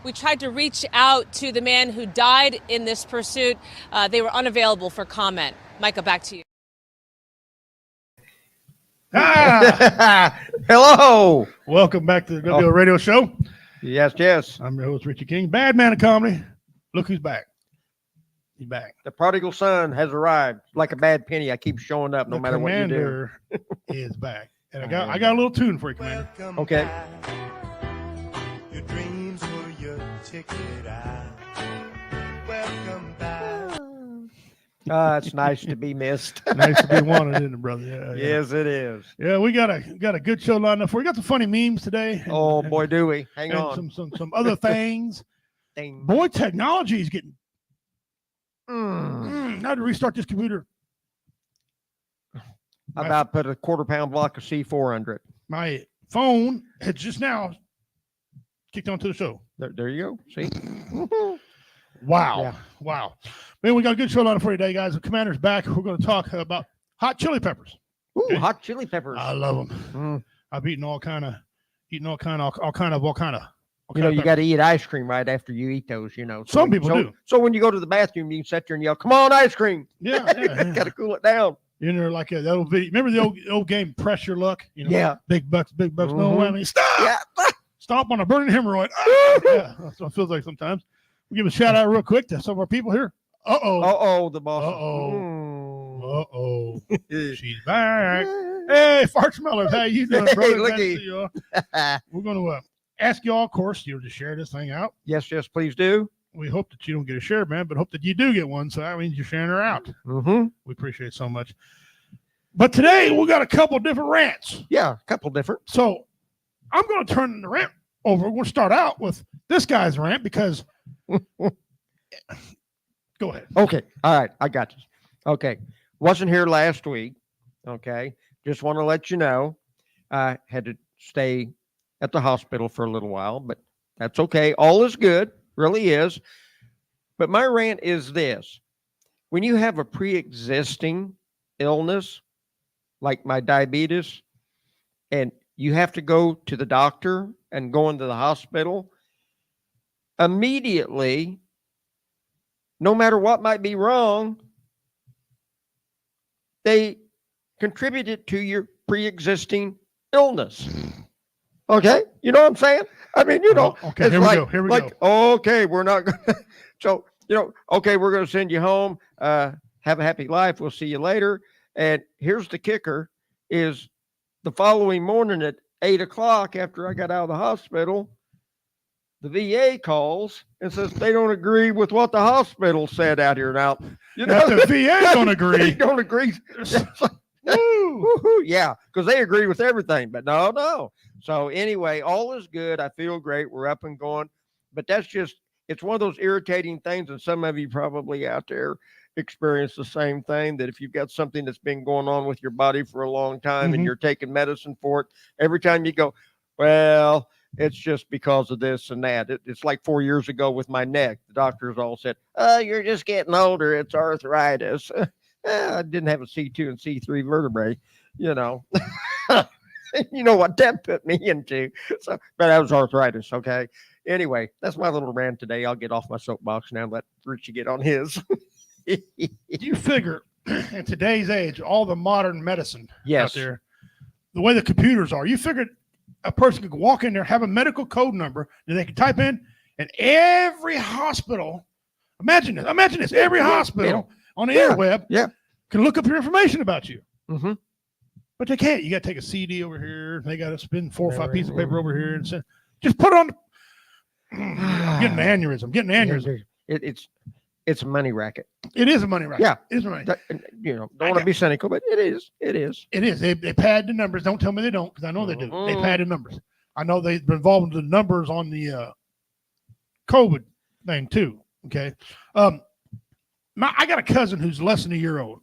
We tried to reach out to the man who died in this pursuit. They were unavailable for comment. Micah, back to you. Hello. Welcome back to the WO Radio Show. Yes. I'm your host, Richie King. Bad man of comedy. Look who's back. He's back. The prodigal son has arrived. Like a bad penny, I keep showing up no matter what you do. Commander is back. And I got a little tune for you, Commander. Okay. Your dreams were your ticket out. Welcome back. It's nice to be missed. Nice to be wanted, isn't it, brother? Yeah. Yes, it is. Yeah, we got a good show lined up for you. We got the funny memes today. Oh, boy, do we. Hang on. Some other things. Ding. Boy, technology is getting... Mm. Now to restart this computer. I about put a quarter-pound block of C400. My phone had just now kicked onto the show. There you go. See? Wow. Yeah. Wow. Man, we got a good show lined up for you today, guys. The Commander's back. We're going to talk about hot chili peppers. Ooh, Okay. hot chili peppers. I love them. Mm. I've eaten all kind of. You got to eat ice cream right after you eat those, you know. Some people do. So when you go to the bathroom, you can sit there and yell, "Come on, ice cream." Yeah. Got to cool it down. You know, like that old video. Remember the old game, Press Your Luck? You know, Yeah. Big bucks, no Mhm. whammy. Stop! Yeah. Stomp on a burning hemorrhoid. Ah! Yeah, that's what it feels like sometimes. We'll give a shout out real quick to some of our people here. Uh-oh, the boss. Uh-oh. She's back. Hey, Fart Smellers, how you doing, brother? Hey, look Glad to at see you all. We're going to ask you all, of course, to share this thing out. Yes, please do. We hope that you don't get a share, man, but hope that you do get one. So that means you're sharing her out. Mm-hmm. We appreciate it so much. But today we got a couple different rants. Yeah, a couple different. So I'm going to turn the rant over. We're going to start out with this guy's rant because. Go ahead. Okay. All right. I got this. Okay. Wasn't here last week. Okay. Just want to let you know I had to stay at the hospital for a little while, but that's okay. All is good. Really is. But my rant is this. When you have a pre-existing illness, like my diabetes, and you have to go to the doctor and go into the hospital, immediately, no matter what might be wrong, they contributed to your pre-existing illness. Okay? You know what I'm saying? I mean, you know. Okay, here we go. Here we go. Okay, we're not going to. So, okay, we're going to send you home. Have a happy life. We'll see you later. And here's the kicker is the following morning at 8 o'clock after I got out of the hospital, the VA calls and says they don't agree with what the hospital said out here. Now, the VA don't agree. They don't agree. Woo-hoo. Yeah, because they agree with everything, but no. So anyway, all is good. I feel great. We're up and going. But it's one of those irritating things, and some of you probably out there experience the same thing, that if you've got something that's been going on with your body for a long time and you're taking medicine for it, every time you go, well, it's just because of this and that. It's like 4 years ago with my neck. The doctors all said, oh, you're just getting older. It's arthritis. I didn't have a C2 and C3 vertebrae, you know. You know what that put me into. So, but that was arthritis, okay? Anyway, that's my little rant today. I'll get off my soapbox now and let Richie get on his. You figure in today's age, all the modern medicine out there, the way the computers are, you figured a person could walk in there, have a medical code number that they could type in, and every hospital, imagine this, every hospital on the interweb can look up your information about you. Mm-hmm. But they can't. You got to take a CD over here. They got to spin 4 or 5 pieces of paper over here and send. Just put it on. I'm getting an aneurysm. It's a money racket. It is a money racket. Yeah. It is a money. Don't want to be cynical, but it is. It is. It is. They pad the numbers. Don't tell me they don't, because I know they do. They pad the numbers. I know they've been involved in the numbers on the COVID thing too. Okay. I got a cousin who's less than a year old.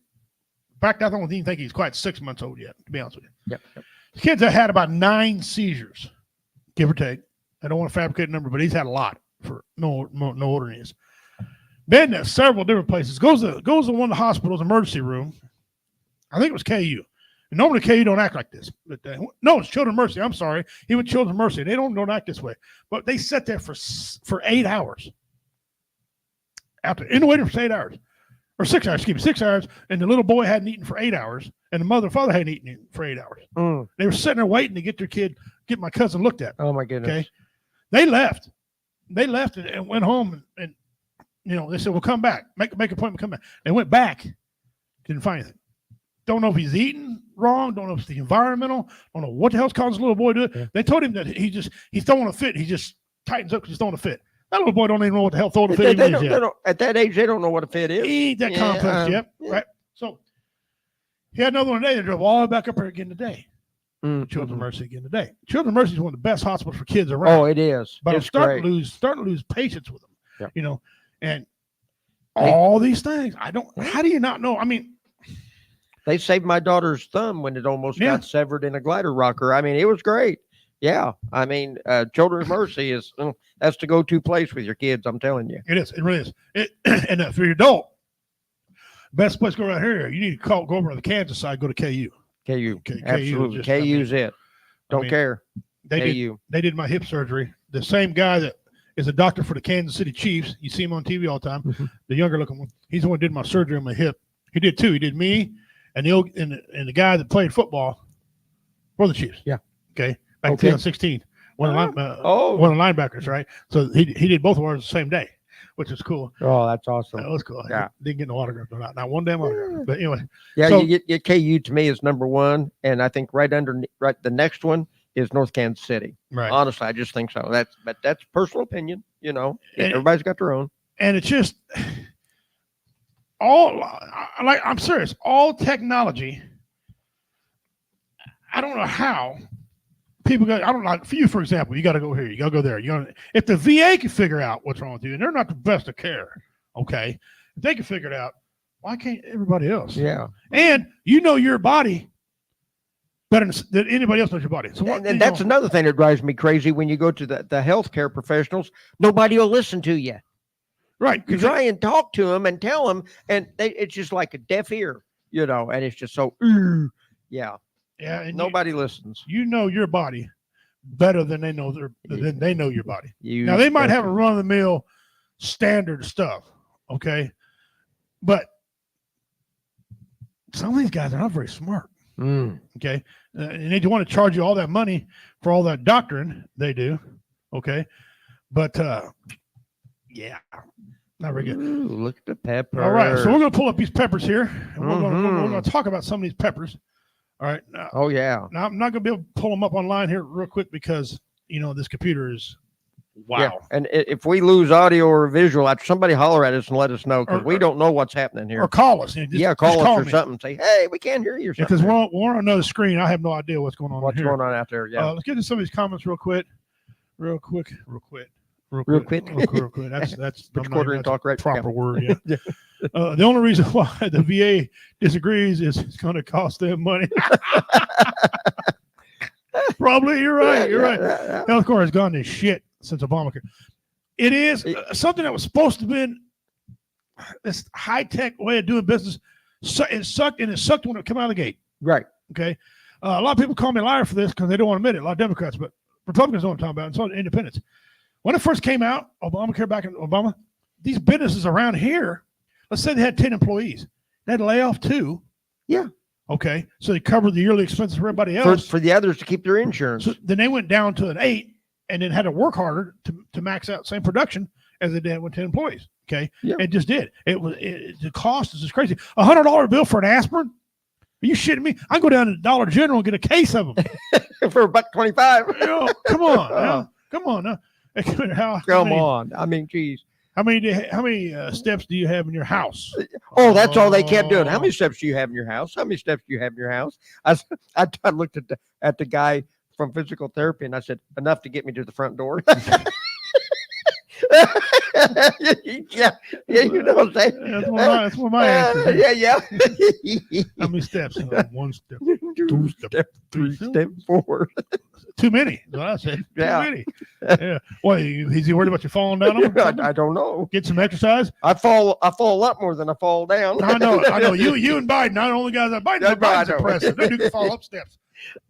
In fact, I don't even think he's quite 6 months old yet, to be honest with you. Yep. The kid's had about 9 seizures, give or take. I don't want to fabricate a number, but he's had a lot for no older than he is. Been at several different places. Goes to one of the hospital's emergency room. I think it was KU. And normally KU don't act like this. But no, it's Children's Mercy. I'm sorry. He went Children's Mercy. They don't act this way. But they sat there for 8 hours. In the waiting for 8 hours. Or 6 hours, excuse me, 6 hours. And the little boy hadn't eaten for 8 hours. And the mother and father hadn't eaten for 8 hours. They were sitting there waiting to get their kid, get my cousin looked at. Oh, my goodness. Okay. They left. They left and went home and they said, "We'll come back. Make appointment, come back." They went back. Didn't find anything. Don't know if he's eating wrong. Don't know if it's the environmental. Don't know what the hell's causing the little boy to do it. Yeah. They told him that he's throwing a fit. He just tightens up because he's throwing a fit. That little boy don't even know what the hell throwing a fit is yet. At that age, they don't know what a fit is. He ain't that complex yet. Right? So he had another one today. They drove all the way back up here again today. Children's Mercy again today. Children's Mercy is one of the best hospitals for kids around. Oh, it is. But it's I'm starting to lose patience with them. Yeah. And all these things. How do you not know? I mean, they saved my daughter's thumb when it almost got severed in a glider rocker. I mean, it was great. Yeah. I mean, Children's Mercy is that's the go-to place with your kids. I'm telling you. It is. It really is. And for your adult, best place to go around here, you need to go over to the Kansas side, go to KU. KU. Absolutely. KU's it. Don't care. They did my hip surgery. The same guy that is a doctor for the Kansas City Chiefs. You see him on TV all the time. The younger looking one. He's the one who did my surgery on my hip. He did two. He did me and the guy that played football for the Chiefs. Yeah. Okay. Back in 2016. One of the linebackers, right? So he did both of ours the same day, which is cool. Oh, that's awesome. That was cool. Yeah. Didn't get no autograph. Not one damn autograph. But anyway. Yeah, so, you get KU to me is number one. And I think right the next one is North Kansas City. Right. Honestly, I just think so. That's personal opinion, everybody's got their own. And it's just I'm serious, all technology. I don't know how people go. I don't know. For you, for example, you got to go here. You got to go there. If the VA can figure out what's wrong with you, and they're not the best of care, okay? If they can figure it out, why can't everybody else? Yeah. And your body better than anybody else knows your body. So and that's another thing that drives me crazy when you go to the healthcare professionals. Nobody will listen to you. Right. You try and talk to them and tell them, and it's just like a deaf ear, and it's just so, yeah. Yeah. And nobody listens. You know your body better than they know your body. Now, they might have a run-of-the-mill standard stuff, okay? But some of these guys are not very smart. Okay, and they want to charge you all that money for all that doctrine. They do, okay, but yeah, not very good. Ooh, look at the pepper. All right, so we're going to pull up these peppers here, and we're going to talk about some of these peppers. All right. Now, Now I'm not going to be able to pull them up online here real quick because this computer is. Wow. Yeah. And if we lose audio or visual, somebody holler at us and let us know because we don't know what's happening here. Or call us. Call us or something. Say, hey, we can't hear you. Because we're on another screen. I have no idea what's going on. What's going on out there? Yeah. Let's get to some of these comments real quick. Real quick. That's quarter talk right. Proper word. Yeah. The only reason why the VA disagrees is it's going to cost them money. Probably. You're right. Healthcare has gone to shit since Obamacare. It is something that was supposed to be this high-tech way of doing business. It sucked when it came out of the gate. Right. Okay. A lot of people call me a liar for this because they don't want to admit it. A lot of Democrats, but Republicans don't talk about it, and so do independents. When it first came out, Obamacare back in Obama, these businesses around here, let's say they had 10 employees. They had to lay off 2. Yeah. Okay. So they covered the yearly expenses for everybody else. For the others to keep their insurance. So then they went down to an 8 and then had to work harder to max out same production as they did with 10 employees. Okay. Yeah. It just did. The cost is just crazy. $100 bill for an aspirin? Are you shitting me? I go down to Dollar General and get a case of them. For $1.25. Come on. Come on now. Come on. I mean, geez. How many steps do you have in your house? Oh, that's all they kept doing. How many steps do you have in your house? How many steps do you have in your house? I looked at the guy from physical therapy and I said, enough to get me to the front door. yeah, you know what I'm saying? That's one of my answers. Yeah. How many steps? One step, two step, three step, four. Too many. That's what I said. Yeah. Too many. Yeah. What, is he worried about you falling down on him? I don't know. Get some exercise. I fall a lot more than I fall down. I know. You and Biden, not the only guys that Biden's impressive. They do fall up steps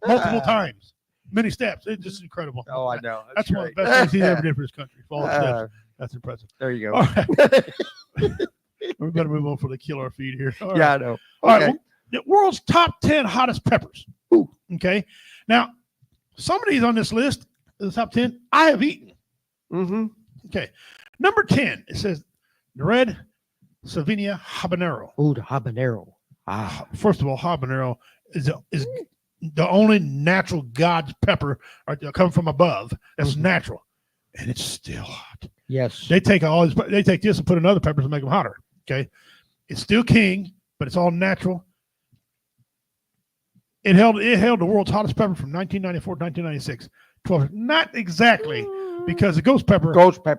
multiple times, many steps. It's just incredible. Oh, I know. That's one of the best things he ever did for his country. Fall up steps. That's impressive. There you go. All right. We better move on before they kill our feed here. All right. Yeah, I know. All right. Well, the world's top 10 hottest peppers. Ooh. Okay. Now, some of these on this list, the top 10, I have eaten. Mm-hmm. Okay. Number 10, it says the red Savinia habanero. Oh, the habanero. First of all, habanero is the only natural God's pepper come from above. That's natural. And it's still hot. Yes. They take this and put in other peppers and make them hotter. Okay. It's still king, but it's all natural. It held the world's hottest pepper from 1994 to 1996. 12. Not exactly, because the ghost pepper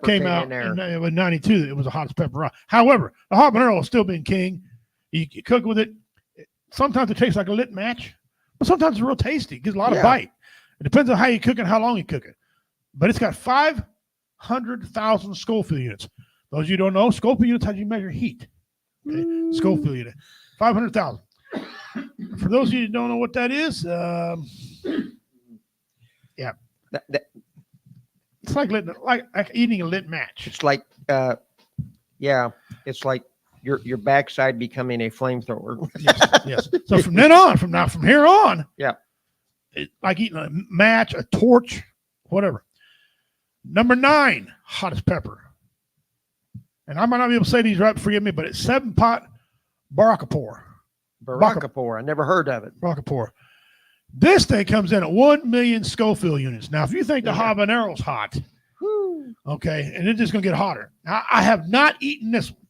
came out in 92. It was the hottest pepper. However, the habanero is still being king. You cook with it. Sometimes it tastes like a lit match, but sometimes it's real tasty. It gives a lot of bite. It depends on how you cook and how long you cook it. But it's got 500,000 Scoville units. Those of you who don't know, Scoville units, how do you measure heat? Okay. Scoville unit, 500,000. For those of you who don't know what that is, it's like eating a lit match. It's like, it's like your backside becoming a flamethrower. Yes. So from here on, it's like eating a match, a torch, whatever. Number 9, hottest pepper. And I might not be able to say these right, forgive me, but it's 7-pot Baracapur. I never heard of it. Baracapur. This thing comes in at 1 million Scoville units. Now, if you think the habanero's hot, okay, and it's just going to get hotter. Now, I have not eaten this one,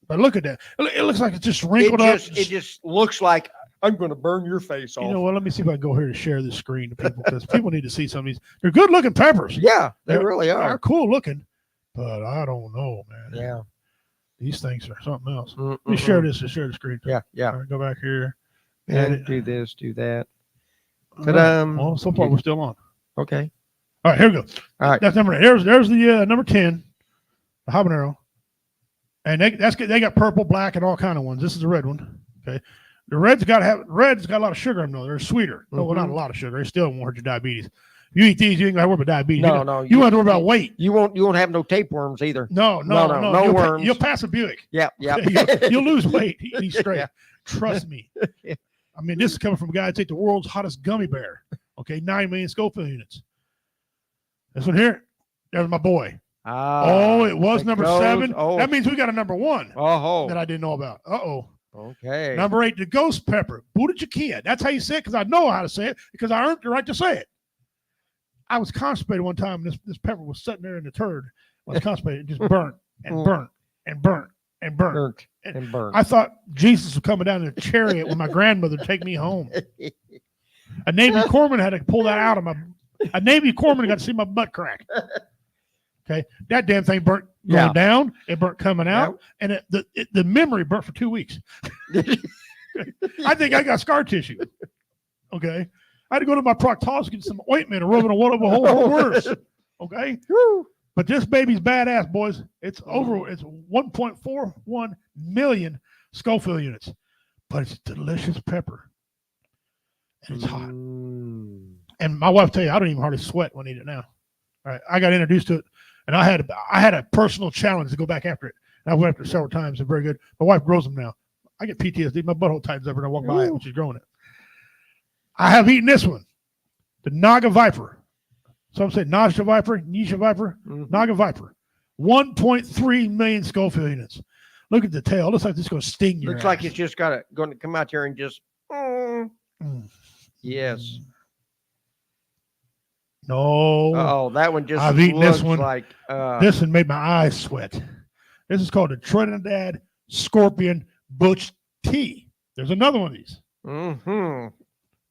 but look at that. It looks like it's just wrinkled up. It just looks like I'm going to burn your face off. You know what? Let me see if I can go here to share this screen to people, because people need to see some of these. They're good-looking peppers. Yeah, they really are. They're cool-looking, but I don't know, man. Yeah. These things are something else. Let me share this to share the screen. Yeah. All right, go back here. And do this, do that. Well, so far we're still on. Okay. All right, here we go. All right. That's number 8. There's the number 10, the habanero. And they got purple, black, and all kind of ones. This is the red one. Okay. The red's got a lot of sugar in them, though. They're sweeter. Well, not a lot of sugar. They still won't hurt your diabetes. You eat these, you ain't got to worry about diabetes. No. You won't have to worry about weight. You won't have no tapeworms either. No worms. You'll pass a Buick. Yeah. You'll lose weight. Eat straight. Yeah. Trust me. I mean, this is coming from a guy that ate the world's hottest gummy bear. Okay, 9 million Scoville units. This one here, there's my boy. It was number 7. Oh. That means we got a number 1 that I didn't know about. Okay. Number 8, the ghost pepper, Budachikia. That's how you say it, because I know how to say it, because I earned the right to say it. I was constipated one time, and this pepper was sitting there in the turd. I was constipated, it just burnt and burnt and burnt and burnt. And burnt. I thought Jesus was coming down in a chariot with my grandmother to take me home. A Navy corpsman had to pull that out of my. A Navy corpsman got to see my butt crack. Okay, that damn thing burnt going down. It burnt coming out, and the memory burnt for 2 weeks. I think I got scar tissue. Okay, I had to go to my proctologist, get some ointment and rub it on one of the whole worse. Okay, but this baby's badass, boys. It's over. It's 1.41 million Scoville units, but it's delicious pepper. And it's hot. And my wife tell you, I don't even hardly sweat when I eat it now. All right, I got introduced to it, and I had a personal challenge to go back after it. And I went after it several times. They're very good. My wife grows them now. I get PTSD. My butthole tightens up when I walk by it when she's growing it. I have eaten this one, the Naga Viper. Some say Naja Viper, Nisha Viper, Naga Viper. 1.3 million Scoville units. Look at the tail. Looks like this is going to sting you. Looks like it's just going to come out there and just. Yes. No. That one just. I've eaten this one. Like, this one made my eyes sweat. This is called the Trinidad Scorpion Butch Tea. There's another one of these.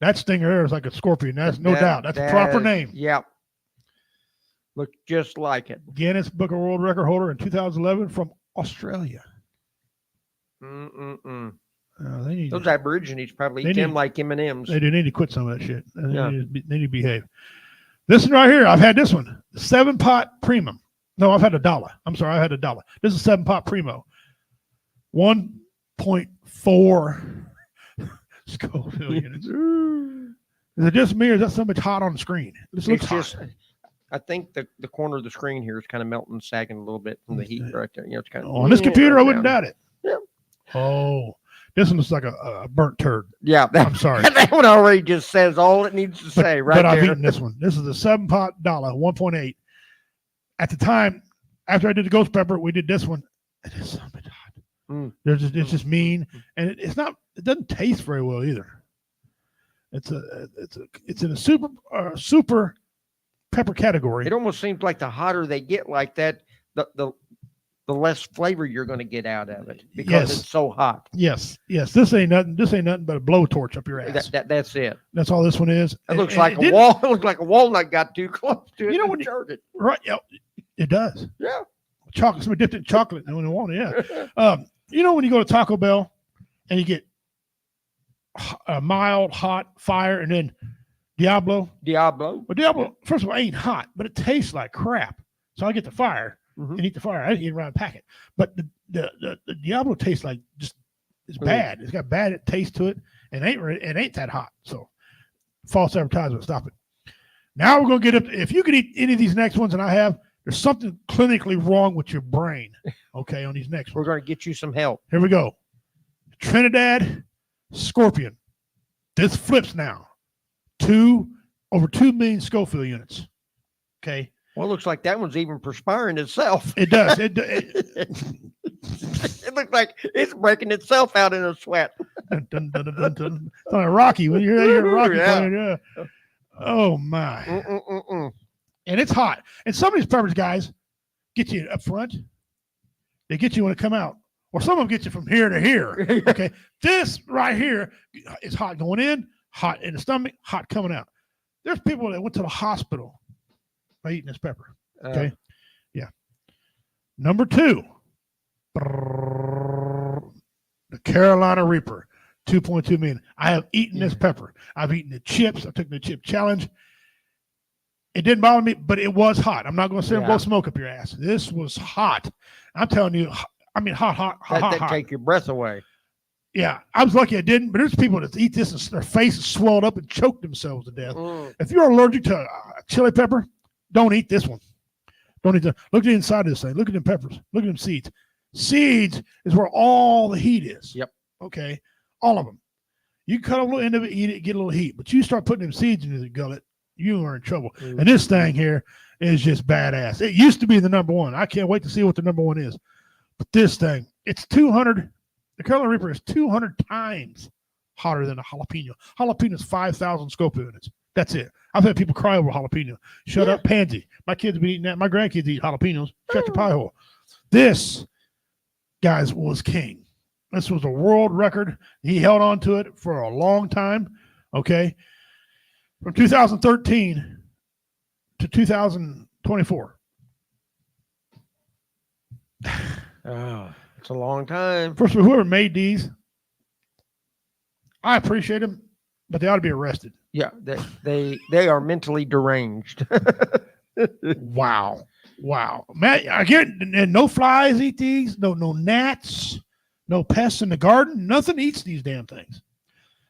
That stinger there is like a scorpion. That's no doubt. That's a proper name. Yep. Look just like it. Guinness Book of World Record holder in 2011 from Australia. Mm-mm-mm. They need Those Aborigines probably they eat them need- like M&Ms. They do need to quit some of that shit. Yeah. They need to behave. This one right here, I've had this one. 7-pot premium. No, I've had $1. I'm sorry, I had $1. This is 7-pot primo. 1.4 Scoville units. Is it just me or is that so much hot on the screen? This looks It's hot. just, I think the corner of the screen here is kind of melting, sagging a little bit from the heat right there. You know, it's kind of On this computer, I wouldn't down. doubt it. Yeah. Oh, this one looks like a burnt turd. Yeah, I'm sorry. that one already just says all it needs to say right But I've there. eaten this one. This is a 7-pot dollar, 1.8. At the time, after I did the ghost pepper, we did this one. It is so much hot. Mm. It's just mean, and it doesn't taste very well either. It's in a super pepper category. It almost seems like the hotter they get like that, the less flavor you're going to get out of it because Yes. it's so hot. Yes. This ain't nothing but a blowtorch up your ass. That's it. That's all this one is. It And- looks and like it a didn't- wall. It looks like a walnut got too close to it. You know and when you- jarred it. Right? Yeah, it does. Yeah. Chocolate. Somebody dipped it in chocolate and when they want it. Yeah. You know when you go to Taco Bell and you get a mild hot fire and then Diablo. Diablo. Well, Diablo, first of all, ain't hot, but it tastes like crap. So I get the fire Mhm. and eat the fire. I didn't eat around the packet. But the Diablo tastes like just it's bad. It's got bad taste to it and it ain't that hot. So false advertisement. Stop it. Now we're gonna get up. If you could eat any of these next ones, and I have, there's something clinically wrong with your brain. Okay, on these next We're ones. going to get you some help. Here we go. Trinidad Scorpion. This flips now. Over 2 million Scoville units. Okay. Well, it looks like that one's even perspiring itself. It does. It It looks like it's breaking itself out in a sweat. dun, dun, dun, dun, dun. It's like Rocky. When you hear Rocky Yeah. playing, yeah. Oh my. Mm-mm-mm-mm. And it's hot. And some of these peppers, guys, get you up front. They get you when it come out. Or some of them get you from here to here. Okay. This right here is hot going in, hot in the stomach, hot coming out. There's people that went to the hospital by eating this pepper. Okay. Yeah. Number 2. The Carolina Reaper. 2.2 million. I have eaten this pepper. I've eaten the chips. I took the chip challenge. It didn't bother me, but it was hot. I'm not going to sit and blow smoke up your ass. This was hot. I'm telling you, I mean, hot. That'd take your breath away. Yeah, I was lucky I didn't, but there's people that eat this and their face is swelled up and choke themselves to death. If you're allergic to chili pepper, don't eat this one. Don't eat that. Look at the inside of this thing. Look at them peppers. Look at them seeds. Seeds is where all the heat is. Yep. Okay. All of them. You cut a little end of it, eat it, get a little heat. But you start putting them seeds into the gullet, you are in trouble. Mm. And this thing here is just badass. It used to be the number one. I can't wait to see what the number one is. But this thing, it's 200. The Carolina Reaper is 200 times hotter than a jalapeno. Jalapeno is 5,000 Scoville units. That's it. I've had people cry over jalapeno. Shut up, pansy. My kids have been eating that. My grandkids eat jalapenos. Shut your pie hole. This, guys, was king. This was a world record. He held on to it for a long time. Okay. From 2013 to 2024. Oh, it's a long time. First of all, whoever made these, I appreciate them, but they ought to be arrested. Yeah, they are mentally deranged. Wow. Man, I get and no flies eat these, no gnats, no pests in the garden. Nothing eats these damn things.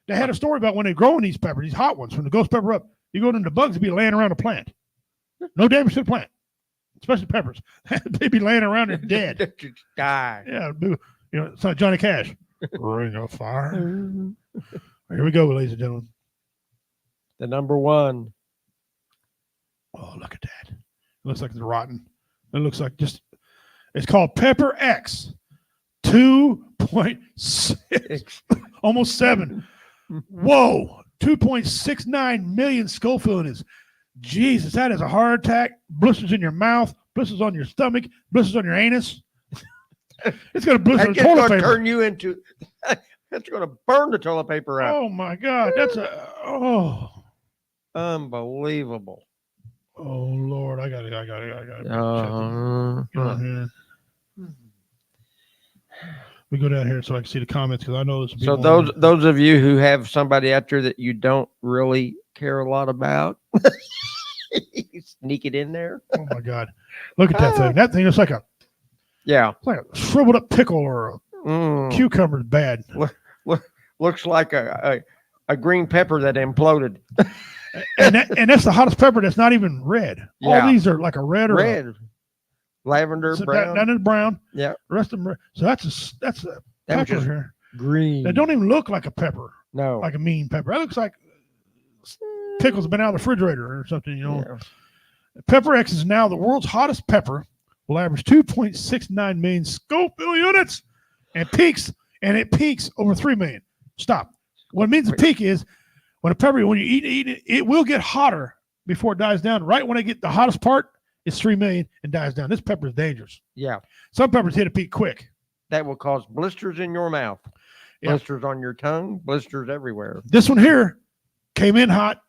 They had a story about when they're growing these peppers, these hot ones, when the ghost pepper up, you go into the bugs, they'd be laying around the plant. No damage to the plant, especially peppers. They'd be laying around and dead. Just die. Yeah, you know, it's like Johnny Cash. Ring of fire. Here we go, ladies and gentlemen. The number one. Oh, look at that. It looks like it's rotten. It looks like it's called Pepper X 2.6, almost 7. Whoa, 2.69 million Scoville units. Jesus, that is a heart attack. Blisters in your mouth, blisters on your stomach, blisters on your anus. It's going to blister the That's toilet going to paper. turn you into. That's going to burn the toilet paper out. Oh, my God. That's unbelievable. Oh Lord, I got it. We go down here so I can see the comments because I know there's some So people those of you who have somebody out there that you don't really care a lot about, sneak it in there. Oh my God, look at that thing! That thing is like a shriveled up pickle or a cucumber. Is bad. Looks like a green pepper that imploded. and that's the hottest pepper that's not even red. Yeah. All these are like a red or lavender, brown. That is brown. Yeah. The rest of them. So that's a pepper here. Green. That don't even look like a pepper. No. Like a mean pepper. That looks like pickles have been out of the refrigerator or something. Yeah. Pepper X is now the world's hottest pepper. Will average 2.69 million Scoville units, and it peaks over 3 million. Stop. What it means to peak is when you eat it, it will get hotter before it dies down. Right when I get the hottest part, it's 3 million and dies down. This pepper is dangerous. Yeah. Some peppers hit a peak quick. That will cause blisters in your mouth, blisters on your tongue, blisters everywhere. This one here came in hot,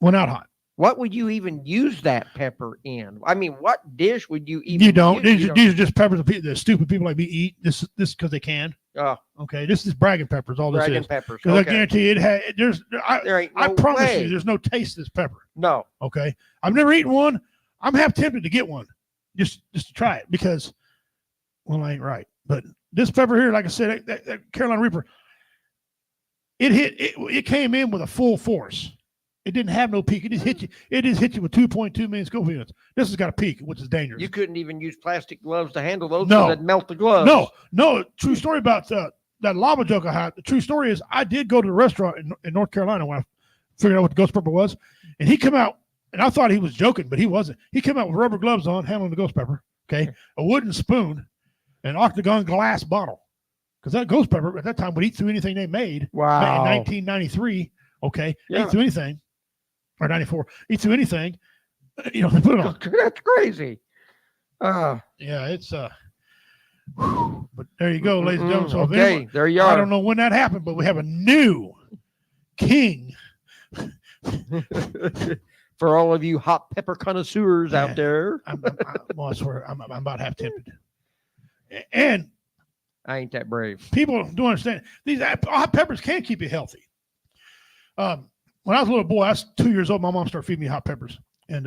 went out hot. What would you even use that pepper in? I mean, what dish would you even You don't. use? These are just peppers that stupid people like me eat. This because they can. Oh. Okay. This is bragging peppers. All this Dragon is. peppers. Because Okay. I guarantee you There ain't no I promise way. you, there's no taste to this pepper. No. Okay. I've never eaten one. I'm half tempted to get one just to try it because, well, I ain't right. But this pepper here, like I said, that Carolina Reaper, it came in with a full force. It didn't have no peak. It just hit you. It just hit you with 2.2 million Scoville units. This has got a peak, which is dangerous. You couldn't even use plastic gloves to handle those. No. So that'd melt the gloves. No. True story about that lava joke I had. The true story is I did go to the restaurant in North Carolina when I figured out what the ghost pepper was, and he came out, and I thought he was joking, but he wasn't. He came out with rubber gloves on, handling the ghost pepper. Okay, a wooden spoon, an octagon glass bottle, because that ghost pepper at that time would eat through anything they made. Wow. In 1993. Okay, Yeah. eat through anything. Or 94, eat through anything, they put it on. That's crazy. Yeah, it's but there you go, ladies and gentlemen. So okay, there you are. I don't know when that happened, but we have a new king. For all of you hot pepper connoisseurs out there. I swear, I'm about half tempted. And I ain't that brave. people don't understand these hot peppers can keep you healthy. When I was a little boy, I was 2 years old. My mom started feeding me hot peppers, and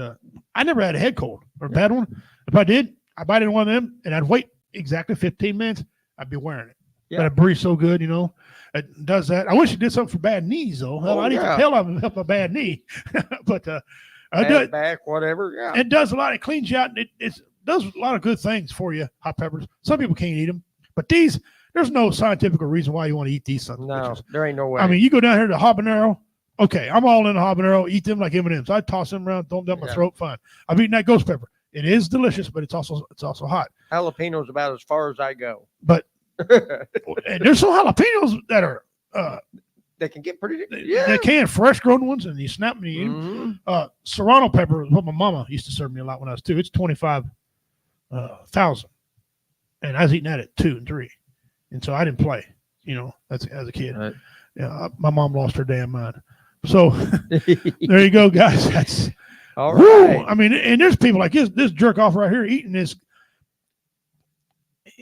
I never had a head cold or a bad one. If I did, I bite into one of them, and I'd wait exactly 15 minutes. I'd be wearing it. Yeah. But it breathes so good, It does that. I wish it did something for bad knees, though. Hell, I need to tell them to help a bad knee. But Bad back, whatever. Yeah. it does a lot. It cleans you out, and it does a lot of good things for you. Hot peppers. Some people can't eat them, but there's no scientific reason why you want to eat these. No, there ain't no way. I mean, you go down here to habanero. Okay, I'm all in the habanero. Eat them like M&Ms. I toss them around, throw them down my throat. Fine. I've eaten that ghost pepper. It is delicious, but it's also hot. Jalapeno's about as far as I go. But and there's some jalapenos that are they can get pretty. they can fresh grown ones, and you snap them and you eat them. Serrano pepper is what my mama used to serve me a lot when I was 2. It's 25,000, and I was eating that at 2 and 3, and so I didn't play. As a kid. Right. Yeah, my mom lost her damn mind. So there you go, guys. That's all right. I mean, and there's people like this jerk off right here eating this.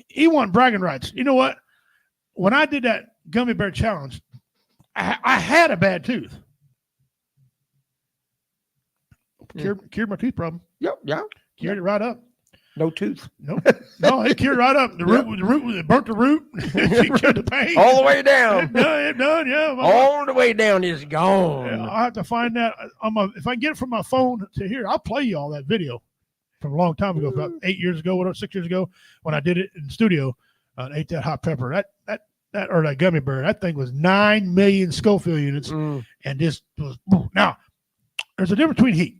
He want bragging rights. You know what? When I did that gummy bear challenge, I had a bad tooth. Cured my tooth problem. Yep. Yeah. Cured it right up. No tooth. Nope. No, it cured right up. The root it burnt the root. It cured the pain. All the way down. It done, yeah. All the way down is gone. Yeah, I'll have to find that if I can get it from my phone to here, I'll play you all that video from a long time ago, about 8 years ago, whatever, 6 years ago, when I did it in the studio and ate that hot pepper. That gummy bear, that thing was 9 million Scoville units, and this was now. There's a difference between heat.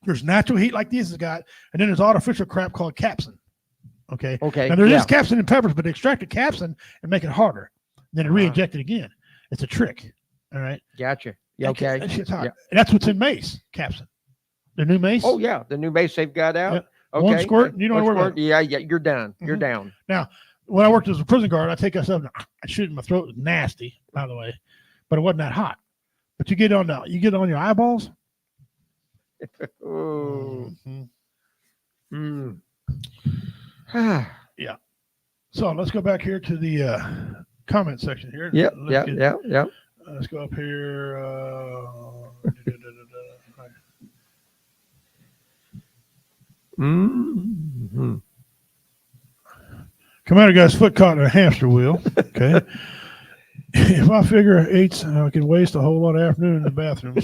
There's natural heat like this has got, and then there's artificial crap called capsaicin. Okay. Now there is capsaicin in peppers, but they extract the capsaicin and make it harder. Then they re-inject it again. It's a trick. All right. Gotcha. Yeah, okay. That shit's hot. Yeah. And that's what's in mace, capsaicin. The new mace. Oh yeah, the new mace they've got out. Yeah. Okay. One squirt, you don't One worry about squirt, yeah, you're done. You're down. Now, when I worked as a prison guard, I take that stuff and I shoot it in my throat. It was nasty, by the way, but it wasn't that hot. But you get on your eyeballs. Oh. Mhm. Mm. So let's go back here to the comment section here. Yep, Let's yep, get- yep. Let's go up here. Mm-hmm. Commander got his foot caught in a hamster wheel. Okay. If I figure eights, I can waste a whole lot of afternoon in the bathroom.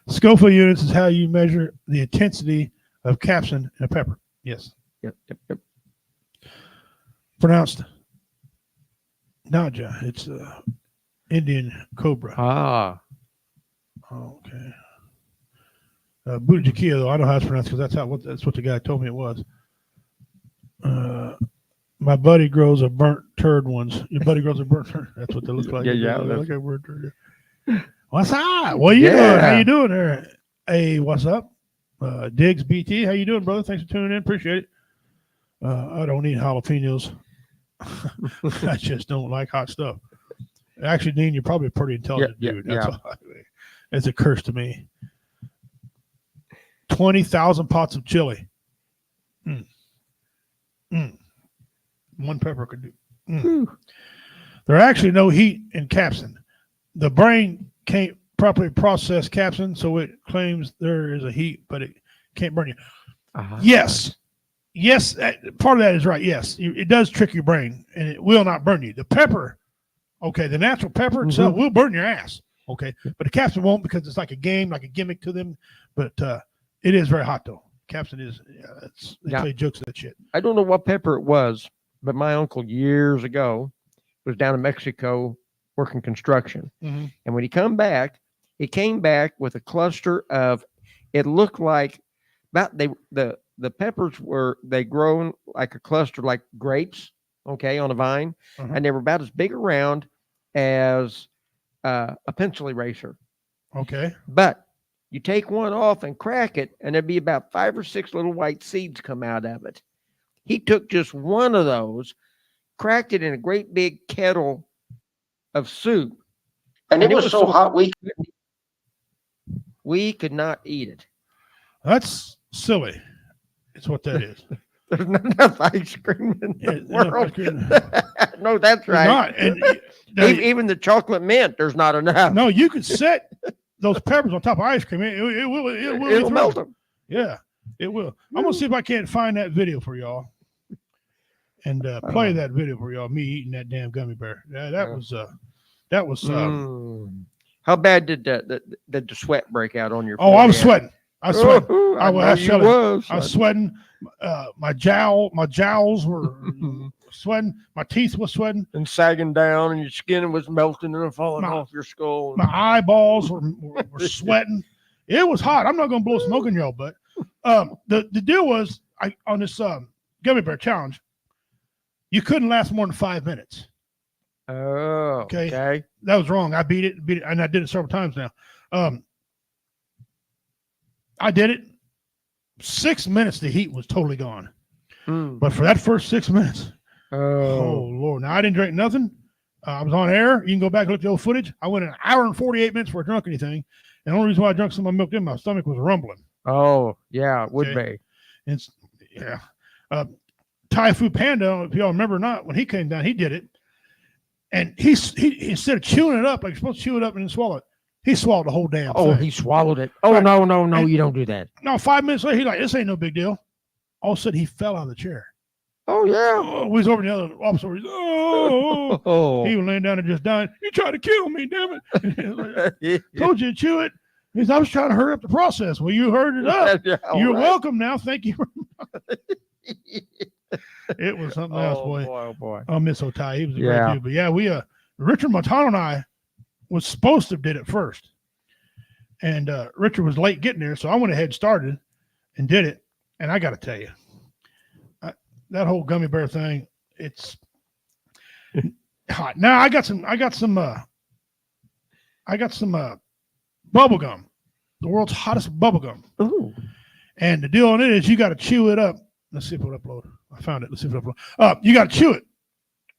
Scoville units is how you measure the intensity of capsaicin in a pepper. Yes. Yep, yep, yep. Pronounced Naja. It's Indian cobra. Ah. Oh, okay. Butajakia, though, I don't know how it's pronounced because that's what the guy told me it was. My buddy grows a burnt turd ones. Your buddy grows a burnt turd. That's what they look like. Yeah. They look like burnt turd. What's up? What you doing? How you doing there? Hey, what's up? Diggs BT, how you doing, brother? Thanks for tuning in. Appreciate it. I don't eat jalapenos. I just don't like hot stuff. Actually, Dean, you're probably a pretty intelligent dude. That's all. It's a curse to me. 20,000 pots of chili. One pepper could do. There are actually no heat in capsaicin. The brain can't properly process capsaicin, so it claims there is a heat, but it can't burn you. Yes, part of that is right. Yes, it does trick your brain, and it will not burn you. The pepper, okay, the natural pepper itself will burn your ass, okay, but the capsaicin won't because it's like a game, like a gimmick to them. But it is very hot though. Capsaicin is. They play jokes of that shit. I don't know what pepper it was, but my uncle years ago was down in Mexico working construction. Mm-hmm. And when he he came back with a cluster of, it looked like about the peppers they grown like a cluster like grapes, okay, on a vine. And they were about as big around as a pencil eraser. Okay. But you take one off and crack it, and there'd be about 5 or 6 little white seeds come out of it. He took just one of those, cracked it in a great big kettle of soup. And it was so hot we could not eat it. That's silly. It's what that is. There's not enough ice cream in the world. No, that's right. Not. And, even the chocolate mint, there's not enough. No, you could set those peppers on top of ice cream. It'll melt them. Yeah, it will. I'm gonna see if I can't find that video for y'all and play that video for y'all. Me eating that damn gummy bear. That was. How bad did the sweat break out on your? Oh, I was sweating. I was sweating. I was sweating. My jowls were sweating. My teeth was sweating and sagging down, and your skin was melting and falling off your skull. My eyeballs were sweating. It was hot. I'm not going to blow smoke in y'all, but the deal was on this gummy bear challenge, you couldn't last more than 5 minutes. Oh, okay. That was wrong. I beat it, and I did it several times now. I did it. 6 minutes, the heat was totally gone. But for that first 6 minutes, oh Lord! Now I didn't drink nothing. I was on air. You can go back and look at the old footage. I went an hour and 48 minutes before I drank anything. And the only reason why I drank some of my milk in my stomach was rumbling. Oh yeah, it would be. It's Thai Food Panda, if y'all remember or not, when he came down, he did it. And he instead of chewing it up like you're supposed to chew it up and then swallow it, he swallowed the whole damn thing. He swallowed it. Oh, right. No, you don't do that. No, 5 minutes later, he's like, this ain't no big deal. All of a sudden, he fell out of the chair. Oh, yeah. We was over in the other office. He was laying down and just dying. You tried to kill me, damn it. Told you to chew it. He said, I was trying to hurry up the process. Well, you hurried it up. You're welcome now. Thank you. It was something else, boy. Oh, boy. I miss Otai. He was a great dude. But yeah, Richard Montano and I was supposed to have did it first. And Richard was late getting there, so I went ahead and started and did it. And I got to tell you, that whole gummy bear thing, it's hot. Now I got some bubble gum, the world's hottest bubble gum. Ooh. And the deal on it is you got to chew it up. Let's see if it'll upload. I found it. Let's see if it'll upload. You got to chew it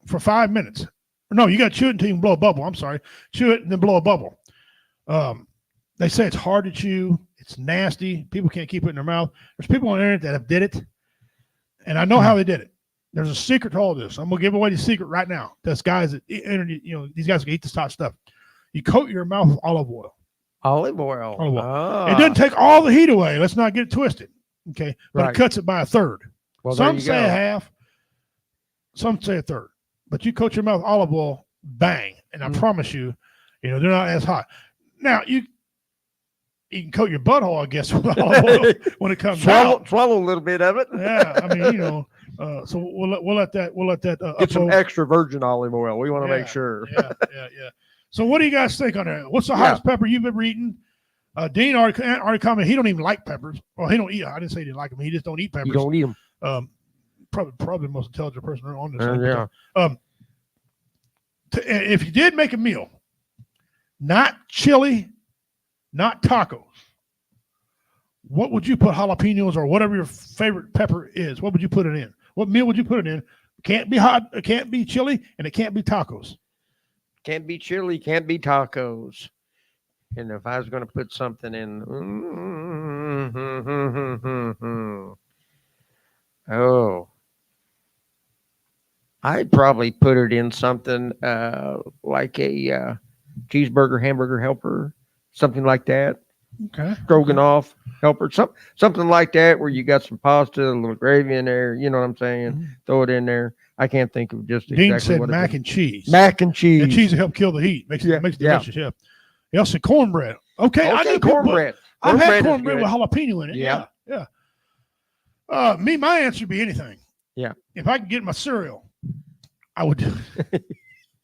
for 5 minutes. No, you got to chew it until you can blow a bubble. I'm sorry. Chew it and then blow a bubble. They say it's hard to chew. It's nasty. People can't keep it in their mouth. There's people on the internet that have did it, and I know how they did it. There's a secret to all this. I'm gonna give away the secret right now. These guys that these guys can eat this hot stuff. You coat your mouth with olive oil. Olive oil. Olive oil. Ah. It doesn't take all the heat away. Let's not get it twisted. Okay, but Right. it cuts it by a third. Well, there Some you say go. a half. Some say a third. But you coat your mouth with olive oil, bang, and I promise you, they're not as hot. Now you can coat your butthole, I guess, with olive oil when it comes out. Swallow a little bit of it. Yeah, I mean, so we'll let that Get some upload. extra virgin olive oil. We want to make sure. Yeah. So what do you guys think on that? What's the hottest pepper you've ever eaten? Dean already commented he don't even like peppers. Well, he don't eat. I didn't say he didn't like them. He just don't eat peppers. You don't eat them. Probably the most intelligent person on this. Yeah. If you did make a meal, not chili, not tacos, what would you put jalapenos or whatever your favorite pepper is? What would you put it in? What meal would you put it in? Can't be hot, it can't be chili, and it can't be tacos. Can't be chili, can't be tacos. And if I was going to put something in, I'd probably put it in something like a cheeseburger, hamburger helper, something like that. Okay. Stroganoff helper, something like that, where you got some pasta, a little gravy in there. You know what I'm saying? Mm-hmm. Throw it in there. I can't think of just Dean exactly said what mac it is. and cheese. Mac and cheese. And cheese will help kill the heat. Makes it delicious. Yeah. He also said cornbread. Okay. I knew cornbread. I've had is cornbread good. with jalapeno in it. Yeah. Yeah. My answer would be anything. Yeah. If I could get my cereal, I would do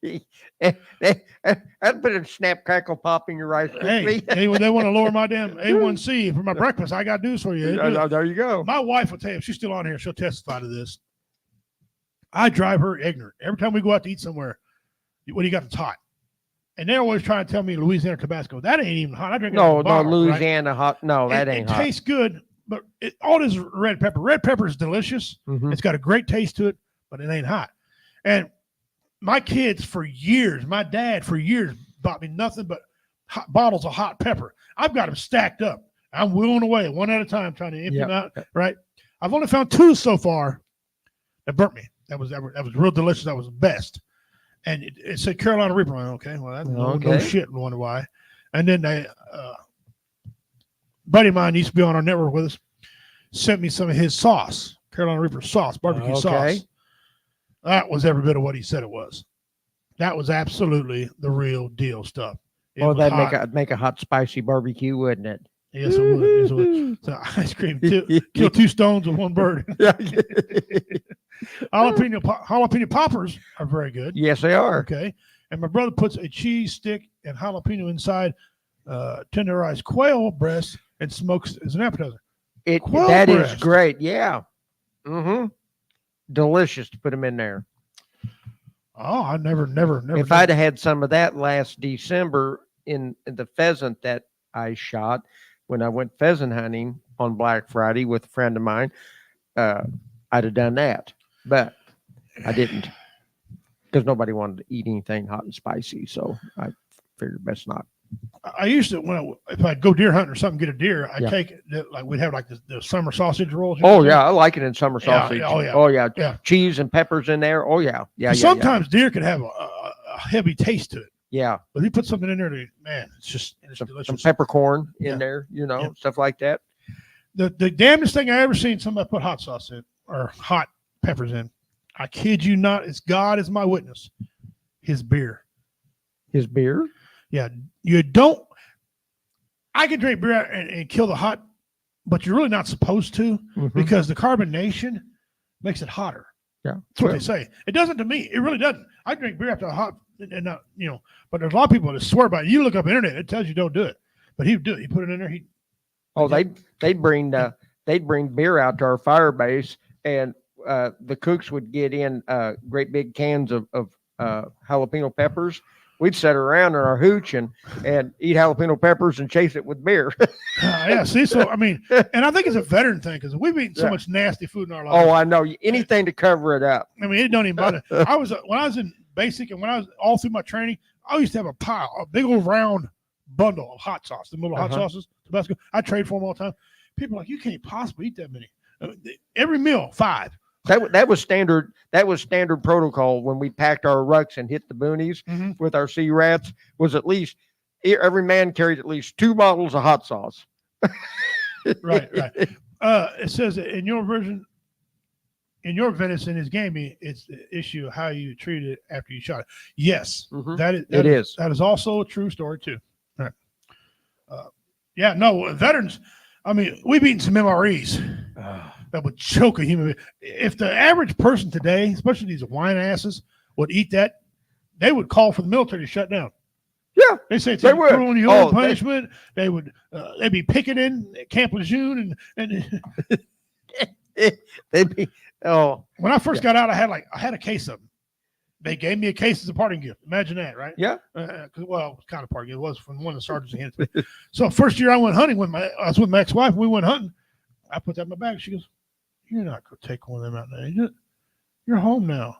it. I'd put a snap, crackle, pop in your rice. Hey, they want to lower my damn A1C for my breakfast. I got news for you. There you go. My wife will tell you, if she's still on here, she'll testify to this. I drive her ignorant. Every time we go out to eat somewhere, what do you got that's hot? And they're always trying to tell me Louisiana Tabasco. That ain't even hot. I drink it out of a bottle, Louisiana right? hot. No, that ain't it hot. It tastes good, but all this red pepper. Red pepper is delicious. Mhm. It's got a great taste to it, but it ain't hot. And my kids for years, my dad for years bought me nothing but bottles of hot pepper. I've got them stacked up. I'm wheeling away one at a time, trying to empty them out. Right. I've only found 2 so far that burnt me. That was real delicious. That was the best. And it said Carolina Reaper. Okay, well, that's no shit. I wonder why. And then they, buddy of mine used to be on our network with us, sent me some of his sauce, Carolina Reaper sauce, barbecue sauce. That was every bit of what he said it was. That was absolutely the real deal stuff. Well, that'd make a hot, spicy barbecue, wouldn't it? Yes, it would. Yes, it would. So ice cream, kill 2 stones with 1 bird. Jalapeno poppers are very good. Yes, they are. Okay. And my brother puts a cheese stick and jalapeno inside tenderized quail breast and smokes as an appetizer. That is great. Yeah. Mm-hmm. Delicious to put them in there. Oh, I never. If I'd had some of that last December in the pheasant that I shot when I went pheasant hunting on Black Friday with a friend of mine, I'd have done that, but I didn't because nobody wanted to eat anything hot and spicy. So I figured best not. I used to if I'd go deer hunting or something, get a deer, I'd take it like we'd have like the summer sausage rolls. Oh yeah, I like it in summer sausage. Oh yeah. Cheese and peppers in there. Oh yeah. Sometimes deer could have a heavy taste to it. Yeah. But he put something in there it's delicious. Some peppercorn in there, stuff like that. The damnedest thing I ever seen somebody put hot sauce in or hot peppers in. I kid you not, it's God is my witness. His beer. His beer? Yeah. I can drink beer and kill the hot, but you're really not supposed to because the carbonation makes it hotter. Yeah. That's what they say. It doesn't to me. It really doesn't. I drink beer after a hot and not, but there's a lot of people that swear by it. You look up the internet, it tells you don't do it. But he would do it. He put it in there. They'd bring beer out to our fire base, and the cooks would get in great big cans of jalapeno peppers. We'd sit around in our hooch and eat jalapeno peppers and chase it with beer. Yeah, see, so I mean, and I think it's a veteran thing because we've eaten so much nasty food in our lives. Oh, I know. Anything to cover it up. I mean, it don't even bother. When I was in basic and when I was all through my training, I used to have a big old round bundle of hot sauce, the little hot Uh-huh. sauces, Tabasco. I trade for them all the time. People are like, you can't possibly eat that many. Every meal, 5. That was standard. That was standard protocol when we packed our rucks and hit the boonies Mhm. with our sea rats. Was at least every man carried at least 2 bottles of hot sauce. Right. It says that in your version, in your venison is gamey. It's the issue of how you treat it after you shot it. Yes, Mhm. that is also a true story too. All right. Yeah, no, veterans. I mean, we've eaten some MREs that would choke a human being. If the average person today, especially these wine asses, would eat that, they would call for the military to shut down. Yeah, They say it's they a would. cruel and inhuman Oh, punishment. They'd be picketing at Camp Lejeune and they'd be. Oh, when I first got out, I had a case of them. They gave me a case as a parting gift. Imagine that, right? yeah. Well, it was kind of parting gift. It was from one of the sergeants. Handed to me. So first year I went hunting I was with my ex-wife. And we went hunting. I put that in my bag. She goes, "You're not going to take one of them out now. You're home now."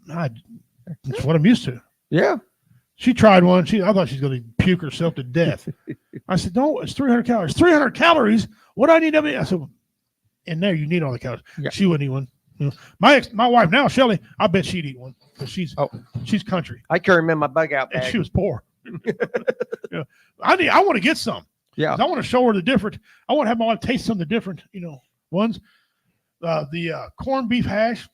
That's what I'm used to. Yeah. She tried one. I thought she's going to puke herself to death. I said, "No, it's 300 calories." 300 calories? What do I need? I said, "In there, you need all the calories." Yeah. She wouldn't eat one. You know, my wife now, Shelly, I bet she'd eat one because she's country I carry them in my bug out and bag. she was poor. Yeah. I want to get some. Yeah. 'Cause I want to show her the different. I want to have my wife taste some of the different, ones. The corned beef hash.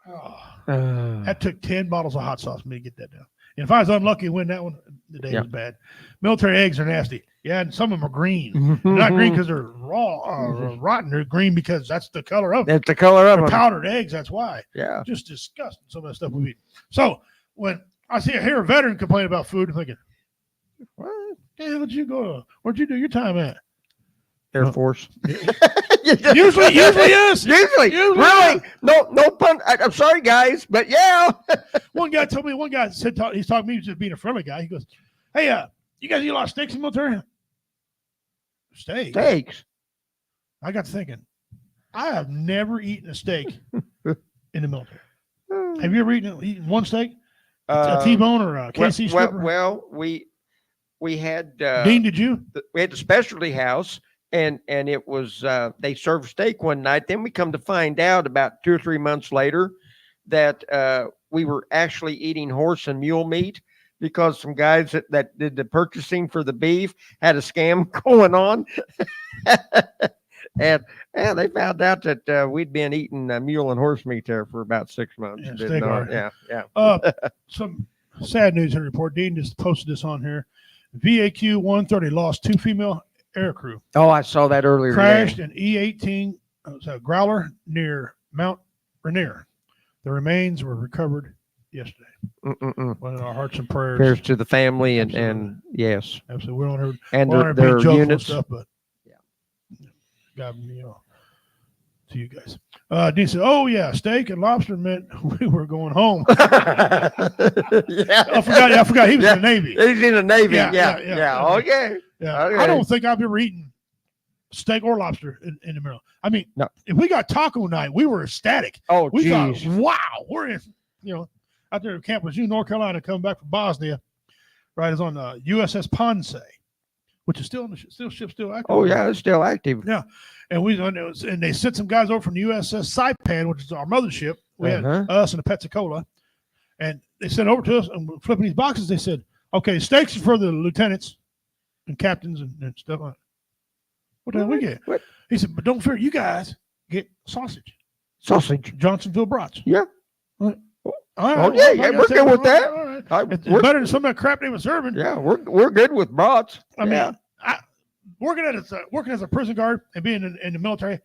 Oh, that took 10 bottles of hot sauce for me to get that down. And if I was unlucky to win that one, the day was bad. Military eggs are nasty. Yeah, and some of them are green. They're not green because they're raw, rotten. They're green because that's the color of them. That's the color of They're them. powdered eggs. That's why. Yeah. Just disgusting. Some of the stuff we eat. So when I hear a veteran complain about food, I'm thinking, What? "Hey, where'd you go? Where'd you do your time at?" Air Oh. Force. Usually is. Usually. Really? No pun. I'm sorry, guys, but yeah. One guy told me. One guy said he's talking to me, just being a friendly guy. He goes, "Hey, you guys eat a lot of steaks in the military?" Steaks. I got to thinking, I have never eaten a steak in the military. Have you ever eaten one steak? A T-bone or a KC stripper? Well, we had Dean, did you? we had the specialty house, and it was they served steak one night. Then we come to find out about 2 or 3 months later that we were actually eating horse and mule meat because some guys that did the purchasing for the beef had a scam going on. And they found out that we'd been eating mule and horse meat there for about 6 months. Yeah, Didn't steak know art. it. Yeah. Some sad news to report. Dean just posted this on here. VAQ 130 lost 2 female aircrew. Oh, I saw that earlier. Crashed today. an E-18 Growler near Mount Rainier. The remains were recovered yesterday. One of our hearts and prayers. Prayers to the family and Absolutely. yes, Absolutely. We don't heard and their their units. stuff, but God, to you guys. Dean said, "Oh yeah, steak and lobster meant we were going home." Yeah, I forgot he was in the Navy. He's in the Navy. Yeah, Yeah. yeah. Okay. Yeah, Okay. I don't think I've ever eaten steak or lobster in the middle. I mean, No. if we got taco night, we were ecstatic. Oh, We geez. thought, wow, we're in, out there at Camp Lejeune, North Carolina, coming back from Bosnia. Right, is on USS Ponce, which is still active. Oh, yeah, it's still active. Yeah, and they sent some guys over from the USS Saipan, which is our mothership. We had us and the Pensacola, and they sent over to us and we're flipping these boxes. They said, "Okay, steaks are for the lieutenants and captains and stuff." What the hell we get? What? He said, "But don't fear, you guys get sausage, Sausage. Johnsonville brats." Yeah. All Oh, yeah, we're good with that. All right. I- It's we're- better than some of that crap they were serving. Yeah, we're good with brats. I mean, Yeah. working as a prison guard and being in the military,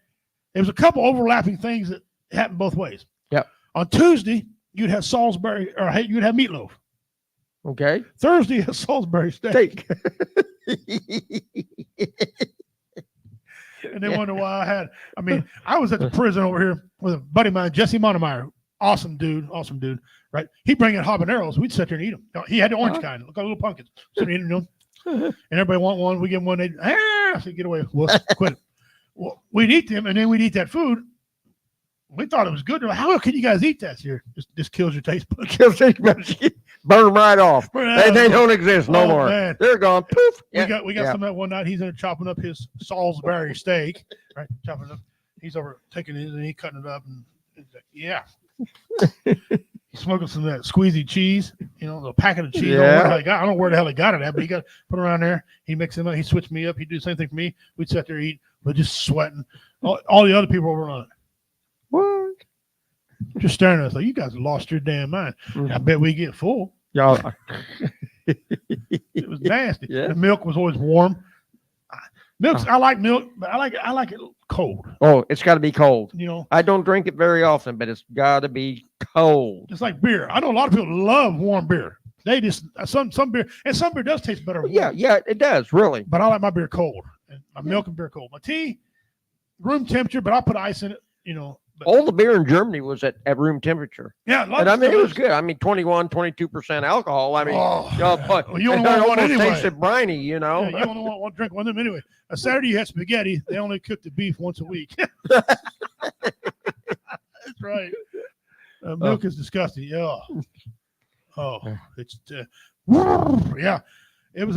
there was a couple overlapping things that happened both ways. Yep. On Tuesday, you'd have Salisbury, or you'd have meatloaf. Okay. Thursday, a Salisbury steak. Steak. And they wonder why I was at the prison over here with a buddy of mine, Jesse Monemeyer. Awesome dude, right? He'd bring in habaneros. We'd sit there and eat them. He had the orange kind, look like little pumpkins. So eating them, and everybody want one. We give them one. I said, "Get away, quit it." Well, we'd eat them, and then we'd eat that food. We thought it was good. How can you guys eat that here? Just kills your taste buds. Kills it, burn them right off. They don't exist no more. Man. They're gone. Poof. We got some of that one night. He's in there chopping up his Salisbury steak, right? Chopping it up. He's over taking it and he cutting it up, and it's like, yeah. He's smoking some of that squeezy cheese, the packet of cheese. Yeah. I don't know where the hell he got it at, but he got put around there. He mixed them up. He switched me up. He'd do the same thing for me. We'd sit there eat, but just sweating. All the other people were on it. What? Just staring at us like, you guys have lost your damn mind. I bet we get full. Y'all. It was nasty. Yeah. The milk was always warm. I like milk, but I like it cold. Oh, it's got to be cold. I I don't drink it very often, but it's got to be cold. just like beer. I know a lot of people love warm beer. They just some beer, and some beer does taste better. Yeah, it does, really. But I like my beer cold. And my milk and beer cold. My tea, room temperature, but I'll put ice in it. But, All the beer in Germany was at room temperature. yeah, And I mean, it was good. I mean, 22% alcohol. I mean, well, you only want one anyway. tasted briny, Yeah, you only want one drink one of them anyway. A Saturday you had spaghetti. They only cook the beef once a week. That's right. Milk is disgusting. Yeah. Oh, it's yeah. It was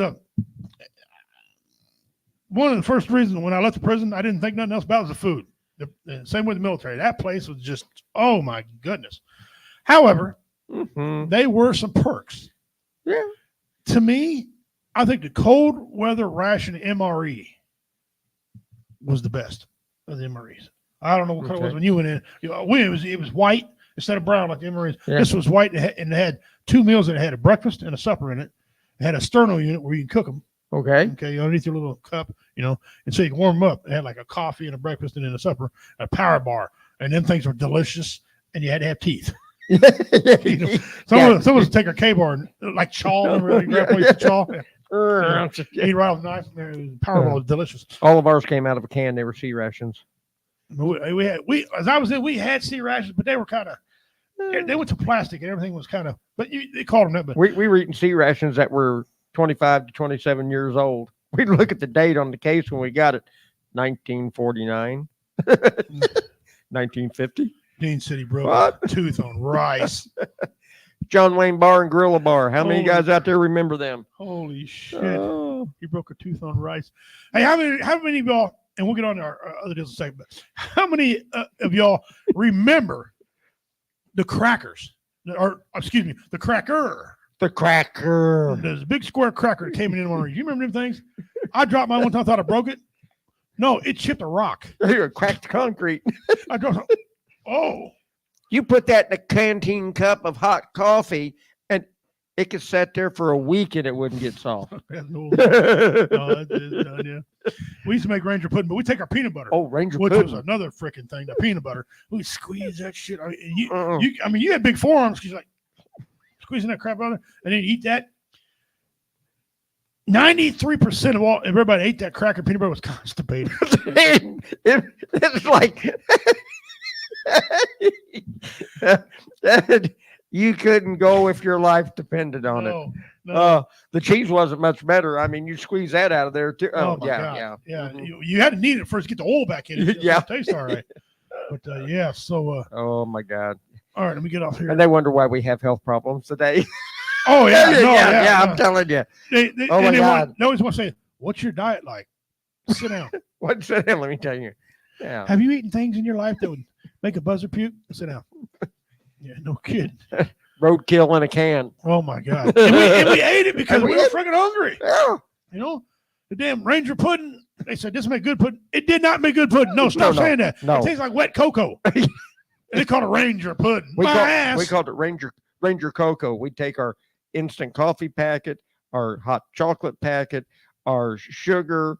one of the first reasons when I left the prison, I didn't think nothing else about was the food. The same with the military. That place was just, oh my goodness. However, they were some perks. Yeah. To me, I think the cold weather ration MRE was the best of the MREs. I don't know what color it was when you went in. It was white instead of brown like the MREs. Yeah. This was white and it had two meals. It had a breakfast and a supper in it. It had a sterno unit where you can cook them. Okay, underneath your little cup, and so you can warm them up. It had like a coffee and a breakfast and then a supper, a power bar, and them things were delicious, and you had to have teeth. Someone would take a K-bar and like chaw, remember your grandpa used to chaw? Eat right off the knife. Power bar was delicious. All of ours came out of a can. They were C rations. We as I was in, we had C rations, but they were kind of, they went to plastic and everything was kind of, but they called them that. But we were eating C rations that were 25 to 27 years old. We'd look at the date on the case when we got it, 1949, 1950. Dean City broke a tooth on rice. John Wayne Bar and Gorilla Bar. How many guys out there remember them? Holy shit. He broke a tooth on rice. Hey, how many of y'all, and we'll get on to our other deals in a second, but how many of y'all remember the crackers? Or, excuse me, the cracker. The cracker. There's a big square cracker that came in one. You remember them things? I dropped mine one time, thought I broke it. No, it chipped a rock. It cracked concrete. I dropped. Oh. You put that in a canteen cup of hot coffee, and it could sit there for a week and it wouldn't get soft. Yeah. We used to make Ranger pudding, but we take our peanut butter. Oh, Ranger which pudding. was another freaking thing. The peanut butter. We squeeze that shit. I mean, you had big forearms because like squeezing that crap out of it, and then you eat that. 93% of everybody ate that cracker peanut butter was constipated. It's like you couldn't go if your life depended on it. No. The cheese wasn't much better. I mean, you squeeze that out of there too. Oh my God. Yeah. You had to knead it first to get the oil back in it. Yeah, it tastes all right. But yeah, so. Oh my God. All right, let me get off here. And they wonder why we have health problems today. Oh yeah, yeah. I'm telling you. They always want to say, "What's your diet like?" Sit down. Sit down. Let me tell you. Yeah. Have you eaten things in your life that would make a buzzer puke? Sit down. Yeah, no kidding. Roadkill in a can. Oh my God. And we ate it because we were freaking hungry. Yeah. The damn Ranger pudding. They said this make good pudding. It did not make good pudding. No, stop saying that. No. It tastes like wet cocoa. And they called it Ranger pudding. We called it Ranger Cocoa. We take our instant coffee packet, our hot chocolate packet, our sugar,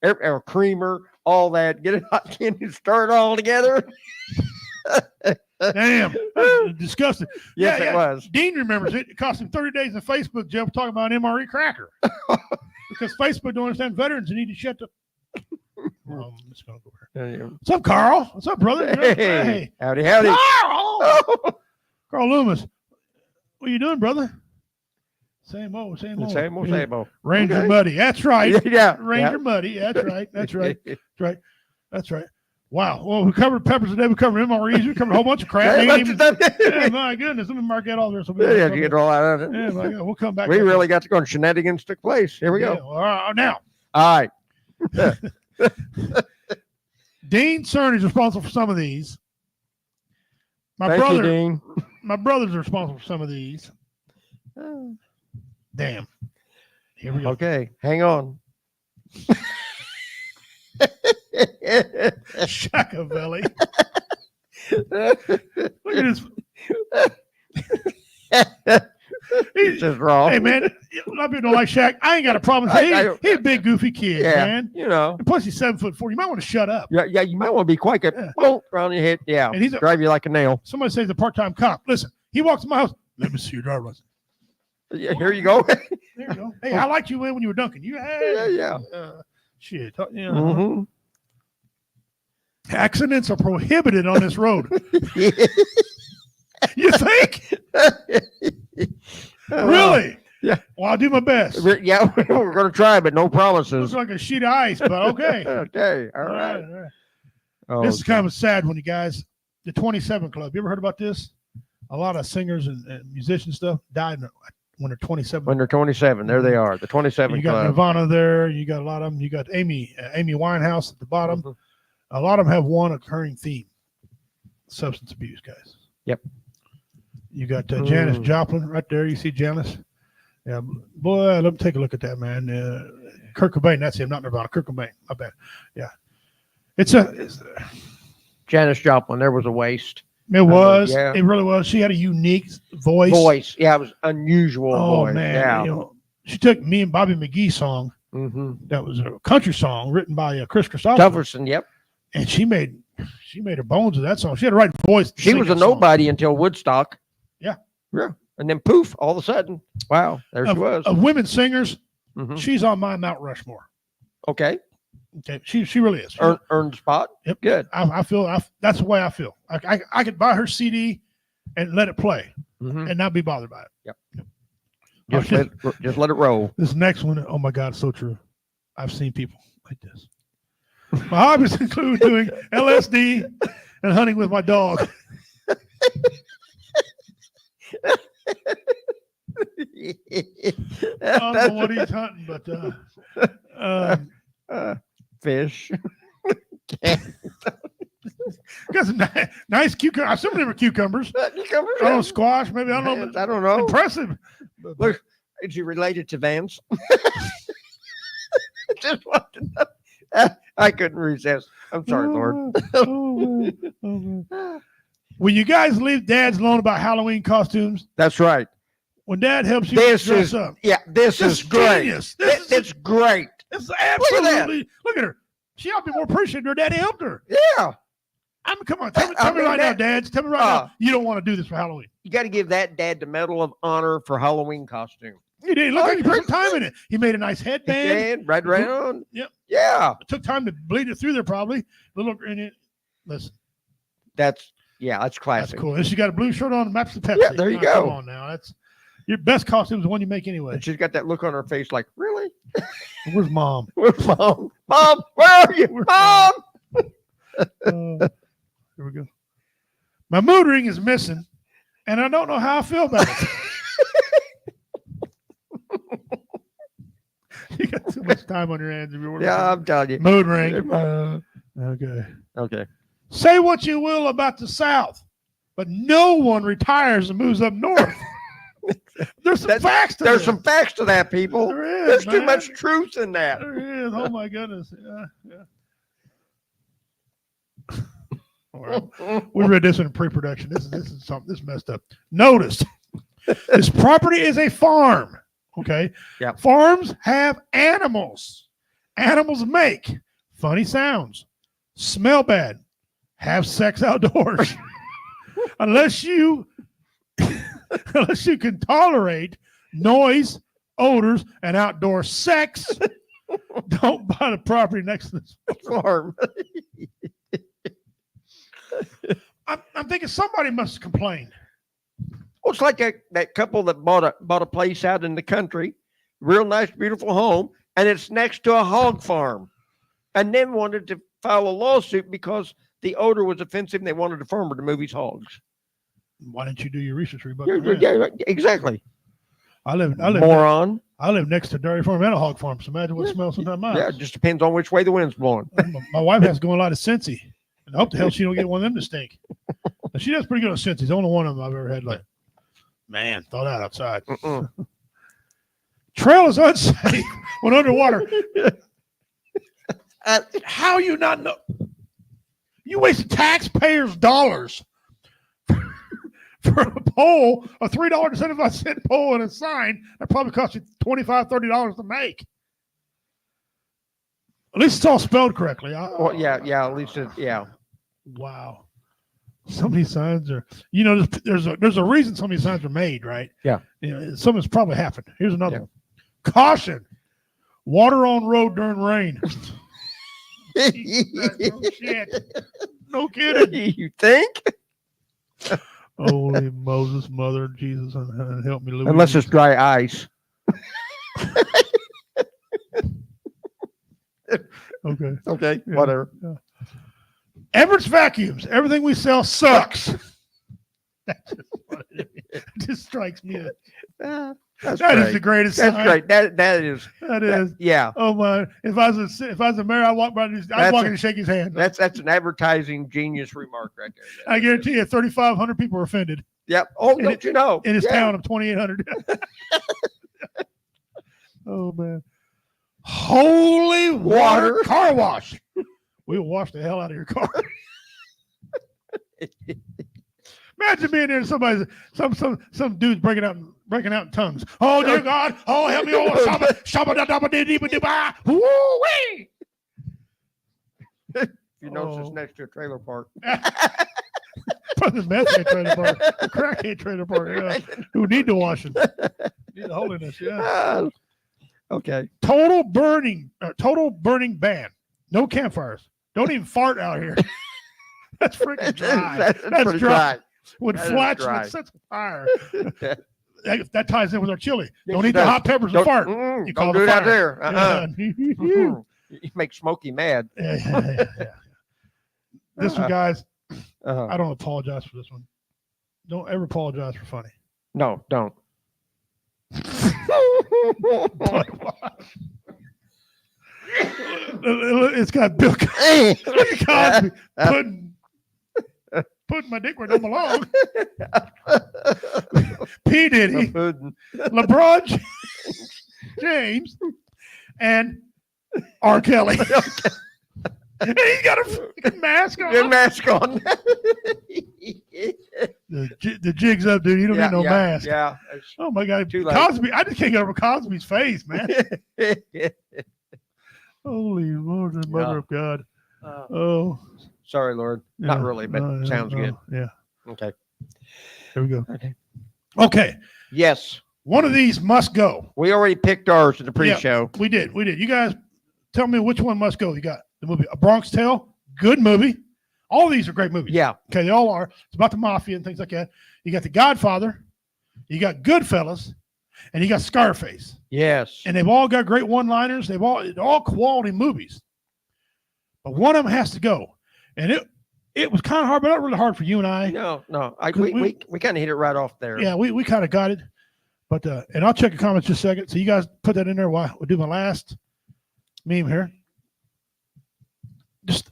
our creamer, all that. Get it hot and stir it all together. Damn, disgusting. Yes, it was. Dean remembers it. It cost him 30 days in Facebook jail for talking about an MRE cracker because Facebook don't understand veterans and need to shut the. I'm just gonna go here. What's up, Carl? What's up, brother? Hey. Howdy. Carl! Carl Loomis. What are you doing, brother? Same old. Ranger Muddy. That's right. Yeah. Ranger Muddy. That's right. That's right. That's right. Wow. Well, we covered peppers today. We covered MREs. We covered a whole bunch of crap. Yeah, my goodness. Let me mark that all there. So Yeah, you get all out of it. yeah, my God. We'll come back. We really got to go, and shenanigans took place. Here we Yeah, go. well, now, All right. Dean Cern is responsible for some of these. Thank you, Dean. My brothers are responsible for some of these. Damn. Here we go. Okay, hang on. Shakavelli. Look at this. It's just wrong. Hey, man, a lot of people don't like Shaq. I ain't got a problem. He's a big, goofy kid, Yeah, man. you know. And plus, he's 7'4". You might want to shut up. Yeah, you might want to be quiet. Boom, around your head. Yeah, And he's a, drive you like a nail. somebody says he's a part-time cop. Listen, he walks in my house. Let me see your driver's license. Yeah, here you go. There you go. Hey, I liked you when you were dunking. You Yeah. Shit. Yeah. Mm-hmm. Accidents are prohibited on this road. You think? Really? Yeah. Well, I'll do my best. Yeah, we're going to try, but no Looks promises. like a sheet of ice, but okay. Okay, all right. All right. Oh, This is kind of a sad one, you guys. The 27 Club. You ever heard about this? A lot of singers and musicians stuff died when they're 27. when they're 27, there they are. The 27 You got Club. Nirvana there. You got a lot of them. You got Amy Winehouse at the bottom. Mhm. A lot of them have one occurring theme: substance abuse, guys. Yep. You got Janis Mm. Joplin right there. You see Janis? Yeah, boy. Let me take a look at that, man. Kurt Cobain. That's him, not Nirvana. Kurt Cobain. My bad. Yeah. It Janis Joplin, there was a waste. was. yeah. It really was. She had a unique voice. Yeah, it was unusual Oh voice. man. Yeah. You know, she took me and Bobby McGee song. Mm-hmm. That was a country song written by Chris Christopherson. Tufferson, yep. And she made her bones of that song. She had the right voice. to She sing was a that song. nobody until Woodstock. Yeah. Yeah. And then poof, all of a sudden, wow, there she was. Of women singers, Mhm. she's on my Mount Rushmore. Okay. Okay, she really is. Earned spot. Yep. Good. I feel that's the way I feel. I could buy her CD and let it play Mhm. and not be bothered by it. Yep. Yep. Just let it roll. This next one, oh my God, so true. I've seen people like this. My hobbies include doing LSD and hunting with my dog. I don't know what he's hunting, but Fish. got some nice cucumbers. I assume they were cucumbers. I don't know, squash, maybe. I don't know. I don't know. Impressive. Look, is he related to Vance? Just want to know. I couldn't resist. I'm sorry, Lord. Will you guys leave dads alone about Halloween costumes? That's right. When dad helps you This dress is up. yeah. This is great. Genius. It's great. It's at that. absolutely. Look at her. She ought to be more appreciative. Her daddy helped her. Yeah. I mean, come on. Tell me I mean, right now, that- dads. Tell me right now. You don't want to do this for Halloween. You got to give that dad the Medal of Honor for Halloween costume. He did. Look like he put some time in it. He made a nice headband. And right around. Yep. Yeah. It took time to bleed it through there, probably. Little in it. Listen, That's that's classic. cool. And she got a blue shirt on, maps the Pepsi. Yeah, there you go. Come on now. That's your best costume is the one you make anyway. And she's got that look on her face like, really? Where's mom? Where's mom? Mom, where are you? Where's Mom! Here we go. My mood ring is missing, and I don't know how I feel about it. You got too much time on your hands. If you're working. Yeah, I'm telling you. Mood ring. Okay. Okay. Say what you will about the South, but no one retires and moves up north. There's some facts to There's this. some facts to that, people. There is, There's too man. much truth in that. There is. Oh my goodness. Yeah. All right. We read this in pre-production. This is something. This is messed up. Notice this property is a farm. Okay. Yeah. Farms have animals. Animals make funny sounds, smell bad, have sex outdoors. unless you can tolerate noise, odors, and outdoor sex, don't buy the property next to this Farm. I'm thinking somebody must have complained. Well, it's like that couple that bought a place out in the country, real nice, beautiful home, and it's next to a hog farm, and then wanted to file a lawsuit because the odor was offensive and they wanted the farmer to move his hogs. Why didn't you do your research? Yeah, exactly. I live Moron. I live next to a dairy farm and a hog farm. So imagine what smells sometimes. Yeah, it just depends on which way the wind's blowing. My wife has to go a lot of Cincy. And I hope the hell she don't get one of them to stink. But she does pretty good on Cincy. It's the only one of them I've ever had. Like, man, thaw that outside. Trail is unsafe when underwater. How you not know? You wasted taxpayers' dollars for a pole, a $3.75 pole and a sign that probably cost you $25, $30 to make. At least it's all spelled correctly. Well, yeah. At least yeah. Wow. Some of these signs are, there's a reason some of these signs are made, right? Yeah. Something's probably happened. Here's another one. Caution. Water on road during rain. No shit. No kidding. You think? Holy Moses, Mother Jesus, and help me, Louise. Unless it's dry ice. Okay. Okay. Yeah. Whatever. Yeah. Everett's Vacuums. Everything we sell sucks. It just strikes me. That is the greatest. That's sign. great. That is. That is. Yeah. Oh my! If I was a mayor, I'd walk by. I'd walk in and shake his hand. That's an advertising genius remark right there. I guarantee you, 3,500 people were offended. Yep. Oh, don't you know? In his town of 2,800. Oh man! Holy water car wash. We'll wash the hell out of your car. Imagine being there, some dude's breaking out in tongues. Oh dear God! Oh help me! Oh shabba da da da dee dee ba. Woo wee! You notice it's next to a trailer park. The meth trailer park, the crackhead trailer park. Yeah, who need the washing? Need the holiness. Yeah. Okay. Total burning ban. No campfires. Don't even fart out here. That's freaking dry. That's dry. When flatulence sets a fire. That ties in with our chili. Don't eat does. the hot peppers and fart. You call don't do the that fire. there. Yeah. You make Smokey mad. Yeah. This one, guys, Uh-huh. I don't apologize for this one. Don't ever apologize for funny. No, don't. It's got Bill Cosby putting my dick where it don't belong. P. Diddy, LeBron James, and R. Kelly. And he's got a mask on. Good mask on. The jig's up, dude. You don't need no mask. Yeah. Oh my God, Too late. Cosby! I just can't get over Cosby's face, man. Holy Lord, and Mother of God. Oh, sorry, Lord. yeah, Not really, but sounds good. Yeah. Okay. Here we go. Okay. Okay. Yes. One of these must go. We already picked ours at the pre-show. We did. You guys tell me which one must go. You got the movie A Bronx Tale. Good movie. All these are great movies. Yeah. Okay, they all are. It's about the mafia and things like that. You got The Godfather. You got Goodfellas. And you got Scarface. Yes. And they've all got great one-liners. They're all quality movies. But one of them has to go. And it was kind of hard, but not really hard for you and I. No. We kind of hit it right off there. Yeah, we kind of got it. But and I'll check the comments just a second. So you guys put that in there while we'll do my last meme here.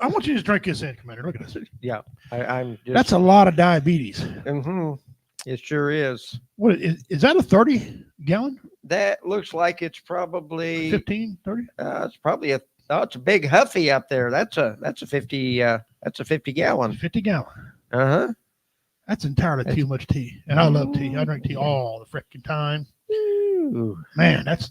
I want you to just drink this in, Commander. Look at this. Yeah. I'm just. That's a lot of diabetes. Mm-hmm. It sure is. What is that, a 30-gallon? That looks like it's probably 15, 30? It's probably it's a big Huffy up there. That's a 50 gallon. 50 gallon. Uh-huh. That's entirely too much tea. And I love tea. I drink tea all the freaking time. Ooh. Man, that's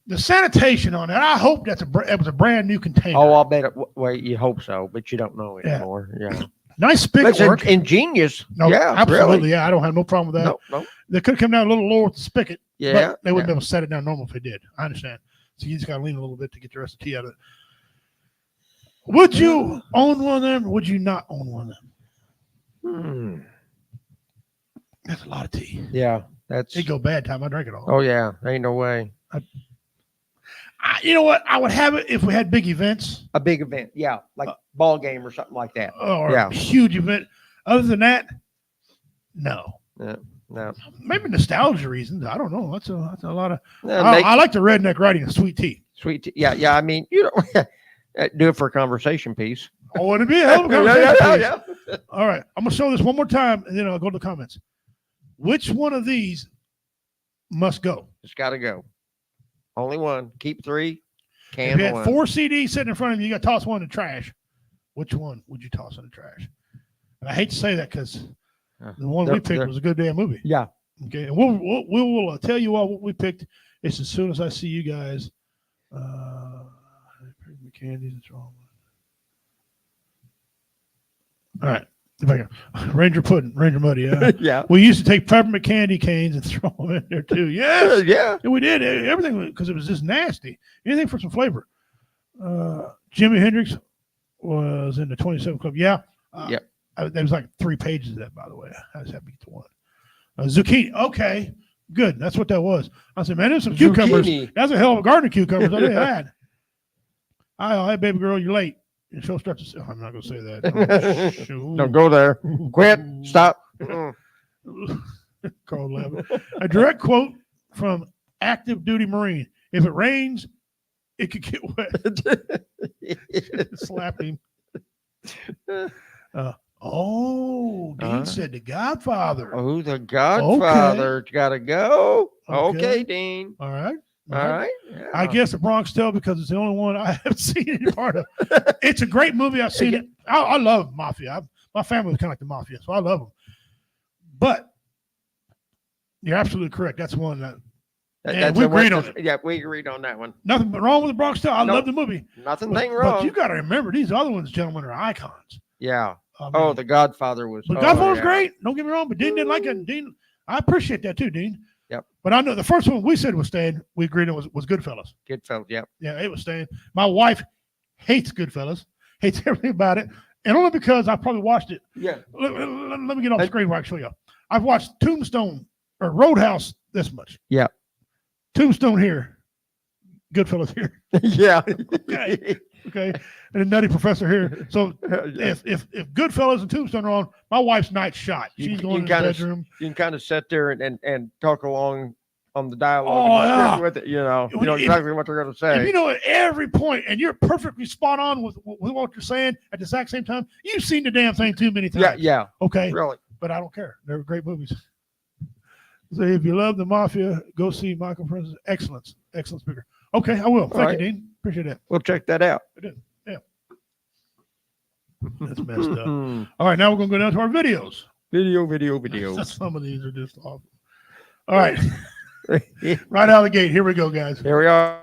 the sanitation on it. I hope it was a brand new container. Oh, I'll bet it. Well, you hope so, but you don't know anymore. Yeah. Nice spigot work. Ingenious. No, yeah, absolutely. Really. Yeah, I don't have no problem with that. No. They could have come down a little lower with the spigot. Yeah. But they wouldn't be able to set it down normal if they did. I understand. So you just got to lean a little bit to get the rest of the tea out of it. Would you own one of them or would you not own one of them? That's a lot of tea. Yeah. It'd go bad time. I drink it all. Oh, yeah. Ain't no way. You know what? I would have it if we had big events. A big event, yeah, like ball game or something like that. Or Yeah. a huge event. Other than that, no. No, Maybe nostalgia reasons. I don't know. That's a lot of. no I like the redneck writing of sweet tea. sweet tea. Yeah. I mean, you don't do it for a conversation piece. I want to be a hell of a conversation. Yeah. All right, I'm gonna show this one more time, and then I'll go to the comments. Which one of these must go? It's got to go. Only one. Keep 3. If Can you had one. 4 CDs sitting in front of you, you got to toss one in the trash. Which one would you toss in the trash? And I hate to say that because the one we picked was a good damn movie. Yeah. Okay, and we'll tell you all what we picked. It's as soon as I see you guys. Candies, it's wrong. All right. Ranger Pudding, Ranger Muddy. Yeah. Yeah. We used to take peppermint candy canes and throw them in there too. Yes. Yeah. And we did everything because it was just nasty. Anything for some flavor. Jimi Hendrix was in the 27 Club. Yeah. Yep. There was like 3 pages of that, by the way. I just had to get to one. Zucchini. Okay. Good. That's what that was. I said, man, there's some cucumbers. Zucchini. That's a hell of a garden of cucumbers. I tell you that. Hey, baby girl, you're late. And she'll start to say, I'm not going to say that. Shoot. Don't go there. Quit. Stop. Carl Levin. A direct quote from active duty Marine. If it rains, it could get wet. Slap him. Dean said The Godfather. Oh, The Godfather. Got to go. Okay, Dean. All right. All right. Yeah. I guess the Bronx Tale because it's the only one I haven't seen any part of. It's a great movie. I've seen it. I love Mafia. My family was kind of like the Mafia, so I love them. But you're absolutely correct. That's one that we agreed on it. Yeah, we agreed on that one. Nothing but wrong with the Bronx Tale. I love the movie. Nothing But wrong. you got to remember these other ones, gentlemen, are icons. Yeah. I mean, The Godfather was. The Godfather was great. Don't get me wrong, but Dean didn't like it. Dean, I appreciate that too, Dean. Yep. But I know the first one we said was staying. We agreed on was Goodfellas. Goodfellas. Yep. Yeah, it was staying. My wife hates Goodfellas, hates everything about it, and only because I probably watched it. Yeah. Let me get off the screen where I can show you. I've watched Tombstone or Roadhouse this much. Yeah. Tombstone here, Goodfellas here. Yeah. Okay. And a Nutty Professor here. So if Goodfellas and Tombstone are on, my wife's night's shot. She's going to the bedroom. You can kind of sit there and talk along on the dialogue. Oh, yeah. With it, you know exactly what they're going to say. If you know at every point, and you're perfectly spot on with what you're saying at the exact same time, you've seen the damn thing too many times. Yeah. Okay. Really. But I don't care. They're great movies. So if you love the Mafia, go see Michael Prince's excellent speaker. Okay, I will. Thank you, Dean. Appreciate that. We'll check that out. I did. Yeah. That's messed up. All right, now we're going to go down to our videos. Video. Some of these are just awful. All right. Right out of the gate. Here we go, guys. Here we are.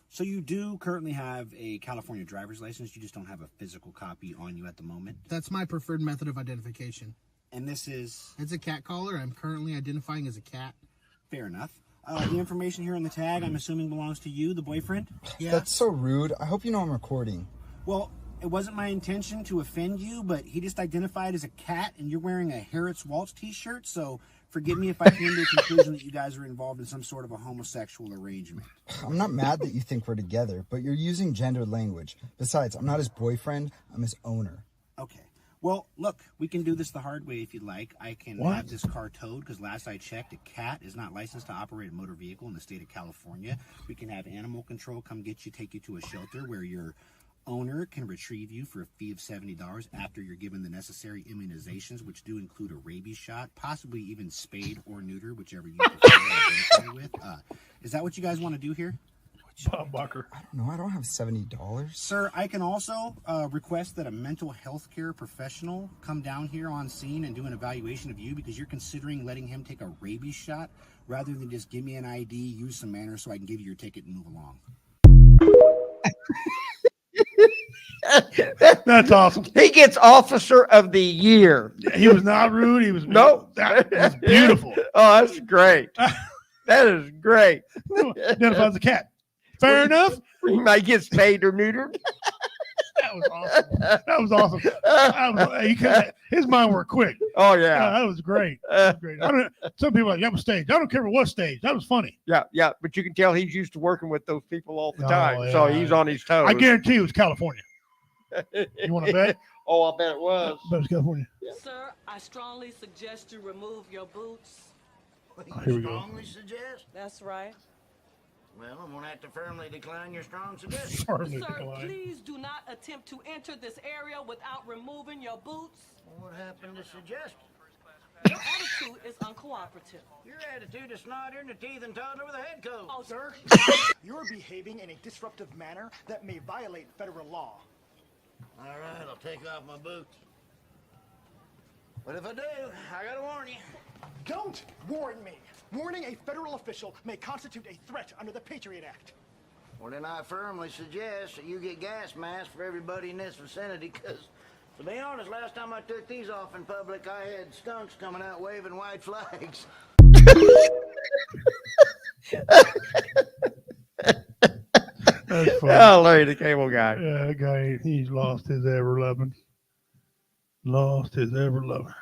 So you do currently have a California driver's license. You just don't have a physical copy on you at the moment. That's my preferred method of identification. And this is? It's a cat collar. I'm currently identifying as a cat. Fair enough. The information here on the tag, I'm assuming belongs to you, the boyfriend? Yeah. That's so rude. I hope you know I'm recording. Well, it wasn't my intention to offend you, but he just identified as a cat, and you're wearing a Harriet's Waltz t-shirt, so forgive me if I came to a conclusion that you guys are involved in some sort of a homosexual arrangement. I'm not mad that you think we're together, but you're using gendered language. Besides, I'm not his boyfriend. I'm his owner. Okay. Well, look, we can do this the hard way if you'd like. I can have this car towed because last I checked, a cat is not licensed to operate a motor vehicle in the state of California. We can have animal control come get you, take you to a shelter where your owner can retrieve you for a fee of $70 after you're given the necessary immunizations, which do include a rabies shot, possibly even spayed or neuter, whichever you prefer to identify with. Is that what you guys want to do here? Bob Barker. I don't know. I don't have $70. Sir, I can also request that a mental health care professional come down here on scene and do an evaluation of you because you're considering letting him take a rabies shot rather than just give me an ID, use some manners so I can give you your ticket and move along. That's awesome. He gets Officer of the Year. He was not rude. He was That was beautiful. Oh, that's great. That is great. Identifies as a cat. Fair enough. He might get spayed or neutered. That was awesome. That was awesome. His mind worked quick. Oh yeah, that was great. That was great. Some people are like, that was stage. I don't care what stage. That was funny. Yeah. But you can tell he's used to working with those people all the time, so he's on his toes. I guarantee it was California. You want to bet? Oh, I bet it was. I bet it was California. Yeah. Sir, I strongly suggest you remove your boots. Here we go. Strongly suggest? That's right. Well, I'm going to have to firmly decline your strong suggestion. Sir, please do not attempt to enter this area without removing your boots. What happened to suggestion? Your attitude is uncooperative. Your attitude is snottier than a teething toddler with a head cold. Oh, sir. You're behaving in a disruptive manner that may violate federal law. All right, I'll take off my boots. But if I do, I gotta warn you. Don't warn me. Warning a federal official may constitute a threat under the Patriot Act. Well, then I firmly suggest that you get gas masks for everybody in this vicinity, because, to be honest, last time I took these off in public, I had skunks coming out waving white flags. That's funny. Oh, Larry the Cable Guy. Yeah, that guy, he's lost his ever loving. Lost his ever loving.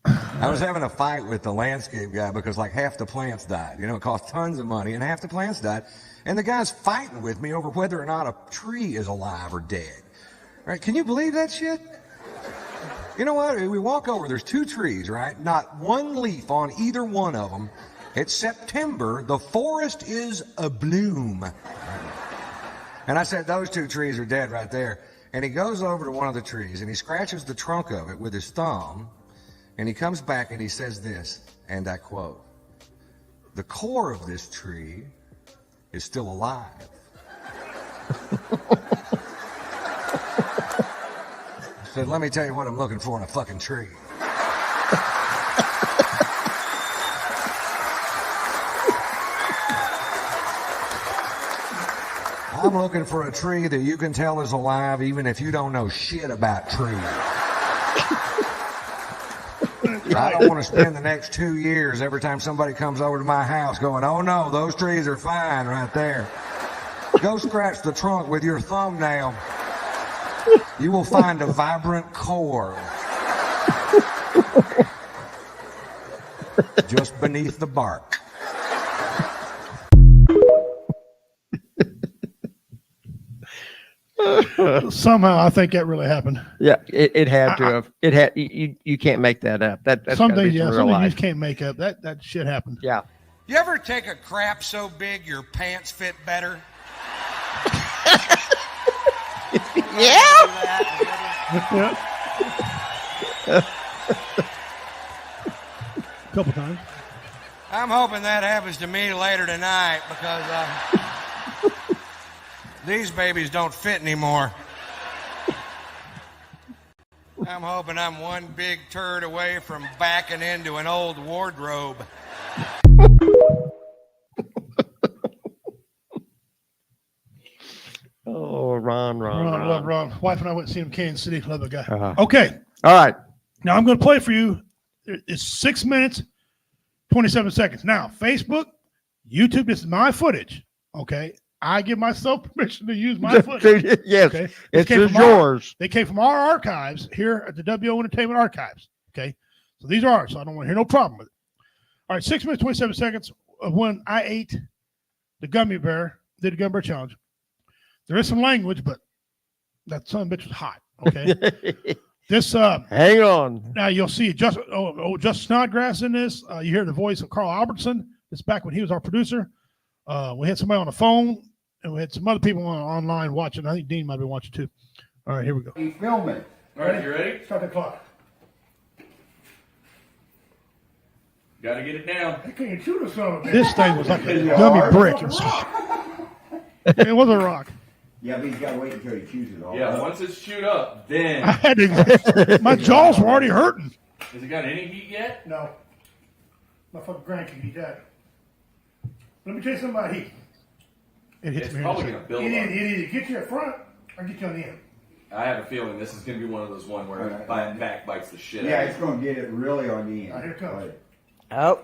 I was having a fight with the landscape guy because like half the plants died. You know, it cost tons of money and half the plants died. And the guy's fighting with me over whether or not a tree is alive or dead. Right? Can you believe that shit? You know what? We walk over, there's 2 trees, right? Not one leaf on either one of them. It's September. The forest is abloom. And I said, those 2 trees are dead right there. And he goes over to one of the trees and he scratches the trunk of it with his thumb. And he comes back and he says this, and I quote, "The core of this tree is still alive." I said, let me tell you what I'm looking for in a fucking tree. I'm looking for a tree that you can tell is alive even if you don't know shit about trees. I don't want to spend the next 2 years every time somebody comes over to my house going, oh no, those trees are fine right there. Go scratch the trunk with your thumbnail. You will find a vibrant core just beneath the bark. Somehow, I think that really happened. Yeah, it had to have. It had. You can't make that up. That's something. Yeah, something you life. just can't make up. That shit happened. Yeah. You ever take a crap so big your pants fit better? Yeah. A couple times. I'm hoping that happens to me later tonight because these babies don't fit anymore. I'm hoping I'm one big turd away from backing into an old wardrobe. Oh, Ron. Love Ron. Wife and I went to see him in Kansas City. Love the guy. Uh-huh. Okay. All right. Now I'm going to play for you. It's 6 minutes, 27 seconds. Now, Facebook, YouTube, this is my footage. Okay. I give myself permission to use my footage. Yes. Okay? It's yours. They came from our archives here at the WO Entertainment Archives. Okay. So these are ours. So I don't want to hear no problem with it. All right. 6 minutes, 27 seconds of when I ate the gummy bear, did the gummy bear challenge. There is some language, but that son of a bitch was hot. Okay. This hang on. Now you'll see just Snodgrass in this. You hear the voice of Carl Albertson. This back when he was our producer. We had somebody on the phone, and we had some other people online watching. I think Dean might be watching too. All right, here we go. You filming? All right, you ready? Start the clock. Gotta get it down. I can't shoot a son of a bitch. This thing was like a gummy brick. It was a rock. Yeah, but he's got to wait until he chews it all. Yeah, once it's chewed up, then. I had to, my jaws were already hurting. Has it got any heat yet? No. My fucking grand can eat that. Let me tell you something about heat. It hits it's me. probably going to build up. It either get you up front or get you on the end. I have a feeling this is going to be one of those one where back bites the shit out. Yeah, it's going to get it really on the end. All right, here it comes. Oh.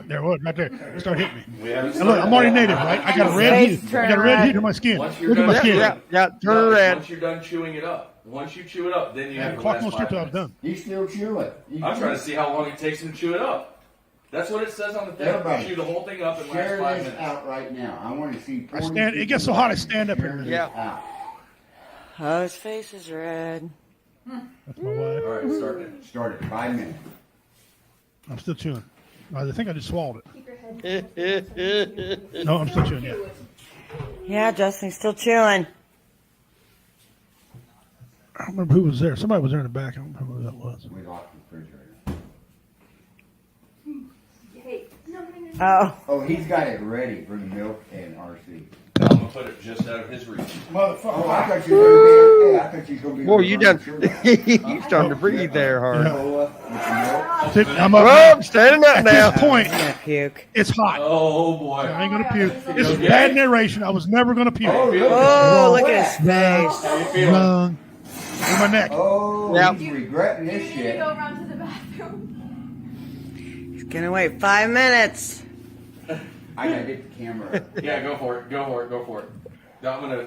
There was right there. It started hitting me. We haven't And look, I'm already native, right? I got a red Face heat. I got a red heat on my skin. Once you're Look at my done, skin. Turn red. Once you're done chewing it up, once you chew it up, then you Yeah, have the clock last won't start 5 till I'm minutes. done. He's still chewing. I'm trying to see how long it takes him to chew it up. That's what it says on the thing. Everybody, Chew the whole thing up in the share last 5 this minutes. out right now. I want to see. I stand. It gets so hot, I stand up here. Yeah. Out. Oh, his face is red. That's my wife. All right, start it. Start at 5 minutes. I'm still chewing. I think I just swallowed Keep your head. it. No, I'm still chewing. Yeah. Yeah, Justin's still chewing. I don't remember who was there. Somebody was there in the back. I don't remember who that was. We locked the refrigerator. Hey, no. Oh. Oh, he's got it ready for the milk and RC. I'm gonna put it just out of his reach. Motherfucker. Oh, I thought you were going to be. Yeah, I thought you were going to be. Whoa, you done? You starting to breathe there, hard. I'm up. Oh, I'm standing up At now. this point, I'm gonna puke. it's hot. Oh boy. I ain't gonna puke. This is bad narration. I was never gonna puke. Oh, look at his face. How you feeling? Wrong. In my neck. Oh, Yep. he's regretting You this need to shit. go run to the bathroom. He's gonna wait 5 minutes. I gotta get the camera. Yeah, go for it. Go for it. Go for it. I'm gonna.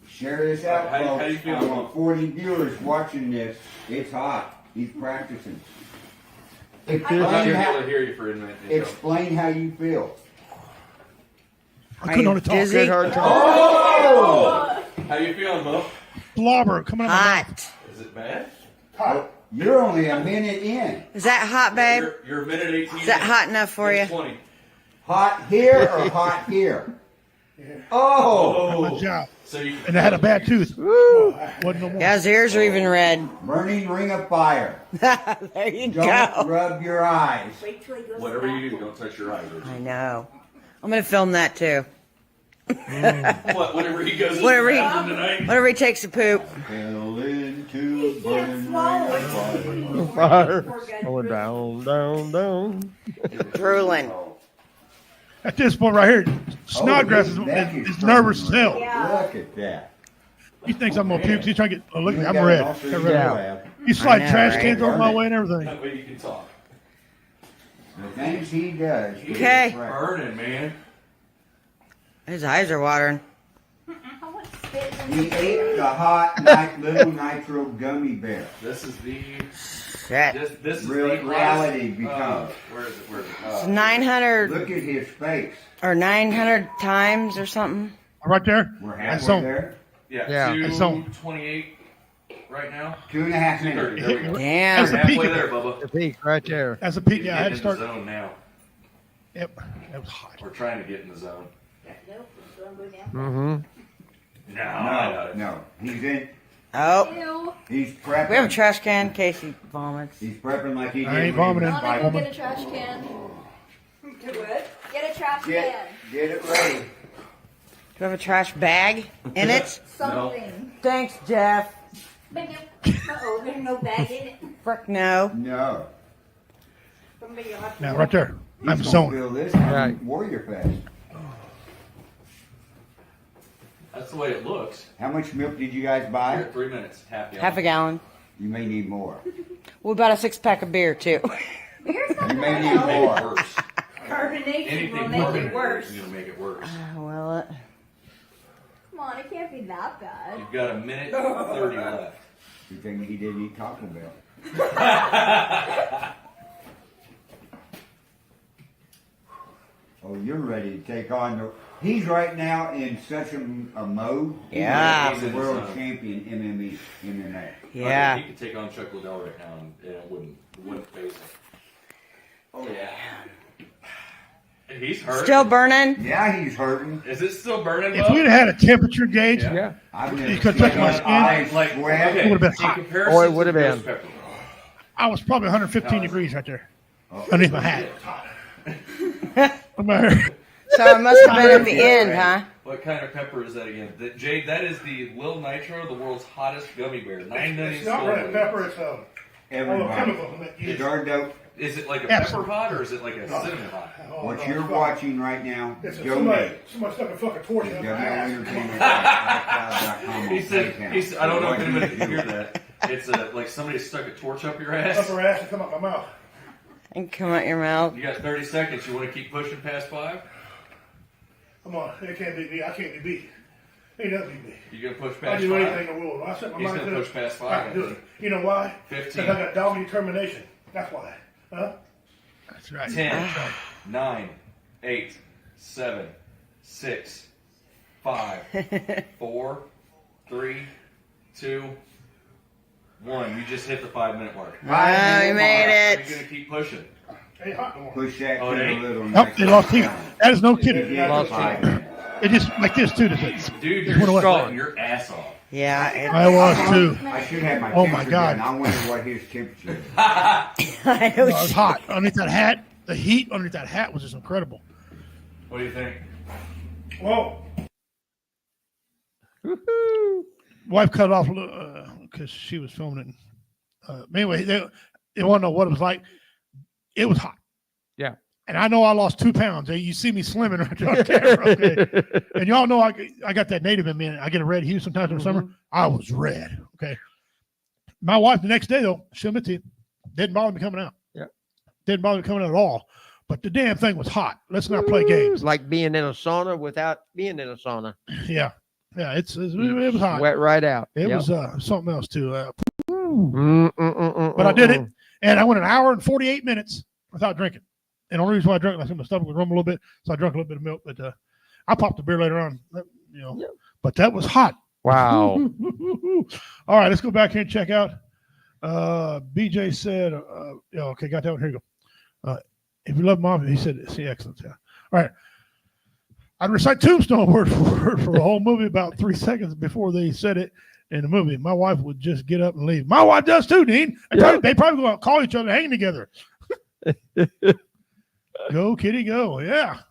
Share this out, How do folks. you feel? I want 40 viewers watching this. It's hot. He's practicing. I'm not Explain gonna be able how, to hear you for a minute. explain how you feel. I couldn't hardly talk. Dizzy? Good hard talk. Oh! How you feeling, Bo? Blobber coming up. Hot. Is it bad? Well, you're only a minute in. Is that hot, babe? You're a minute 18. Is that hot enough for you? 20. Hot here or hot here? Oh! My job. So you. And I had a bad tooth. Wasn't no more. Yeah, his ears are even red. Burning ring of fire. There you Don't go. rub your eyes. Wait till he goes Whatever to the you do, don't touch your eyes. I know. I'm gonna film that too. What? Whenever he goes. Whenever he, tonight. whenever he takes a poop. Fell into burning ring of fire. Fire. Going down, down, down. Drooling. At this point right here, Snodgrass is nervous as hell. Look at that. He thinks I'm gonna puke. He's trying to get. Oh, look at me. I'm You got red. an ulcer Got in red. your Yeah. lab. He slide I know, trash right? cans over my way and everything. That way you can talk. The things he does. is Okay. impressive. Burning, man. His eyes are watering. I want to spit in He the ate the hot little nitro gummy bear. This is the. Shit. This is Real- the reality hottest, becomes. Where is it? Where is it? It's 900 Look at his face. or 900 times or something. Right there. We're That's halfway on. there. Yeah. Yeah. It's on. 228 right now. 2.5 230. minutes. There we go. Damn. That's a We're peak halfway of there, it. Bubba. The peak right there. As a peak, You're yeah, I had to getting in start. the zone now. Yep, that was hot. We're trying to get in the zone. Nope, so I'm going down. Mm-hmm. No, I got it. No. He's in. Oh, Ew. He's prepping. we have a trash can in case he vomits. He's prepping like he did. I ain't when he was vomiting. I'll five. go get a trash can. Do it. Get a trash Get, can. get it ready. Do we have a trash bag in it? Something. Thanks, Jeff. Uh-oh, there's no bag in it. Frick no. No. Somebody will have to Now, right there. He's I'm gonna zoned. feel this Right. Warrior Fest. That's the way it looks. How much milk did you guys You're buy? at 3 minutes. Half gallon. Half a gallon. You may need more. We bought a 6-pack of beer too. Beer's not You may gonna need help. Make it more. worse. Carbonation Anything will make more it worse. is going to make it worse. Well, Come on, it can't be that bad. You've got a minute 30 left. You think he didn't eat Taco Bell? Oh, you're ready to take on the. He's right now in such a mode. Yeah. He's the world champion MMA. yeah. He could take on Chuck Liddell right now and it wouldn't face him. Oh, yeah. He's hurt. Still burning? Yeah, he's hurting. Is it still burning? If Bub? we'd have had a temperature gauge, Yeah. I've You never could seen touch my his skin. eyes Like, sweat. okay, It would've been in hot. comparison Oh, it to would've Ghost been. Pepper. I was probably 115 degrees right there. Oh. Underneath my hat. I'm out here. So it must have been at the end, huh? What kind of pepper is that again? Jade, that is the Will Nitro, the world's hottest gummy bear. 990 It's not red pepper, it's Everybody. chemical. It's our dope. Is it like a Absolutely. pepper hot or is it like a cinnamon hot? What you're watching right now, Somebody donate. stuck a fucking torch in my ass. WOentertainment.com. He said, I don't know if anybody can hear that. It's like somebody stuck a torch up your ass. Upper ass and come out my mouth. And come out your mouth. You got 30 seconds. You want to keep pushing past 5? Come on, it can't be me. I can't be beat. Ain't nothing be me. You gonna push I'll past do 5? anything in the world. I set my He's mind gonna to push past 5. I can do it. You know why? 15. Because I got dog determination. That's why. Huh? That's right. 10, That's right. 9, 8, 7, 6, 5, 4, 3, 2, 1. You just hit the 5-minute mark. Wow, we made it. You're gonna keep pushing. Hey, hot no more. Push that Oh, to they- a little. Nope, they lost team. That is no kidding. Yeah, Lost fine. It just like this too. Does it? Dude, Just you're went away. sweating your ass off. Yeah. I was too. I should have my Oh, my temperature God. down. I wonder what his temperature is. I No, it was hot underneath that hat. The heat underneath that hat was just incredible. What do you think? Whoa. Wife cut it off because she was filming it. Anyway, they want to know what it was like. It was hot. Yeah. And I know I lost 2 pounds. You see me slimming right there on camera. Okay. And y'all know I got that native in me. And I get a red hue sometimes in the summer. I was red. Okay. My wife the next day, though, she'll admit to you, didn't bother me coming out. Yeah. Didn't bother me coming out at all. But the damn thing was hot. Let's not play games. Like being in a sauna without being in a sauna. Yeah. Yeah. It was hot. Wet right out. It Yep. was something else, too. But But I did it. And I went an hour and 48 minutes without drinking. And the only reason why I drank, I said my stomach would rumble a little bit, so I drank a little bit of milk. But I popped a beer later on, you know. Yep. But that was hot. Wow. All right, let's go back here and check out. BJ said, yeah, okay, got that one. Here you go. If you love mom, he said, see, excellent. Yeah. All right. I'd recite Tombstone word for word for the whole movie about 3 seconds before they said it in the movie. My wife would just get up and leave. My wife does too, Dean. They probably go out and call each other, hanging together. Go, kitty, go. Yeah.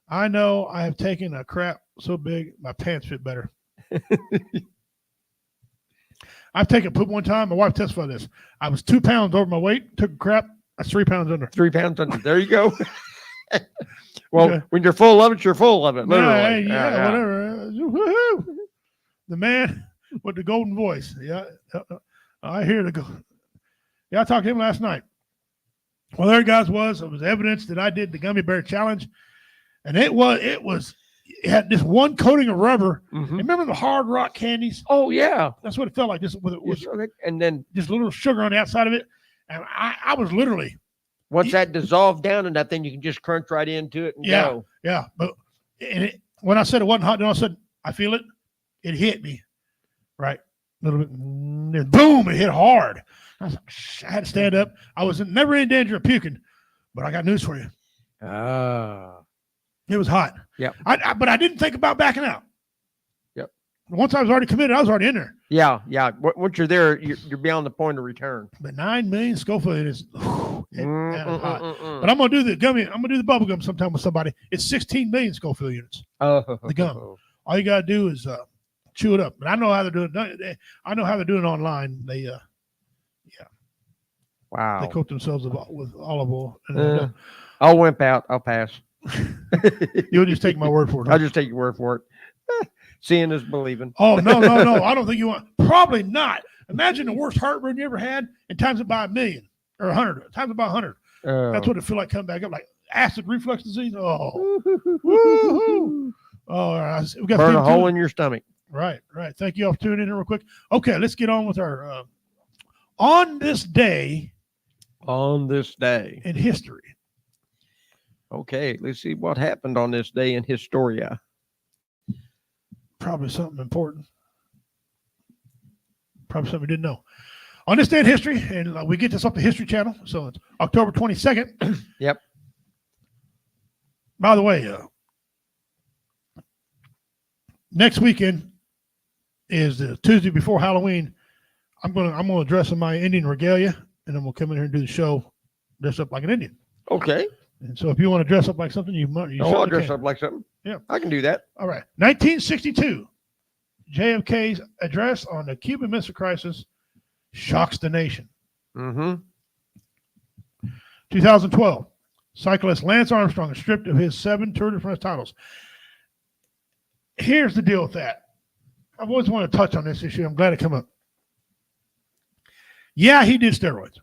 I know I have taken a crap so big, my pants fit better. I've taken poop one time. My wife testified this. I was 2 pounds over my weight, took a crap. That's 3 pounds under. 3 pounds under. There you go. Well, Okay. when you're full of it, you're full of it. Literally. Yeah, whatever. Woo-hoo. The man with the golden voice. Yeah. I hear the go. Yeah, I talked to him last night. Well, there, guys, it was evidence that I did the gummy bear challenge, and it had this one coating of rubber. Mhm. Remember the hard rock candies? Oh yeah, That's what it felt like. Just with it was and then just a little sugar on the outside of it, and I was literally once that dissolved down in that thing, you can just crunch right into it and go. yeah. But when I said it wasn't hot, then all of a sudden I feel it. It hit me, right, a little bit, and boom! It hit hard. I was like, I had to stand up. I was never in danger of puking, but I got news for you. It was hot. Yep. But I didn't think about backing out. Yep. Once I was already committed, I was already in there. Yeah. Once you're there, you're beyond the point of return. But 9 million Scoville is that was hot. Mm-mm-mm-mm. But I'm gonna do the gummy. I'm gonna do the bubble gum sometime with somebody. It's 16 million Scoville units. Oh, The gum. All you gotta do is chew it up. But I know how they're doing it. I know how they're doing it online. They Wow. they coat themselves with olive oil. And I'll wimp out. I'll pass. You'll just take my word for it. Huh? I'll just take your word for it. Seeing is believing. Oh, no. I don't think you want. Probably not. Imagine the worst heartburn you ever had and times it by 1,000,000 or 100. Times it by 100. That's what it feel like coming back up, like acid reflux disease. Oh, woo-hoo. Oh, all right. We got Burn a 52. hole in your stomach. Right. Thank you all for tuning in real quick. Okay, let's get on with our on this day in history. Okay, let's see what happened on this day in Historia. Probably something important. Probably something we didn't know. On this day in history, and we get this off the History Channel, so it's October 22nd. Yep. By the way, next weekend is the Tuesday before Halloween. I'm gonna dress in my Indian regalia, and then we'll come in here and do the show dressed up like an Indian. Okay. And so if you want to dress up like something, you I'll certainly dress can. up like something. Yeah. I can do that. All right. 1962, JFK's address on the Cuban Missile Crisis shocks the nation. Mm-hmm. 2012, cyclist Lance Armstrong is stripped of his 7 Tour de France titles. Here's the deal with that. I've always wanted to touch on this issue. I'm glad it came up. Yeah, he did steroids.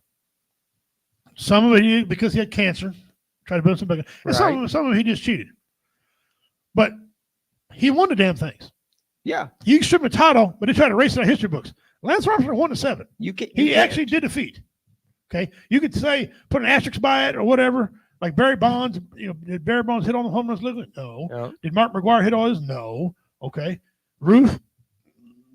Some of it because he had cancer, tried to build some back. And some of it he just cheated. But he won the damn things. Yeah. You can strip him a title, but they try to erase it out of history books. Lance Armstrong won the 7. He actually did defeat. Okay. You could say, put an asterisk by it or whatever. Like Barry Bonds, did Barry Bonds hit on the home runs? No. No. Did Mark McGwire hit all his? No. Okay. Ruth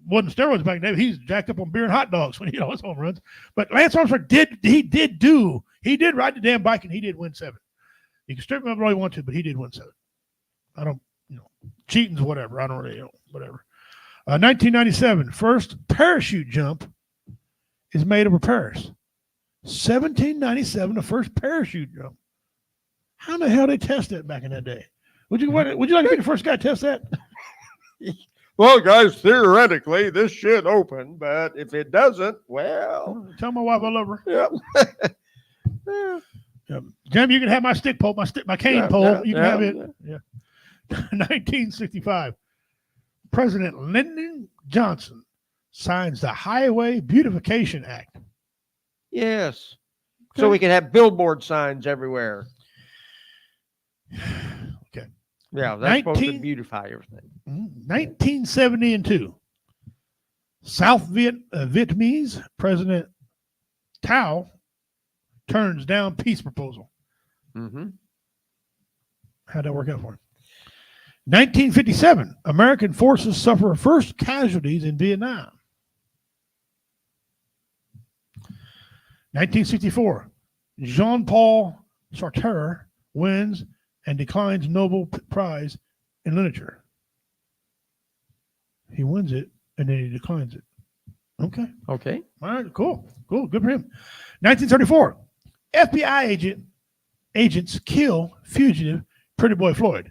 wasn't steroids back then. He's jacked up on beer and hot dogs when he hit all his home runs. But Lance Armstrong did ride the damn bike and he did win 7. You can strip him up all you want to, but he did win 7. I don't, cheating's whatever. I don't really, whatever. 1997, first parachute jump is made over Paris. 1797, the first parachute jump. How in the hell they test that back in that day? Would you like to be the first guy to test that? Well, guys, theoretically, this should open, but if it doesn't, well. Tell my wife I love her. Yeah. Yeah. Jim, you can have my stick pole, my cane pole. You can have it. Yeah. 1965. President Lyndon Johnson signs the Highway Beautification Act. Yes. Okay. So we can have billboard signs everywhere. Okay. Yeah, that's supposed to beautify everything. 1972. South Vietnamese President Thao turns down peace proposal. Mm-hmm. How'd that work out for him? 1957. American forces suffer first casualties in Vietnam. 1964. Jean-Paul Sartre wins and declines Nobel Prize in Literature. He wins it and then he declines it. Okay. Okay. All right. Cool. Good for him. 1934. FBI agents kill fugitive Pretty Boy Floyd.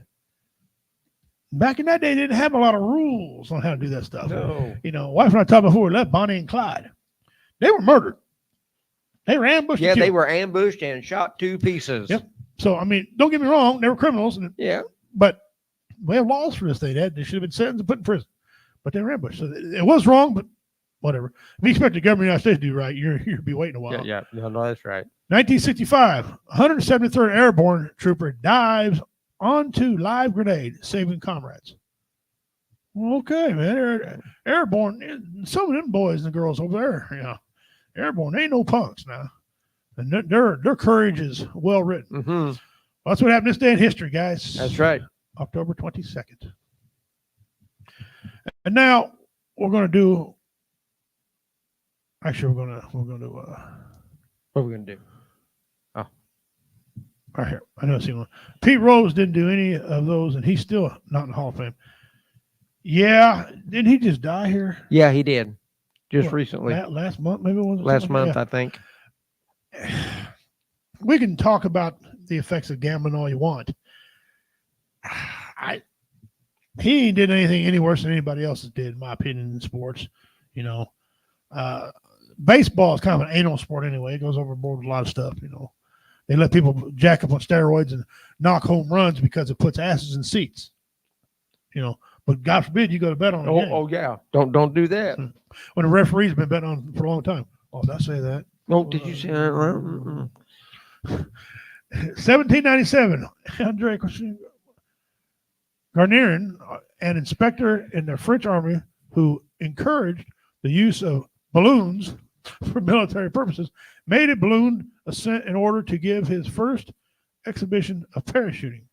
Back in that day, they didn't have a lot of rules on how to do that stuff. No. Wife and I talked before we left, Bonnie and Clyde. They were murdered. They were ambushed. Yeah, they were ambushed and shot to pieces. Yep. So, don't get me wrong. They were criminals. Yeah. But we have laws for this thing. They should have been sentenced and put in prison. But they were ambushed. So it was wrong, but whatever. If you expect the government of the United States to do right, you'll be waiting a while. Yeah. No, that's right. 1965, 173rd Airborne Trooper dives onto live grenade, saving comrades. Okay, man. They're airborne. Some of them boys and girls over there, airborne. They ain't no punks now. And their courage is well written. Mm-hmm. That's what happened this day in history, guys. That's right. October 22nd. And now we're going to do. Actually, we're going to. What are we going to do? Right here. I know I see one. Pete Rose didn't do any of those, and he's still not in the Hall of Fame. Yeah. Didn't he just die here? Yeah, he did. Just recently. Last month, maybe it was. Last month, I think. We can talk about the effects of gambling all you want. He ain't did anything any worse than anybody else did, in my opinion, in sports. Baseball is kind of an anal sport anyway. It goes overboard with a lot of stuff, They let people jack up on steroids and knock home runs because it puts asses in seats. But God forbid you go to bet on it. Oh yeah. Don't do that. When the referee's been betting on for a long time. Oh, did I say that? Oh, did you say that? 1797, Andre Garnerin, an inspector in the French army who encouraged the use of balloons for military purposes, made a balloon ascent in order to give his first exhibition of parachuting.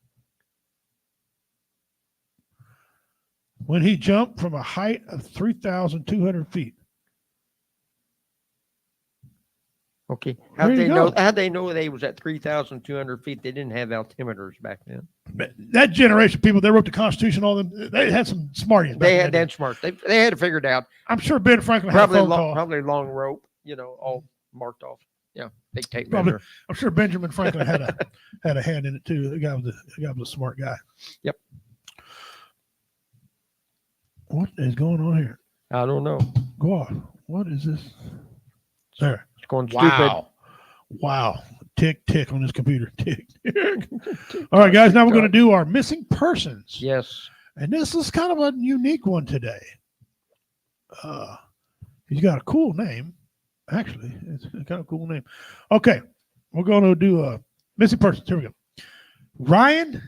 When he jumped from a height of 3,200 feet. Okay. How'd they know they was at 3,200 feet? They didn't have altimeters back then. That generation of people, they wrote the Constitution, all them, they had some smarties. They had that smart. They had it figured out. I'm sure Ben Franklin had a phone call. Probably long rope, all marked off. Yeah, big tape measure. I'm sure Benjamin Franklin had a hand in it too. The guy was a smart guy. Yep. What is going on here? I don't know. Go on. What is this? There. It's going stupid. Wow. Tick on this computer. Tick. All right, guys. Now we're going to do our missing persons. Yes. And this is kind of a unique one today. He's got a cool name. Actually, it's kind of a cool name. Okay. We're going to do missing persons. Here we go. Ryan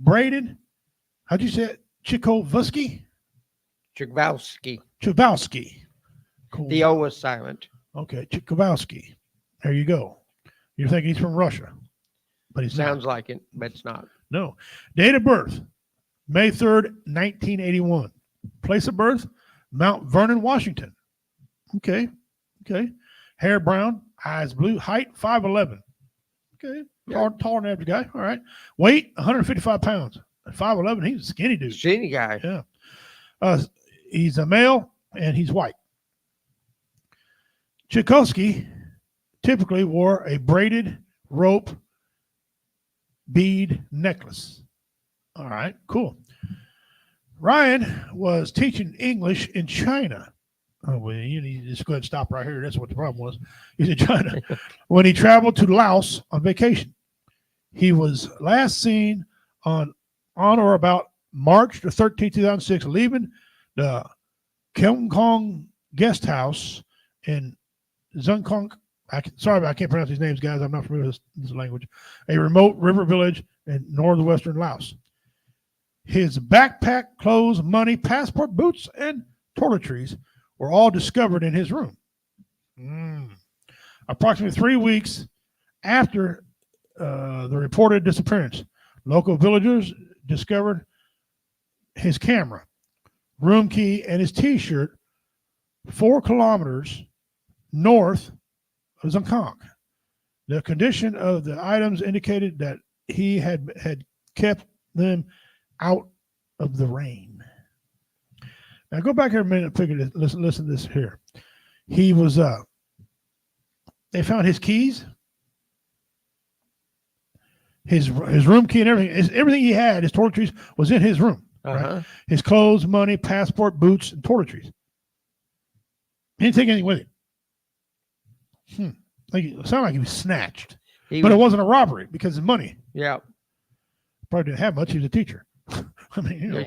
Braden, how'd you say it? Chikowski? Chikowski. Cool. The O was silent. Okay, Chikowski. There you go. You're thinking he's from Russia, but he Sounds like it, but it's not. No. Date of birth, May 3rd, 1981. Place of birth, Mount Vernon, Washington. Okay. Hair brown, eyes blue, height 5'11". Okay. Taller than average guy. All right. Weight 155 pounds. At 5'11", he's a skinny dude. Skinny guy. Yeah. He's a male and he's white. Chikowski typically wore a braided rope bead necklace. All right, cool. Ryan was teaching English in China. Oh, well, you need to just go ahead and stop right here. That's what the problem was. He's in China. When he traveled to Laos on vacation. He was last seen on or about March the 13th, 2006, leaving the Keung Kong guest house in Zhengkong. Sorry, I can't pronounce these names, guys. I'm not familiar with this language. A remote river village in northwestern Laos. His backpack, clothes, money, passport, boots, and toiletries were all discovered in his room. Approximately 3 weeks after the reported disappearance, local villagers discovered his camera, room key, and his T-shirt 4 kilometers north of Zhengkong. The condition of the items indicated that he had kept them out of the rain. Now go back here a minute and figure this. Listen to this here. He was they found his keys, his room key, and everything he had, his toiletries was in his room. Right? His clothes, money, passport, boots, and toiletries. He didn't take anything with him. It sounded like he was snatched. But it wasn't a robbery because of money. Yeah. Probably didn't have much. He was a teacher. I mean,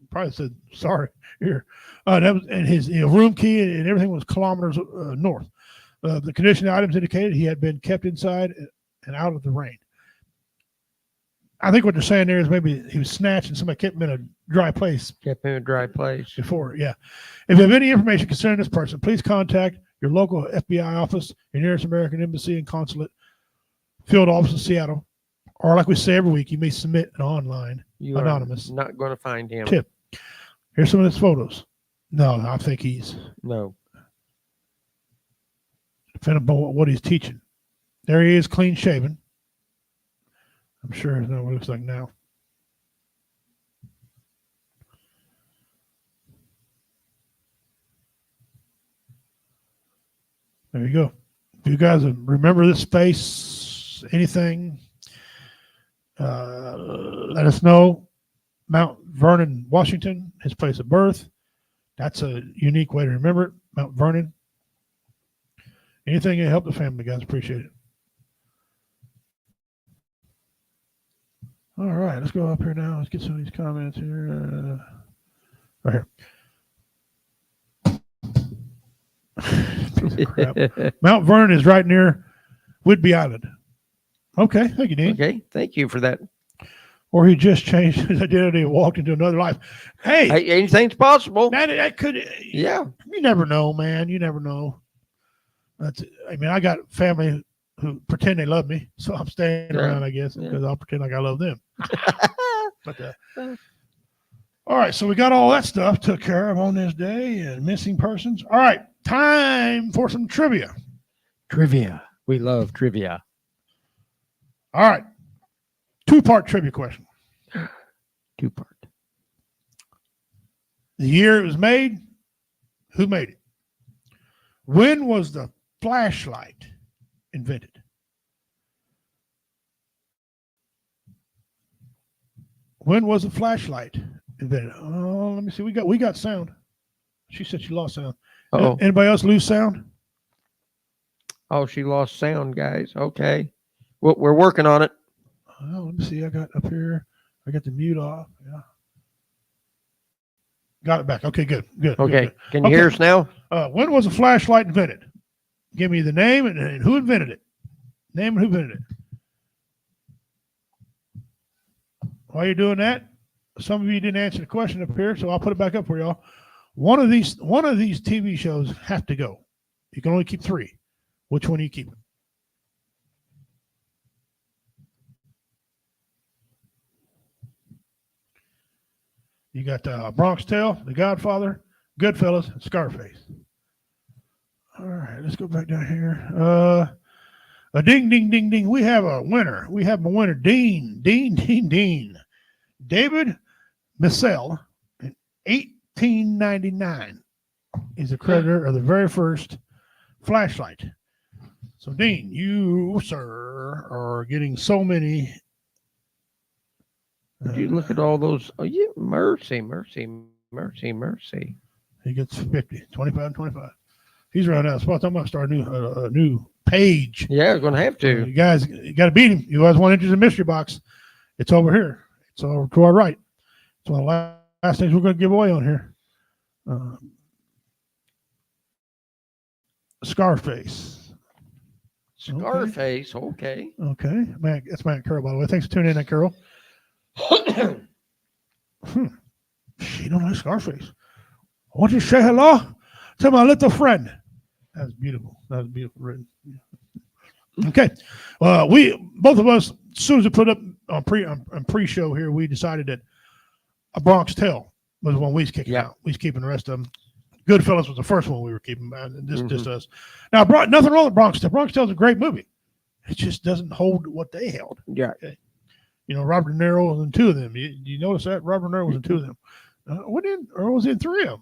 probably said, sorry, here. That was, and his room key and everything was kilometers north. The condition items indicated he had been kept inside and out of the rain. I think what they're saying there is maybe he was snatched and somebody kept him in a dry place. Kept him in a dry place. Before, yeah. If you have any information concerning this person, please contact your local FBI office, your nearest American embassy and consulate, field office in Seattle. Or like we say every week, you may submit an online anonymous. Not going to find him. Tip. Here's some of his photos. No, I think he's. No. Depending on what he's teaching. There he is, clean shaven. I'm sure that's not what it looks like now. There you go. If you guys remember this space, anything, let us know. Mount Vernon, Washington, his place of birth. That's a unique way to remember it. Mount Vernon. Anything to help the family, guys. Appreciate it. All right, let's go up here now. Let's get some of these comments here. Right here. Crap. Mount Vernon is right near Whidbey Island. Okay, thank you, Dean. Okay, thank you for that. Or he just changed his identity and walked into another life. Hey, anything's possible. That could. Yeah. You never know, man. You never know. I mean, I got family who pretend they love me, so I'm staying around, I guess, because I'll pretend like I love them. But all right, so we got all that stuff took care of on this day and missing persons. All right, time for some trivia. Trivia. We love trivia. All right, 2-part trivia question. 2-part. The year it was made, who made it? When was the flashlight invented? When was the flashlight invented? Oh, let me see. We got sound. She said she lost sound. Uh-oh. Anybody else lose sound? Oh, she lost sound, guys. Okay. Well, we're working on it. Oh, let me see. I got up here. I got the mute off. Yeah. Got it back. Okay, good. Okay. Good. Can you hear us now? When was the flashlight invented? Give me the name and who invented it. Name and who invented it. While you're doing that, some of you didn't answer the question up here, so I'll put it back up for y'all. One of these TV shows have to go. You can only keep 3. Which one are you keeping? You got Bronx Tale, The Godfather, Goodfellas, and Scarface. All right, let's go back down here. A ding, ding, ding, ding. We have a winner. We have a winner. Dean. David Missell in 1899 is the creditor of the very first flashlight. So, Dean, you, sir, are getting so many. Would you look at all those? Oh, yeah, mercy. He gets 50, 25, 25. He's right now. So I'm going to start a new page. Yeah, we're going to have to. You guys, you got to beat him. You guys want to enter the mystery box? It's over here. It's over to our right. It's one of the last things we're going to give away on here. Scarface. Scarface, okay. Okay. Man, that's my Aunt Carol, by the way. Thanks for tuning in, Aunt Carol. She don't like Scarface. I want you to say hello to my little friend. That's beautiful. That's beautiful written. Okay. We both of us, as soon as we put up on pre-show here, we decided that A Bronx Tale was the one we was kicking out. We was keeping the rest of them. Goodfellas was the first one we were keeping. This us. Now, nothing wrong with Bronx Tale. Bronx Tale is a great movie. It just doesn't hold what they held. Yeah. Okay. You know, Robert De Niro was in 2 of them. You notice that? Robert De Niro was in 2 of them. Or was he in 3 of them?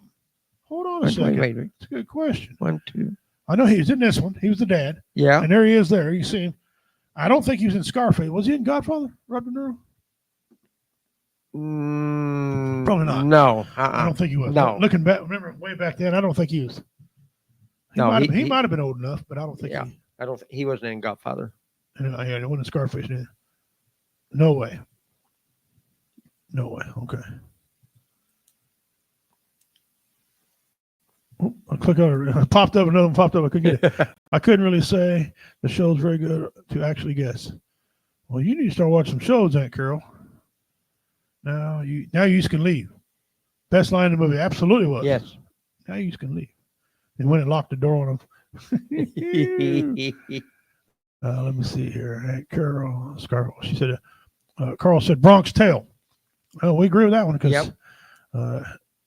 Hold on a second. Wait. It's a good question. 1, 2. I know he was in this one. He was the dad. Yeah. And there he is there. You see him. I don't think he was in Scarface. Was he in Godfather, Robert De Niro? Probably not. No. I don't think he was. No. Looking back, remember way back then, I don't think he was. He might have been old enough, but I don't think he wasn't in Godfather. Yeah, he wasn't in Scarface either. No way. Okay. Oh, I click on it. It popped up. Another one popped up. I couldn't get it. I couldn't really say the show's very good to actually guess. Well, you need to start watching some shows, Aunt Carol. Now you can leave. Best line in the movie absolutely was. Yes. Now you can leave. And when it locked the door on him. Let me see here. Aunt Carol Scarface. She said. Carl said Bronx Tale. Oh, we agree with that one because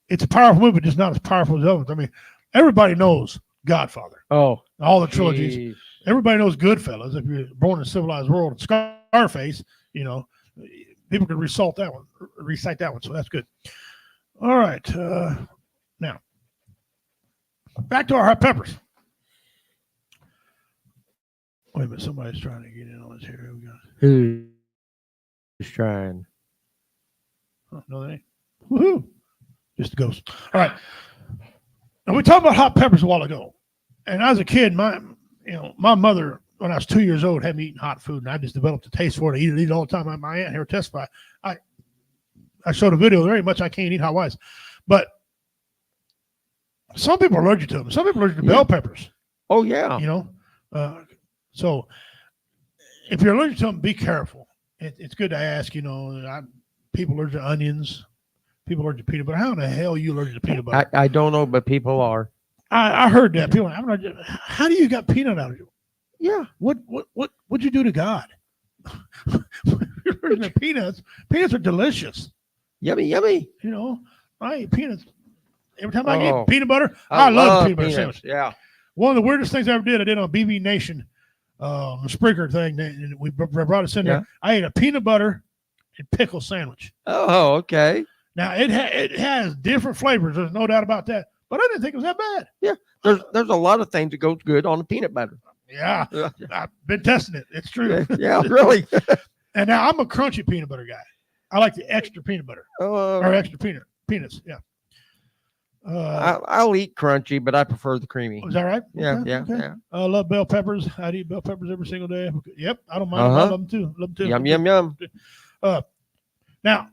it's a powerful movie, but just not as powerful as others. I mean, everybody knows Godfather. Oh, all the trilogies. Everybody knows Goodfellas. If you're born in a civilized world, Scarface, you know, people can recite that one. So that's good. All right. Now, back to our hot peppers. Wait a minute. Somebody's trying to get in on this here. Here we go. Who's trying? Oh, no, they ain't. Woohoo. Just a ghost. All right. Now, we talked about hot peppers a while ago. And as a kid, my mother, when I was 2 years old, had me eating hot food, and I just developed a taste for it. I eat it all the time. My aunt here testify. I showed a video very much. I can't eat hot rice. But some people are allergic to them. Some people are allergic to bell peppers. Oh, yeah. You know? So if you're allergic to them, be careful. It's good to ask, you know, people allergic to onions, people allergic to peanut butter. How in the hell are you allergic to peanut butter? I don't know, but people are. I heard that. People are like, how do you got peanut allergy? Yeah. What'd you do to God? You're allergic to peanuts. Peanuts are delicious. Yummy, yummy. You know, I eat peanuts. Every time I eat peanut butter, I love peanut butter sandwich. Yeah. One of the weirdest things I ever did, I did on BB Nation, the Springer thing. And we brought us in there. I ate a peanut butter and pickle sandwich. Oh, okay. Now it has different flavors. There's no doubt about that. But I didn't think it was that bad. Yeah. There's a lot of things that goes good on the peanut butter. Yeah. I've been testing it. It's true. Yeah, really. And now I'm a crunchy peanut butter guy. I like the extra peanut butter or extra peanuts. Yeah. I'll eat crunchy, but I prefer the creamy. Is that right? Yeah, okay, yeah, okay. yeah. I love bell peppers. I'd eat bell peppers every single day. Yep, I don't mind. I love them too. Love them too. Yum, yum, yum. Now,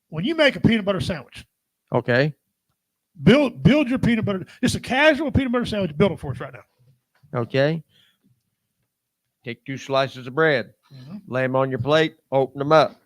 when you make a peanut butter sandwich, okay, build your peanut butter. It's a casual peanut butter sandwich. Build it for us right now. Okay. take 2 slices of bread, Mhm. lay them on your plate, open them up.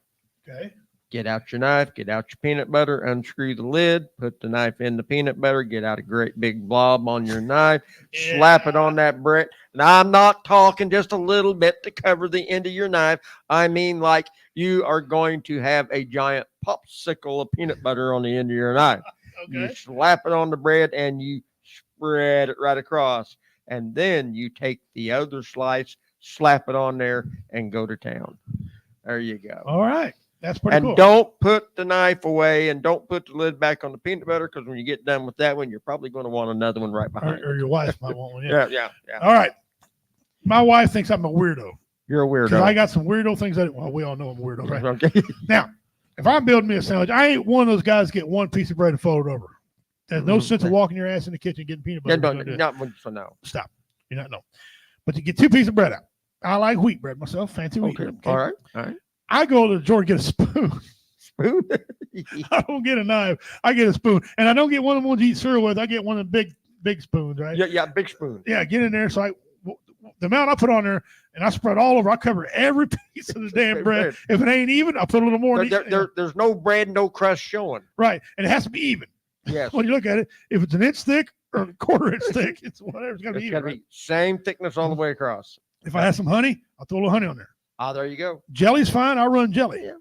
Okay. Get out your knife, get out your peanut butter, unscrew the lid, put the knife in the peanut butter, get out a great big blob on your knife, slap it on that bread. And I'm not talking just a little bit to cover the end of your knife. I mean, like you are going to have a giant popsicle of peanut butter on the end of your knife. You Okay. slap it on the bread and you spread it right across. And then you take the other slice, slap it on there, and go to town. There you go. All right. That's pretty And cool. don't put the knife away and don't put the lid back on the peanut butter, because when you get done with that one, you're probably going to want another one right behind or your wife might want one. Yeah. All right. My wife thinks I'm a weirdo. You're a Because weirdo. I got some weirdo things that, well, we all know I'm a weirdo, right? Okay. Now, if I'm building me a sandwich, I ain't one of those guys get one piece of bread and fold it over. There's no sense of walking your ass in the kitchen getting peanut Yeah, butter. no. Stop. You're not no. But you get 2 pieces of bread out. I like wheat bread myself, fancy wheat Okay. bread. All right. All right. I go to the drawer and get a spoon. Spoon? I don't get a knife. I get a spoon. And I don't get one of the ones you eat cereal with. I get one of the big spoons, right? Yeah, big spoon. Yeah, get in there. So the amount I put on there, and I spread all over. I cover every piece of the damn bread. If it ain't even, I put a little more. There's no bread, no crust showing. Right, and it has to be even. Yes. When you look at it, if it's an inch thick or a quarter inch thick, it's whatever. It's got to be It's even. got to Right? be same thickness all the way across. If I have some honey, I'll throw a little honey on there. Ah, there you go. Jelly's fine. I'll run jelly. Yeah.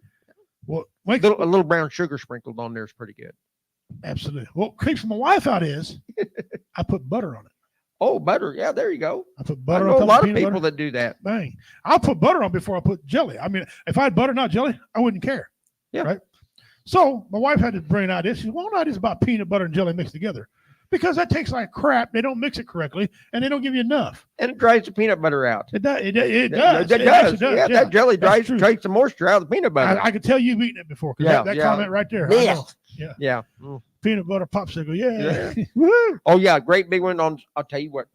Well, A little brown sugar sprinkled on there is pretty good. absolutely. What creeps my wife out is I put butter on it. Oh, butter. Yeah, there you go. I put I butter know on a top lot of peanut people butter. that do that. Bang. I'll put butter on before I put jelly. I mean, if I had butter, not jelly, I wouldn't care. Yeah. Right. So my wife had to bring an idea. She said, "Well, not is about peanut butter and jelly mixed together, because that tastes like crap. They don't mix it correctly, and they don't give you enough. And it dries the peanut butter out. It does. It does. It It does. actually does. Yeah, that jelly That's true. takes the moisture out of the peanut butter. I could tell you've eaten it before. 'Cause Yeah, that yeah. comment right there. I Yeah. know. Yeah. Yeah. Mm. Peanut butter popsicle. Yeah. Yeah. Woo. Oh, yeah. Great big one on. I'll tell you what.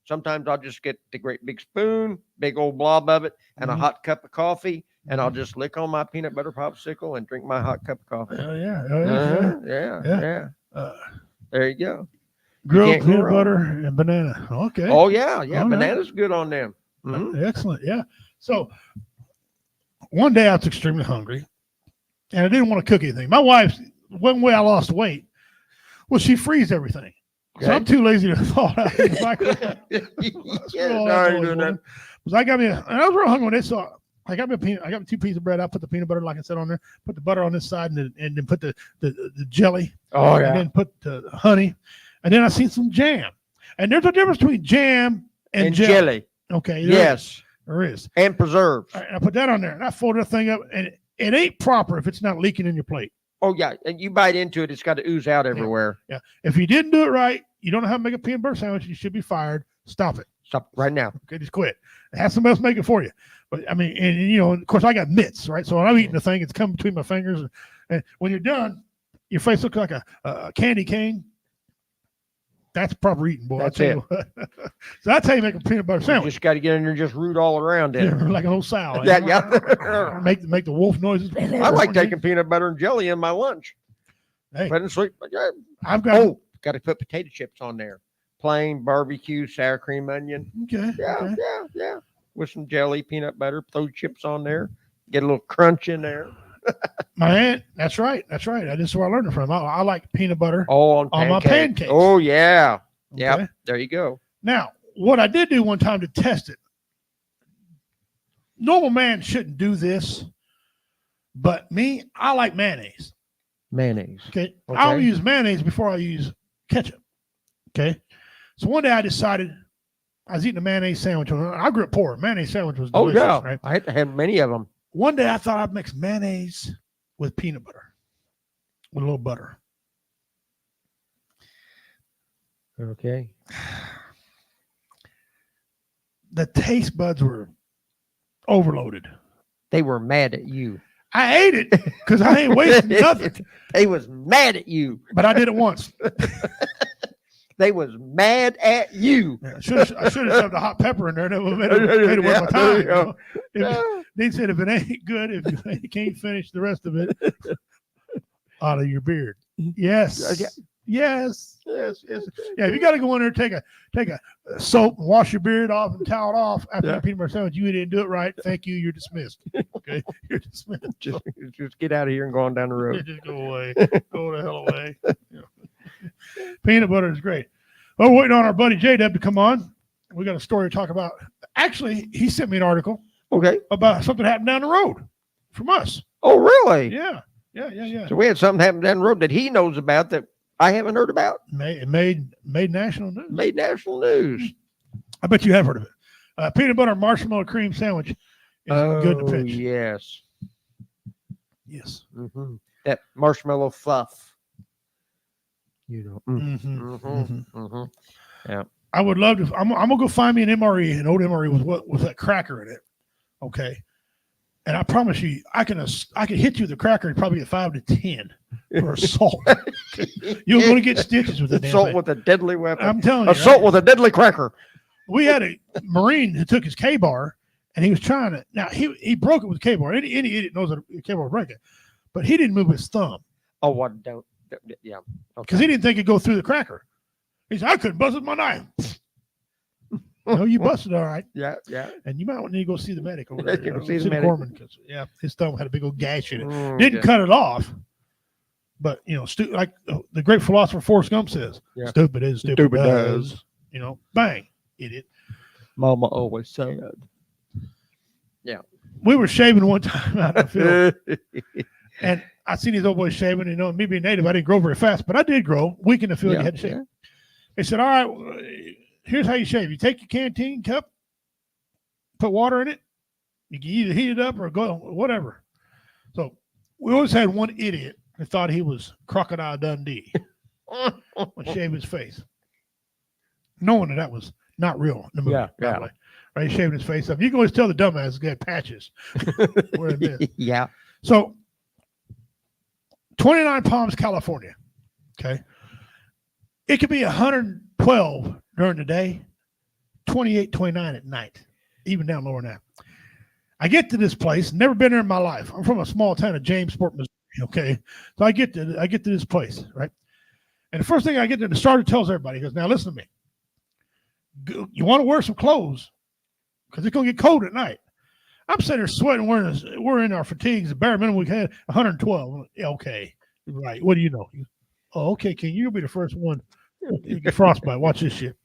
Sometimes I'll just get the great big spoon, big old blob of it, and a hot cup of coffee, and I'll just lick on my peanut butter popsicle and drink my hot cup of coffee. Oh yeah. Oh, yeah. Yeah. Yeah. Yeah. There you go. Grilled can't go peanut wrong. butter and banana. Okay. Oh, yeah. Yeah. All right. Banana's good on them. Mhm. Excellent. Yeah. So one day I was extremely hungry and I didn't want to cook anything. My wife, one way I lost weight was she freezed everything. So I'm too lazy to thaw it out in the microwave. Yeah, no, you're doing that. I got me, and I was real hungry when they saw. I got me 2 pieces of bread. I put the peanut butter, like I said, on there. Put the butter on this side, and then put the jelly. Oh, yeah. And then put the honey, and then I seen some jam. And there's a difference between jam and jelly. Okay. Yes. There is. And preserves. All right, I put that on there, and I folded the thing up, and it ain't proper if it's not leaking in your plate. Oh, yeah. And you bite into it, it's got to ooze out everywhere. Yeah. If you didn't do it right, you don't know how to make a peanut butter sandwich. You should be fired. Stop it. Stop right now. Okay, just quit. Have somebody else make it for you. But I mean, and you know, of course, I got mitts, right? So when I'm eating the thing, it's coming between my fingers, and when you're done, your face looks like a candy cane. That's proper eating, boy. That's I tell you what. So that's how you make a peanut butter You sandwich. just got to get in there and just root all around it. Yeah, like an old sow. Yeah. make the wolf noises. I like taking peanut butter and jelly in my lunch. Hey, Put it in sweet. I've got got to put potato chips on there. Plain barbecue, sour cream, onion. Okay. Yeah, okay. yeah. With some jelly, peanut butter, throw chips on there. Get a little crunch in there. My aunt, that's right. That's right. This is where I learned it from. I like peanut butter Oh, on my pancakes. Oh, yeah. Yeah. Okay. There you go. Now, what I did do one time to test it, normal man shouldn't do this, but me, I like mayonnaise. Mayonnaise. Okay. Okay. I'll use mayonnaise before I use ketchup. Okay. So one day I decided I was eating a mayonnaise sandwich. I grew up poor. Mayonnaise sandwich was Oh, delicious, yeah. right? I had to have many of them. One day I thought I'd mix mayonnaise with peanut butter, with a little butter. Okay. The taste buds were overloaded. They were mad at you. I ate it because I ain't wasting nothing. They was mad at you. But I did it once. They was mad at you. Yeah, I should have shoved a hot pepper in there. That would have made it worth my time. There you You know? go. They said if it ain't good, if you can't finish the rest of it, out of your beard. Yes. Yeah. Yes. Yeah, if you got to go in there, take a soap and wash your beard off and towel it off after your peanut butter sandwich, you didn't do it right. Thank you. You're dismissed. Okay, you're dismissed. Just get out of here and go on down the road. Just go away. Go the hell away. Peanut butter is great. Well, we're waiting on our buddy J-Dub to come on. We got a story to talk about. Actually, he sent me an article. Okay. About something happened down the road from us. Oh, really? Yeah. So we had something happen down the road that he knows about that I haven't heard about. It made national news. Made national news. I bet you have heard of it. Peanut butter marshmallow cream sandwich is good to pitch. Yes. Yes. Mm-hmm. That marshmallow fluff. Yeah. I would love to. I'm gonna go find me an MRE. An old MRE with that cracker in it. Okay. And I promise you, I can hit you with a cracker and probably get 5 to 10 for assault. You're going to get stitches with it. Assault with a deadly weapon. I'm telling you. Assault with a deadly cracker. We had a Marine who took his K-bar and he was trying to. Now he broke it with K-bar. Any idiot knows that a K-bar will break it, but he didn't move his thumb. Oh, what? Don't. Yeah. Because he didn't think it'd go through the cracker. He said, "I couldn't bust with my knife." No, you busted all right. Yeah. And you might need to go see the medic over there. See the medic. Because his thumb had a big old gash in it. Didn't cut it off, but like the great philosopher Forrest Gump says, "Stupid is stupid does." Bang, idiot. Mama always said. Yeah. We were shaving one time out of the field, and I seen these old boys shaving. Me being native, I didn't grow very fast, but I did grow. Week in the field, you had to shave. They said, "All right, here's how you shave. You take your canteen cup, put water in it. You can either heat it up or go whatever." So we always had one idiot that thought he was Crocodile Dundee would shave his face, knowing that was not real in the movie. Yeah. Right, shaving his face up. You can always tell the dumbass got patches. Yeah. So 29 Palms, California. Okay. It could be 112 during the day, 28, 29 at night, even down lower than that. I get to this place, never been there in my life. I'm from a small town of Jamesport, Missouri. Okay. So I get to this place, right? And the first thing I get there, the starter tells everybody, he goes, "Now listen to me. You want to wear some clothes because it's going to get cold at night." I'm sitting there sweating, we're in our fatigues. The bare minimum we had 112. Okay. Right. What do you know? Oh, okay, King, you'll be the first one. You get frostbite. Watch this shit.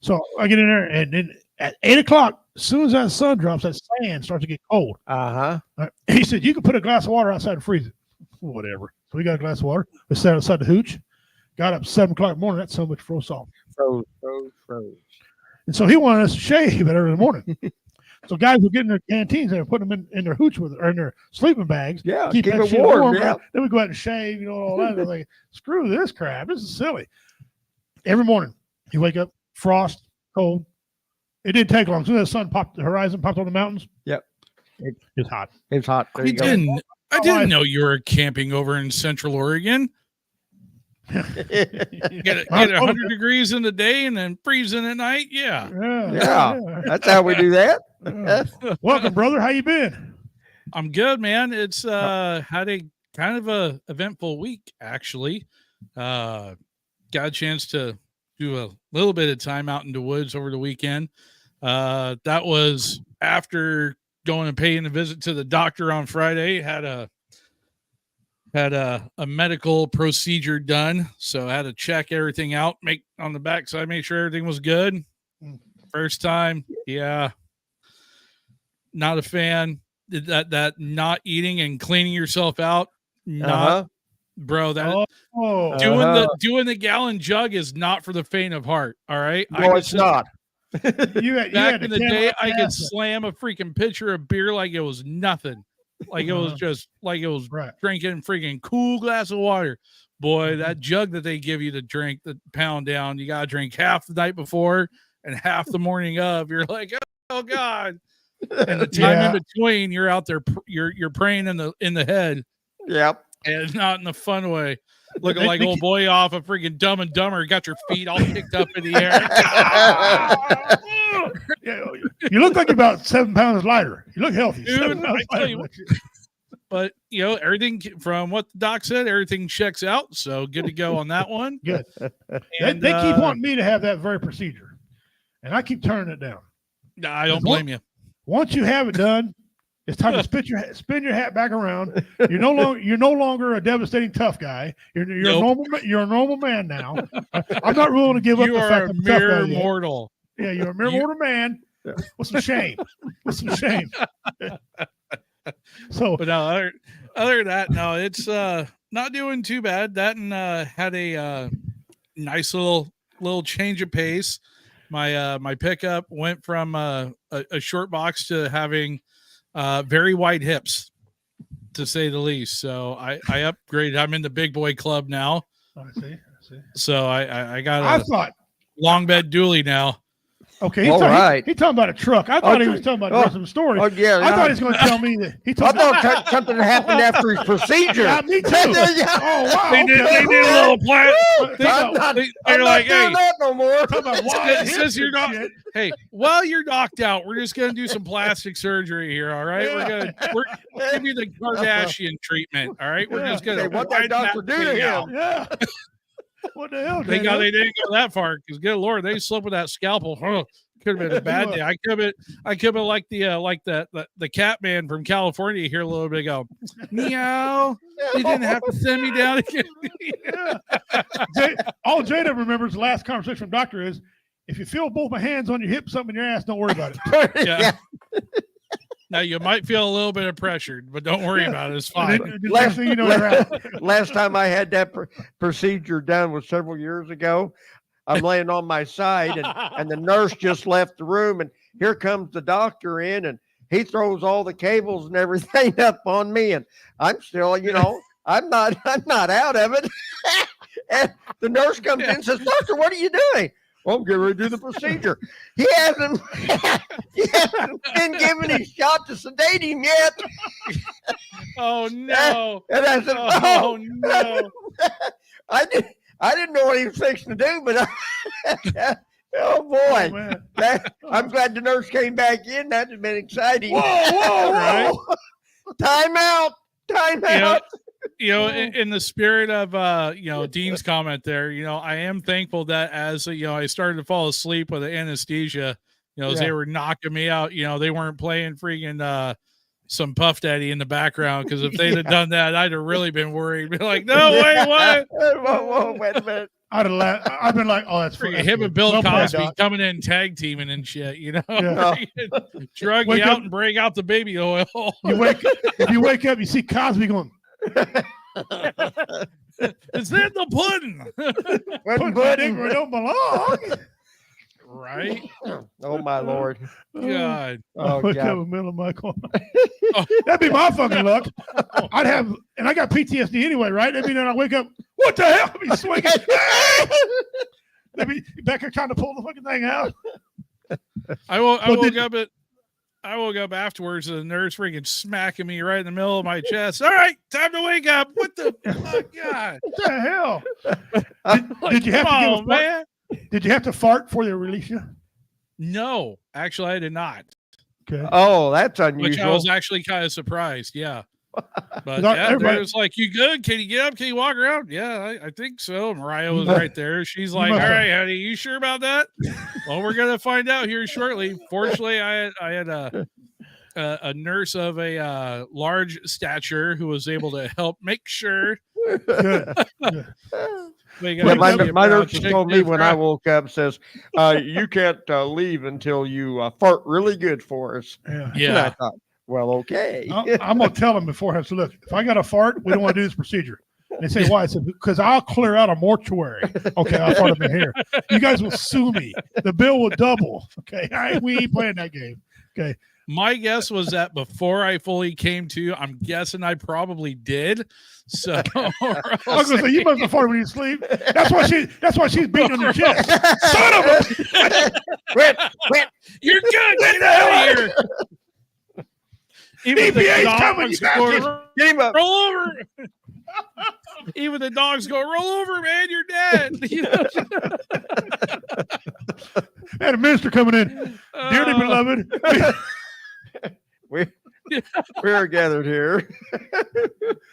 So I get in there, and then at 8 o'clock, as soon as that sun drops, that sand starts to get cold. Uh-huh. He said, "You can put a glass of water outside and freeze it." Whatever. So we got a glass of water. We sat outside the hooch. Got up 7 o'clock in the morning. That's so much froze off. Froze. And so he wanted us to shave at early in the morning. So guys were getting their canteens and putting them in their hooch or in their sleeping bags. Yeah, keep it shit warm. Right? Then we go out and shave, all that. They're like, screw this crap. This is silly. Every morning, you wake up, frost, cold. It didn't take long. As soon as the sun popped, the horizon popped on the mountains. Yep. It's hot. It's hot. There you go. I didn't know you were camping over in Central Oregon. Get 100 degrees in the day and then freezing at night. Yeah. That's how we do that. Welcome, brother. How you been? I'm good, man. It's had a kind of a eventful week, actually. Got a chance to do a little bit of time out in the woods over the weekend. That was after going and paying a visit to the doctor on Friday. Had a medical procedure done, so I had to check everything out, make on the backside, make sure everything was good. First time, not a fan. That not eating and cleaning yourself out, bro. That doing the gallon jug is not for the faint of heart. All right, no, it's not. Back in the day, I could slam a freaking pitcher of beer like it was nothing. Like it was just like it was drinking freaking cool glass of water. Boy, that jug that they give you to drink, the pound down, you gotta drink half the night before and half the morning of. You're like, oh God. And the time in between, you're out there, you're praying in the head. Yep. And not in the fun way. Looking like old boy off a freaking Dumb and Dumber, got your feet all kicked up in the air. You look like you're about 7 pounds lighter. You look healthy. Dude, I tell you what, but everything from what the doc said, everything checks out. So good to go on that one. Good. And, they keep wanting me to have that very procedure, and I keep turning it down. I don't blame you. Once you have it done, it's time to spin your hat back around. You're no longer a devastating tough guy. You're a normal man now. I'm not willing to give up You the are fact a I'm a tough guy mere yet. mortal. Yeah, you're a mere mortal man with some shame. With some shame. So, but no, other than that, no, it's not doing too bad. That and had a nice little change of pace. My pickup went from a short box to having very wide hips, to say the least. So I upgraded. I'm in the big boy club now. I see. So I got I a thought long bed dually now. Okay, All right. He talking about a truck. I thought he was talking about the rest of the story. Oh, yeah. I thought he was going to tell me that he I talked thought something happened after his procedure. Yeah, me too. Yeah. Oh wow. They did a little plan. I'm not They're like, doing hey, that no more. since you're not, hey, while you're knocked out, we're just gonna do some plastic surgery here. All right, we're gonna give you the Kardashian treatment. All right, we're just gonna Hey, what that doctor do to thing him? out. Yeah. What the hell? Thank Dana? God they didn't go that far, because good Lord, they slipped with that scalpel. Oh, could have been a bad day. I could have been like the cat man from California here a little bit ago. Meow. You didn't have to send me down again. All Jada remembers the last conversation from doctor is, if you feel both my hands on your hips, something in your ass, don't worry about it. Yeah. Now you might feel a little bit of pressure, but don't worry about it. It's fine. Last thing you know, you're out. Last time I had that procedure done was several years ago. I'm laying on my side, and the nurse just left the room, and here comes the doctor in, and he throws all the cables and everything up on me, and I'm still, I'm not out of it. And the nurse comes in and says, "Doctor, what are you doing?" "Well, I'm getting ready to do the procedure." He hasn't been given his shot to sedate him yet. Oh no! And I said, "Oh no!" I didn't know what he was fixing to do, but oh boy, I'm glad the nurse came back in. That has been exciting. Whoa! Right? Time out. In the spirit of Dean's comment there, I am thankful that as I started to fall asleep with the anesthesia, as they were knocking me out, they weren't playing freaking some Puff Daddy in the background, because if they'd have done that, I'd have really been worried. Be like, no, wait, what? Whoa, wait a minute. I'd have laughed. I've been like, oh, that's Freaking that's him good. and Bill Well played, Cosby Doc. coming in tag teaming and shit, Yeah. drug Wake you out up- and break out the baby oil. If you wake up, you see Cosby going, It's in the pudding. put my dick where it don't belong. Right? Oh my Lord. God. Oh Wake up in God. the middle of my corner. That'd be my fucking luck. I'd have, and I got PTSD anyway, right? That'd be then I wake up, what the hell? I'd be swinging. They'd be back here trying to pull the fucking thing out. I woke up afterwards and the nurse freaking smacking me right in the middle of my chest. All right, time to wake up. What the fuck, God? What the hell? Did you have to give a fart? man? Did you have to fart before they release you? No, actually, I did not. Okay. Oh, that's Which I unusual. was actually kind of surprised. Yeah. But Not yeah, everybody- it was like, you good? Can you get up? Can you walk around? Yeah, I think so. Mariah was right there. She's like, all must have- right, honey, you sure about that? Well, we're gonna find out here shortly. Fortunately, I had a nurse of a large stature who was able to help make sure. Good. Yeah, my nurse told me when I woke up, says, you can't leave until you fart really good for us. Yeah. And I thought, well, okay. I'm gonna tell them before I have to look. If I got a fart, we don't want to do this procedure. They say why? I said because I'll clear out a mortuary. Okay, I'll fart up in here. You guys will sue me. The bill will double. Okay, we ain't playing that game. Okay. My guess was that before I fully came to, I'm guessing I probably did. So I was gonna say you must have farted when you sleep. That's why she's beating on your chest. Son of a Quit. You're good. Get out of here. Even the EPA's dogs coming, you go, bastard. Get him up. roll over. Even the dogs go, roll over, man. You're dead. Had a minister coming in. Dearly beloved. We are gathered here.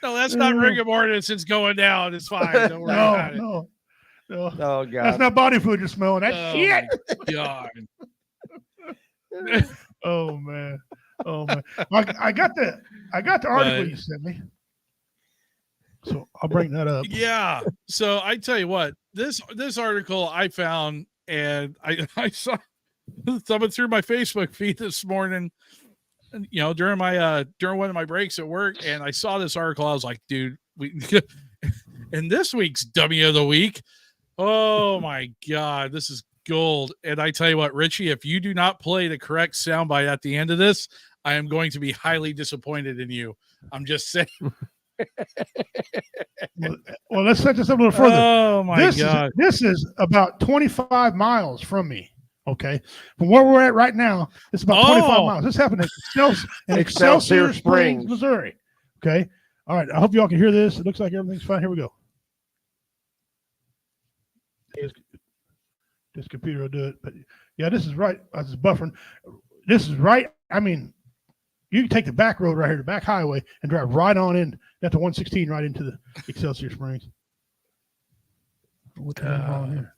No, that's not rigor mortis. It's going down. It's fine. Don't worry about it. No. Oh God. That's not body food you're smelling. That's shit. God. Oh man. I got the article you sent me. So I'll bring that up. Yeah. So I tell you what, this article I found, and I saw someone through my Facebook feed this morning, during one of my breaks at work, and I saw this article. I was like, dude, in this week's Dummy of the Week, oh my God, this is gold. And I tell you what, Richie, if you do not play the correct soundbite at the end of this, I am going to be highly disappointed in you. I'm just saying. Well, let's set this up a little further. Oh my God. This is about 25 miles from me. Okay. From where we're at right now, it's about 25 miles. This happened in Excelsior Springs, Missouri. Okay. All right. I hope y'all can hear this. It looks like everything's fine. Here we go. This computer will do it. But yeah, this is right. I was buffering. This is right. I mean, you can take the back road right here, the back highway, and drive right on in. That's the 116 right into the Excelsior Springs. What's going on here?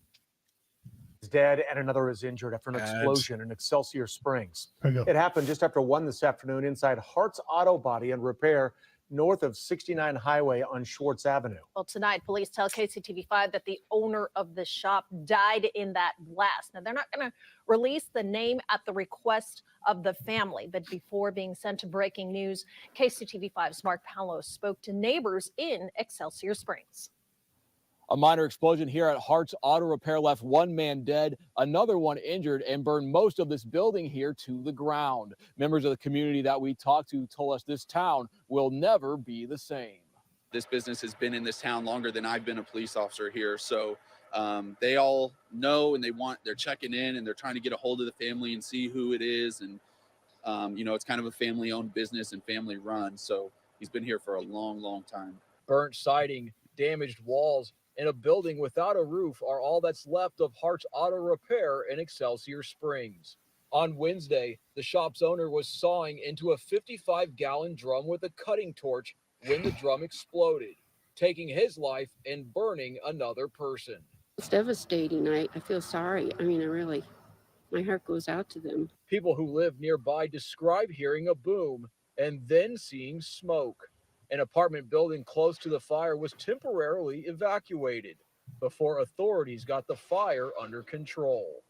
Is dead and another is injured after an explosion in Excelsior Springs. There you go. It happened just after 1 this afternoon inside Hart's Auto Body and Repair north of 69 Highway on Schwartz Avenue. Well, tonight, police tell KCTV5 that the owner of the shop died in that blast. Now, they're not going to release the name at the request of the family, but before being sent to breaking news, KCTV5's Mark Palos spoke to neighbors in Excelsior Springs. A minor explosion here at Hart's Auto Repair left one man dead, another one injured, and burned most of this building here to the ground. Members of the community that we talked to told us this town will never be the same. This business has been in this town longer than I've been a police officer here. So they all know, and they're checking in, and they're trying to get a hold of the family and see who it is. And, it's kind of a family owned business and family run. So he's been here for a long, long time. Burnt siding, damaged walls, and a building without a roof are all that's left of Hart's Auto Repair in Excelsior Springs. On Wednesday, the shop's owner was sawing into a 55-gallon drum with a cutting torch when the drum exploded, taking his life and burning another person. It's devastating. I feel sorry. I mean, my heart goes out to them. People who live nearby describe hearing a boom and then seeing smoke. An apartment building close to the fire was temporarily evacuated before authorities got the fire under control.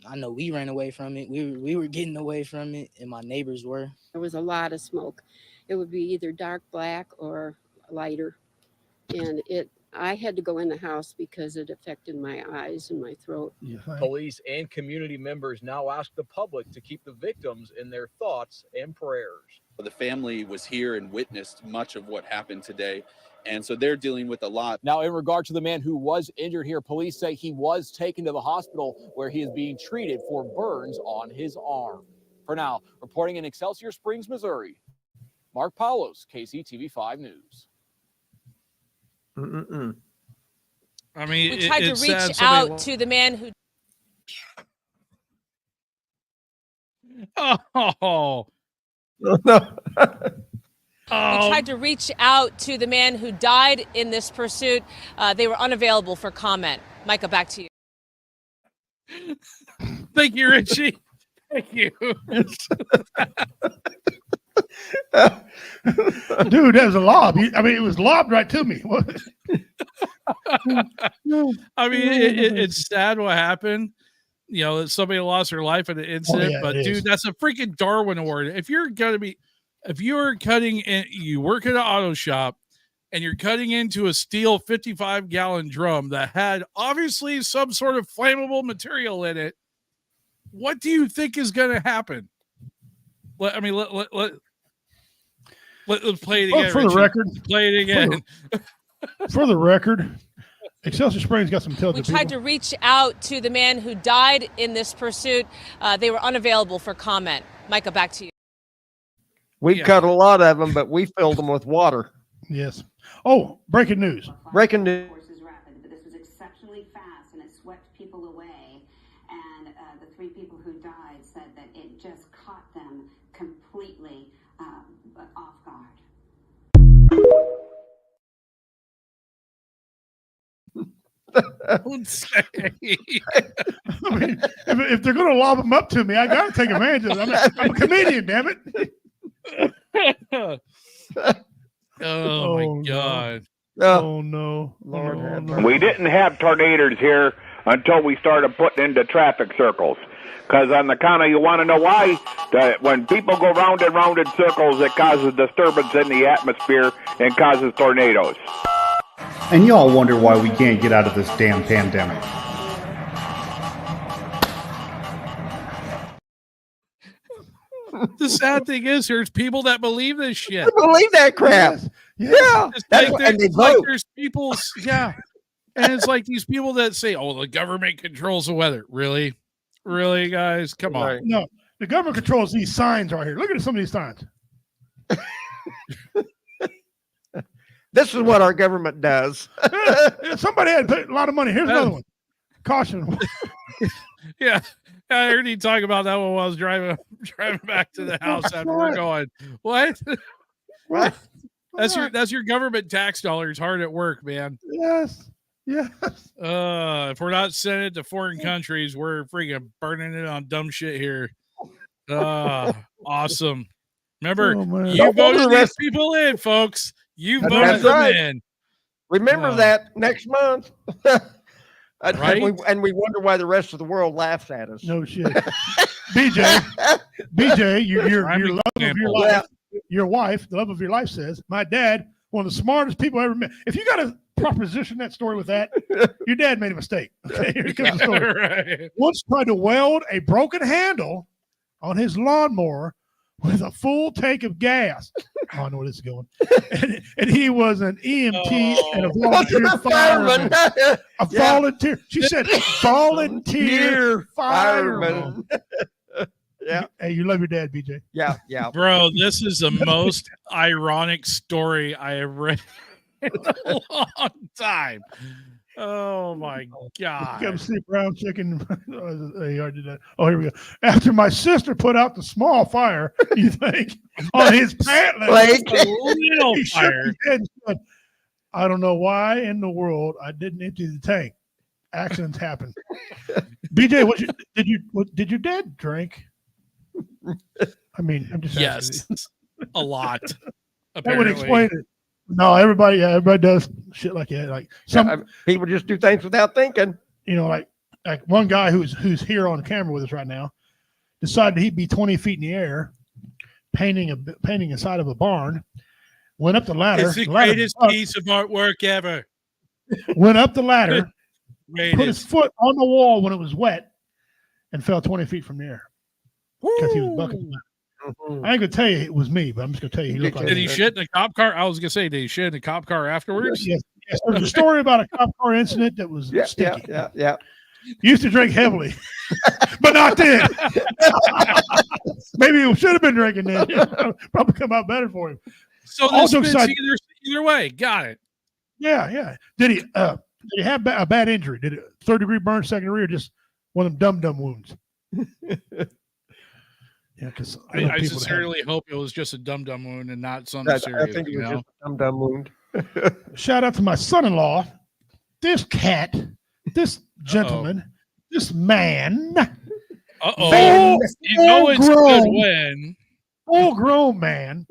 I know we ran away from it. We were getting away from it, and my neighbors were. There was a lot of smoke. It would be either dark black or lighter. And I had to go in the house because it affected my eyes and my throat. Police and community members now ask the public to keep the victims in their thoughts and prayers. The family was here and witnessed much of what happened today. And so they're dealing with a lot. Now, in regard to the man who was injured here, police say he was taken to the hospital where he is being treated for burns on his arm. For now, reporting in Excelsior Springs, Missouri, Mark Palos, KCTV5 News. I mean, we tried to reach out to the man who. Oh. We tried to reach out to the man who died in this pursuit. They were unavailable for comment. Micah, back to you. Thank you, Richie. Thank you. Dude, that was a lob. I mean, it was lobbed right to me. I mean, it's sad what happened. Somebody lost their life in an incident, but dude, that's a freaking Darwin Award. If you're cutting in, you work at an auto shop and you're cutting into a steel 55-gallon drum that had obviously some sort of flammable material in it, what do you think is going to happen? Let's play it again. For the record, play it again. For the record, Excelsior Springs got some intelligent people. We tried to reach out to the man who died in this pursuit. They were unavailable for comment. Micah, back to you. We cut a lot of them, but we filled them with water. Yes. Oh, breaking news. Breaking news. Was rapid, but this was exceptionally fast, and it swept people away. And the 3 people who died said that it just caught them completely Don't say. I mean, if they're going to lob them up to me, I got to take advantage of it. I'm a comedian, damn it. Oh my God. Oh no. Lord, no. We didn't have tornadoes here until we started putting into traffic circles. Because on the count of, you want to know why? That when people go round and round in circles, it causes disturbance in the atmosphere and causes tornadoes. And y'all wonder why we can't get out of this damn pandemic. The sad thing is, there's people that believe this shit. I believe that crap. Yeah. And there's people, and it's like these people that say, "Oh, the government controls the weather." Really, really, guys, come on. No, the government controls these signs right here. Look at some of these signs. This is what our government does. Somebody had to pay a lot of money. Here's another one. Caution. Yeah. I heard you talk about that one while I was driving back to the house after we're going. What? What? That's your government tax dollars hard at work, man. Yes. Yes. If we're not sending it to foreign countries, we're freaking burning it on dumb shit here. Awesome. Remember, you voted these people in, folks. You voted them in. Remember that next month. Right? And we wonder why the rest of the world laughs at us. No shit. BJ, your love of your life, your wife, the love of your life says, my dad, one of the smartest people I ever met. If you got to proposition that story with that, your dad made a mistake. Okay, here comes the story. Right. Once tried to weld a broken handle on his lawnmower with a full tank of gas. Oh, I know where this is going. And he was an EMT and a volunteer fireman. A volunteer. She said volunteer fireman. Yeah. Hey, you love your dad, BJ. Yeah. Bro, this is the most ironic story I have read in a long time. Oh my God. Come see brown chicken. Oh, here we go. After my sister put out the small fire, you think, on his pant leg, little he shook fire. his head and said, I don't know why in the world I didn't empty the tank. Accidents happen. BJ, did your dad drink? I mean, I'm just yes, a lot. That would explain it. No, everybody does shit like that. Like some people just do things without thinking. You know, like one guy who's here on camera with us right now decided he'd be 20 feet in the air, painting a side of a barn. Went up the ladder. It's the greatest piece of artwork ever. Went up the ladder, put his foot on the wall when it was wet, and fell 20 feet from the air because he was bucking. I ain't gonna tell you it was me, but I'm just gonna tell you he looked like. Did he shit in a cop car? I was gonna say, did he shit in a cop car afterwards? Yes. There's a story about a cop car incident that was sticky. Yeah. Used to drink heavily, but not then. Maybe he should have been drinking then. Probably come out better for him. So this fits either way. Got it. Yeah. Did he have a bad injury? Did it 3rd-degree burn, 2nd degree, or just one of them dumb wounds? Yeah, because I sincerely hope it was just a dumb wound and not something serious. I think it was just a dumb wound. Shout out to my son-in-law, this cat, this gentleman, this man. You know it's a good win. Full-grown man.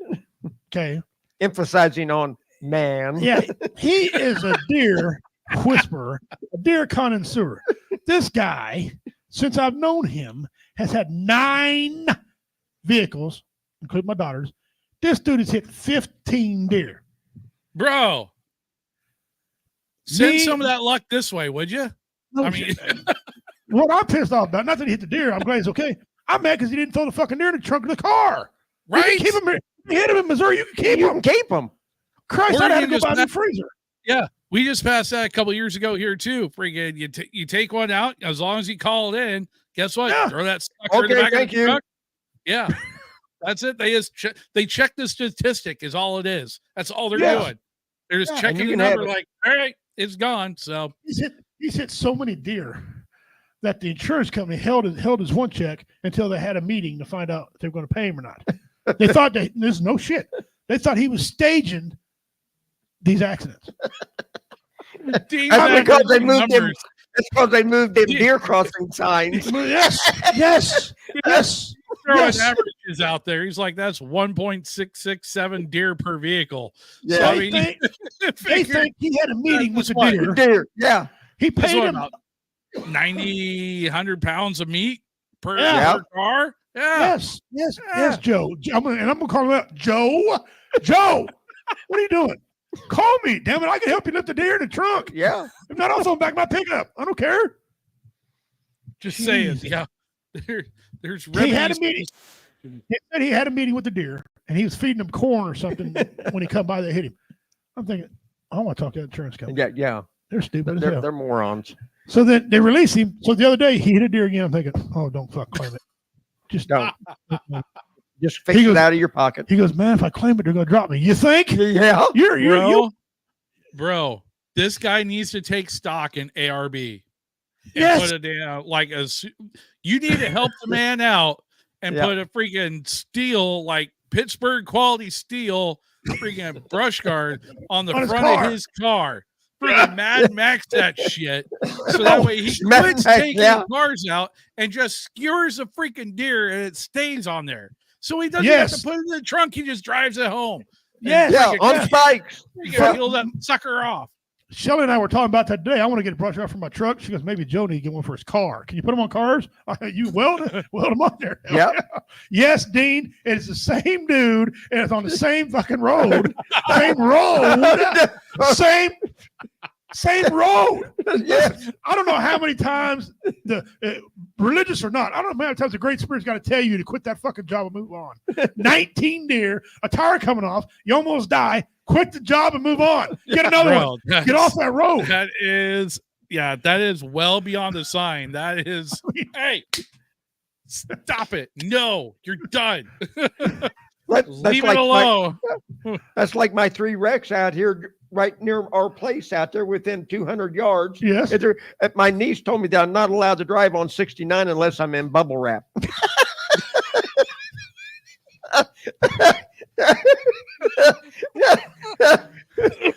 Okay. Emphasizing on man. Yeah, he is a deer whisperer, a deer connoisseur. This guy, since I've known him, has had 9 vehicles, including my daughter's. This dude has hit 15 deer. Bro, send some of that luck this way, would you? No, I mean, what I'm pissed off about, not that he hit the deer, I'm glad he's okay. I'm mad because he didn't throw the fucking deer in the trunk of the car. Right? You can keep him. You hit him in Missouri, you can keep him. Christ, Or I'd have you to go just buy a new freezer. Yeah, we just passed that a couple years ago here too. Freaking, you take one out as long as you call it in. Guess what? Yeah. Throw that sucker in the back of the you. truck. Yeah, that's it. They check the statistic is all it is. That's all they're doing. They're just checking the number. Like, all right, it's gone. So he's hit so many deer that the insurance company held his one check until they had a meeting to find out if they were going to pay him or not. They thought there's no shit. They thought he was staging these accidents. That's because they moved them. It's because they moved them deer crossing signs. Yes. Throwing averages out there. He's like, that's 1.667 deer per vehicle. Yeah. So, I They mean, think he had a meeting with the what? deer. Deer, yeah. He paid him. About 90, 100 pounds of meat per car. Yeah. Yes, Joe. I'm gonna call him out. Joe, what are you doing? Call me, damn it! I can help you lift the deer in the trunk. Yeah. If not, I'll throw him back my pickup. I don't care. Just saying. Yeah. There's He had a meeting. He said he had a meeting with the deer, and he was feeding them corn or something when he come by. They hit him. I'm thinking, I want to talk to that insurance company. Yeah. They're stupid. as hell. They're morons. So then they release him. So the other day he hit a deer again. I'm thinking, oh, don't fuck claim it. Just don't. Just fix it out of your pocket. He goes, man, if I claim it, they're gonna drop me. You think? Yeah. Bro, this guy needs to take stock in ARB. Yes. Put it down you need to help the man out and put a freaking steel, like Pittsburgh quality steel, freaking brush guard on the front of his car. Freaking Mad Max that shit. So that way he quits taking cars out and just skewers a freaking deer and it stays on there. So he doesn't have to put it in the trunk. He just drives it home. On spikes. You can peel that sucker off. Shelly and I were talking about that today. I want to get a brush off for my truck. She goes, maybe Joe need to get one for his car. Can you put them on cars? You weld them on there. Yeah. Yes, Dean. It's the same dude, and it's on the same fucking road. Same road. Same road. Yes. I don't know how many times the religious or not. I don't know how many times the Great Spirit's got to tell you to quit that fucking job and move on. 19 deer, a tire coming off, you almost die. Quit the job and move on. Get another one. Get off that road. That is well beyond the sign. That is, hey, stop it. No, you're done. Leave it alone. That's like my 3 wrecks out here right near our place out there within 200 yards. Yes. My niece told me that I'm not allowed to drive on 69 unless I'm in bubble wrap.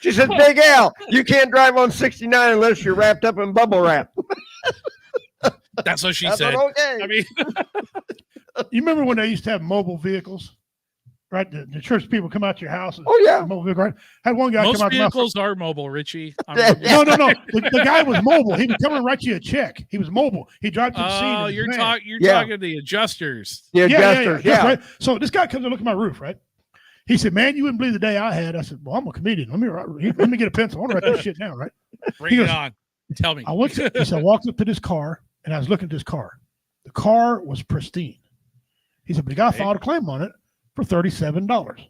She said, Big Al, you can't drive on 69 unless you're wrapped up in bubble wrap. That's what she said. Okay. I mean, you remember when they used to have mobile vehicles? Right, the church people come out to your house. Oh yeah, mobile vehicle. Right? Had one guy most come out. Vehicles are mobile, Richie. No. The guy was mobile. He would come and write you a check. He was mobile. He drive to the scene. Oh, you're talking the adjusters. The adjusters. Yeah. Right. So this guy comes and look at my roof. Right. He said, "Man, you wouldn't believe the day I had." I said, "Well, I'm a comedian. Let me get a pencil. I want to write this shit down." Right. Bring it on. Tell me. I walked up to this car and I was looking at this car. The car was pristine. He said, "But the guy filed a claim on it for $37."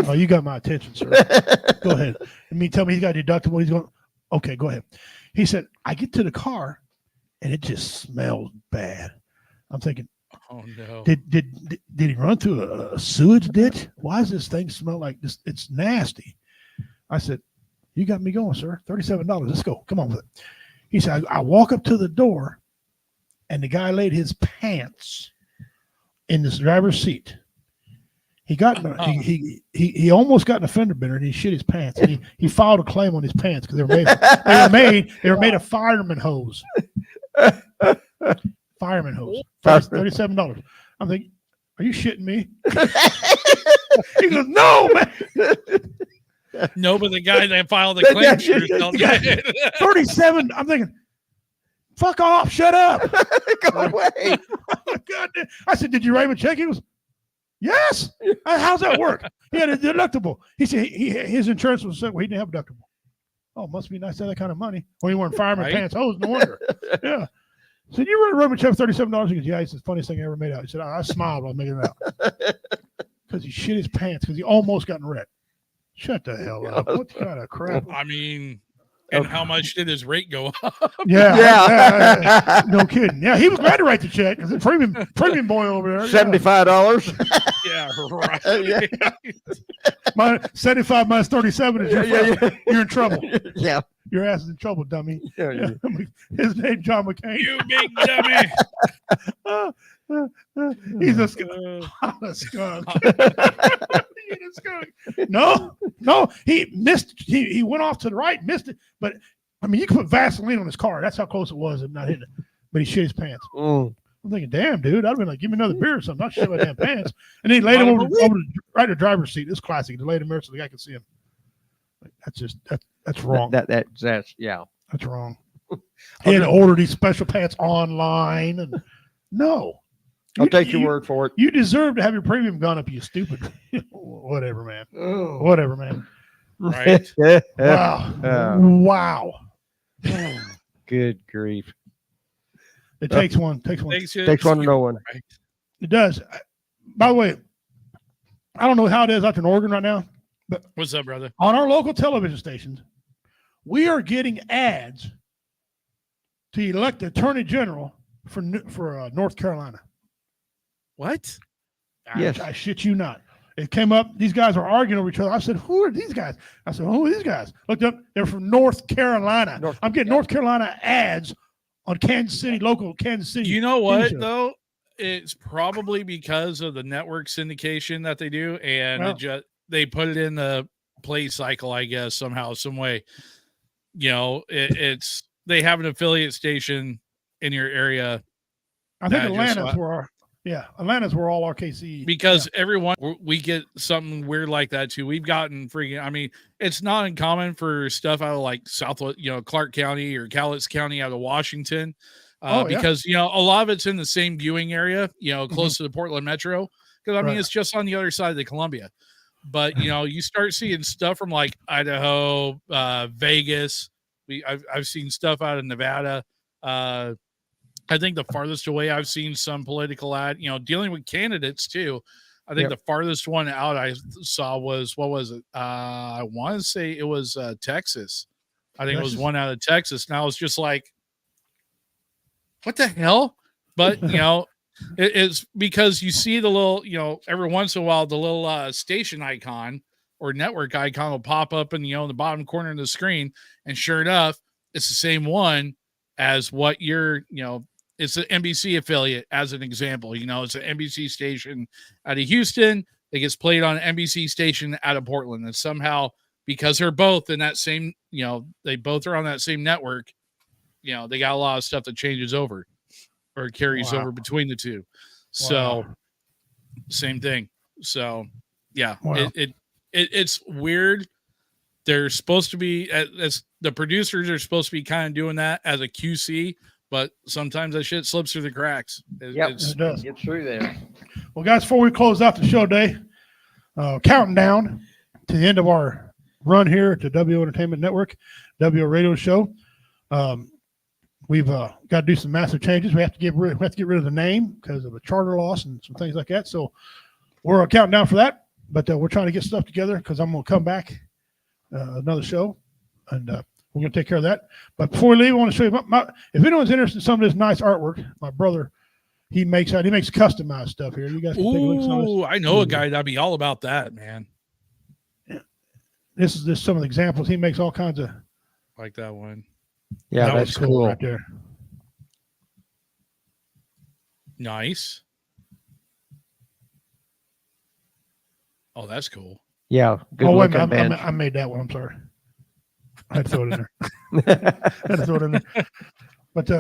Oh, you got my attention, sir. Go ahead. Tell me he's got a deductible. He's going, okay, go ahead. He said, I get to the car and it just smells bad. I'm thinking, oh no. Did he run through a sewage ditch? Why does this thing smell like this? It's nasty. I said, you got me going, sir. $37. Let's go. Come on with it. He said, I walk up to the door and the guy laid his pants in this driver's seat. He got he almost got in a fender bender and he shit his pants. And he filed a claim on his pants because they were made of fireman hose. Fireman hose. $37. I'm thinking, are you shitting me? He goes, no, man. No, but the guy that filed the claim sure 37. I'm thinking, fuck off, shut up. Go away. God, I said, did you write him a check? He goes, yes. How's that work? He had a deductible. He said his insurance was set. Well, he didn't have a deductible. Oh, must be nice to have that kind of money. Well, he weren't fireman pants hose. No wonder. Yeah. So you were wrote me a check for $37. He goes, yeah. It's the funniest thing I ever made out. He said, I smiled while making it out because he shit his pants because he almost got in a wreck. Shut the hell up. What kind of crap? I mean, and how much did his rate go up? Yeah. No kidding. Yeah, he was glad to write the check because the premium boy over there. $75. Yeah, right. My 75 minus 37 is you're in trouble. Yeah. Your ass is in trouble, dummy. Yeah. His name John McCain. You big dummy. He's a skunk. No, he missed. He went off to the right, missed it. But I mean, you can put Vaseline on his car. That's how close it was of not hitting it. But he shit his pants. I'm thinking, damn, dude, I'd have been like, give me another beer or something. Not shit my damn pants. And then he laid him over right in the driver's seat. It's classic. He laid him there so the guy could see him. That's wrong. That's yeah. That's wrong. He had to order these special pants online, and no. I'll take your word for it. You deserve to have your premium gone up, you stupid. Whatever, man. Whatever, man. Right. Wow. Wow. Good grief. It takes one. Takes one to know one. It does. By the way, I don't know how it is out in Oregon right now, but what's up, brother? On our local television stations, we are getting ads to elect the attorney general for North Carolina. What? Yes. I shit you not. It came up. These guys were arguing over each other. I said, "Who are these guys?" I said, "Who are these guys?" Looked up. They're from North Carolina. I'm getting North Carolina ads on Kansas City, local Kansas City. You know what though? It's probably because of the network syndication that they do, and they put it in the play cycle, I guess, somehow, some way. You know, it's they have an affiliate station in your area. I think Atlanta's where all our KC. Because everyone, we get something weird like that too. We've gotten freaking, I mean, it's not uncommon for stuff out of like Clark County or Cowlitz County out of Washington. Because, a lot of it's in the same viewing area, close to the Portland Metro. Because, I mean, it's just on the other side of the Columbia. But, you start seeing stuff from like Idaho, Vegas. I've seen stuff out of Nevada. I think the farthest away I've seen some political ad, dealing with candidates too. I think the farthest one out I saw was, what was it? I want to say it was Texas. I think it was one out of Texas. Now it's just like, what the hell? But, it's because you see the little, every once in a while, the little station icon or network icon will pop up in, in the bottom corner of the screen. And sure enough, it's the same one as what you're, it's an NBC affiliate, as an example. It's an NBC station out of Houston that gets played on an NBC station out of Portland. And somehow, because they're both in that same, they both are on that same network, they got a lot of stuff that changes over or carries over between the two. So, same thing. So, yeah, it's weird. They're supposed to be, as the producers are supposed to be kind of doing that as a QC, but sometimes that shit slips through the cracks. It does. It's true there. Well, guys, before we close out the show today, counting down to the end of our run here to W Entertainment Network, W Radio Show. We've got to do some massive changes. We have to get rid of the name because of a charter loss and some things like that. So we're counting down for that. But we're trying to get stuff together because I'm going to come back another show, and we're going to take care of that. But before we leave, I want to show you if anyone's interested in some of this nice artwork, my brother, he makes customized stuff here. You guys can take a look at some of this. I know a guy that'd be all about that, man. Yeah. This is just some of the examples. He makes all kinds of like that one. Yeah, that's cool right there. Nice. Oh, that's cool. Yeah. Good wait a minute. I made that one. I'm sorry. I had to throw it in there. But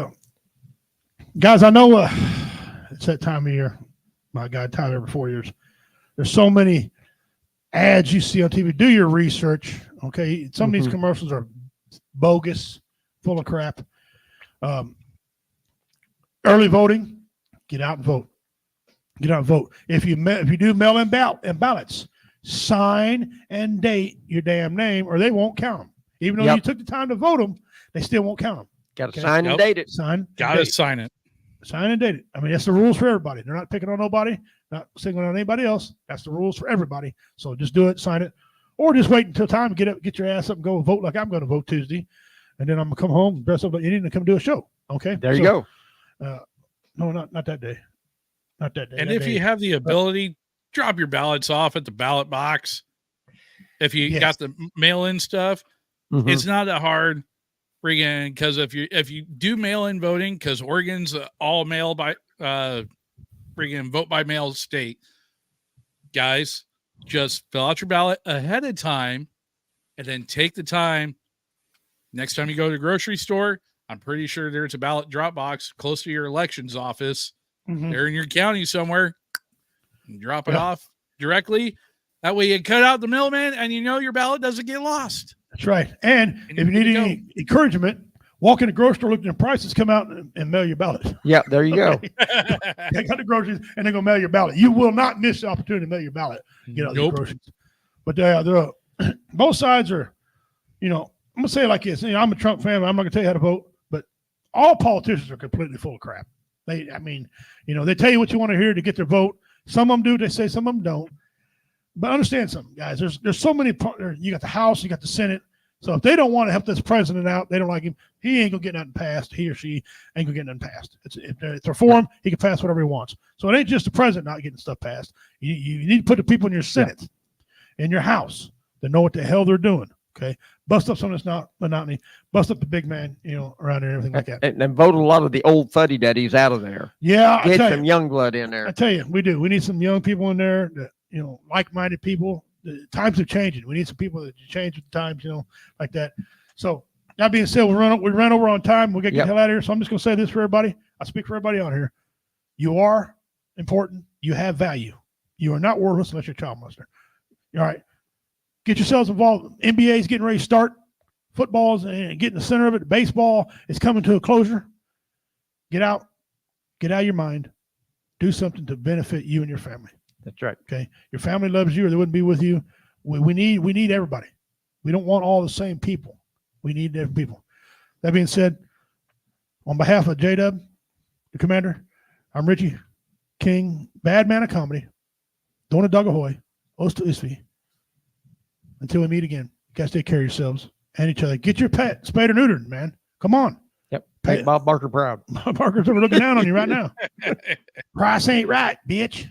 guys, I know it's that time of year. My God, time every 4 years. There's so many ads you see on TV. Do your research. Okay. Some of these commercials are bogus, full of crap. Early voting, get out and vote. Get out and vote. If you do mail-in ballots, sign and date your damn name, or they won't count them. Even though you took the time to vote them, they still won't count them. Got to sign and date it. Got to sign it. Sign and date it. I mean, that's the rules for everybody. They're not picking on nobody, not singling on anybody else. That's the rules for everybody. So just do it, sign it, or just wait until time, get up, get your ass up, and go vote like I'm going to vote Tuesday, and then I'm gonna come home, dress up like you need to come do a show. Okay. There you go. No, not that day. Not that day. And that if day. you have the ability, drop your ballots off at the ballot box. If you got the mail-in stuff, it's not that hard. Friggin', because if you do mail-in voting, because Oregon's all mail by friggin' vote by mail state, guys, just fill out your ballot ahead of time and then take the time. Next time you go to the grocery store, I'm pretty sure there's a ballot drop box close to your elections office. They're in your county somewhere. You drop it off directly. That way you cut out the middleman and you know your ballot doesn't get lost. That's right. And if you need any encouragement, walk in the grocery store, look at the prices, come out and mail your ballot. Yeah, there you go. They got the groceries and they're going to mail your ballot. You will not miss the opportunity to mail your ballot. Get out the groceries. But both sides are, I'm going to say it like this. I'm a Trump fan. I'm not going to tell you how to vote. But all politicians are completely full of crap. They tell you what you want to hear to get their vote. Some of them do. They say some of them don't. But understand something, guys. There's so many. You got the House, you got the Senate. So if they don't want to help this president out, they don't like him. He ain't gonna get nothing passed. He or she ain't gonna get nothing passed. It's reform. He can pass whatever he wants. So it ain't just the president not getting stuff passed. You need to put the people in your Senate, in your House, that know what the hell they're doing. Okay, bust up some of this monotony. Bust up the big man, around there, and everything like that. And vote a lot of the old fuddy duddies out of there. Yeah, get some young blood in there. I tell you, we do. We need some young people in there that like-minded people. The times are changing. We need some people that change with the times, like that. So that being said, we ran over on time. We got to get the hell out of here. So I'm just going to say this for everybody. I speak for everybody on here. You are important. You have value. You are not worthless unless you're a child molester. All right. Get yourselves involved. NBA is getting ready to start. Football's and get in the center of it. Baseball is coming to a closure. Get out of your mind. Do something to benefit you and your family. That's right. Okay. Your family loves you or they wouldn't be with you. We need everybody. We don't want all the same people. We need different people. That being said, on behalf of J-Dub, the commander, I'm Richie King, bad man of comedy. Dona Dagahoy, Osta Isfi. Until we meet again, you guys take care of yourselves and each other. Get your pet spayed or neutered, man. Come on. Yep. Make Bob Barker proud. Bob Barker's looking down on you right now. Price ain't right, bitch.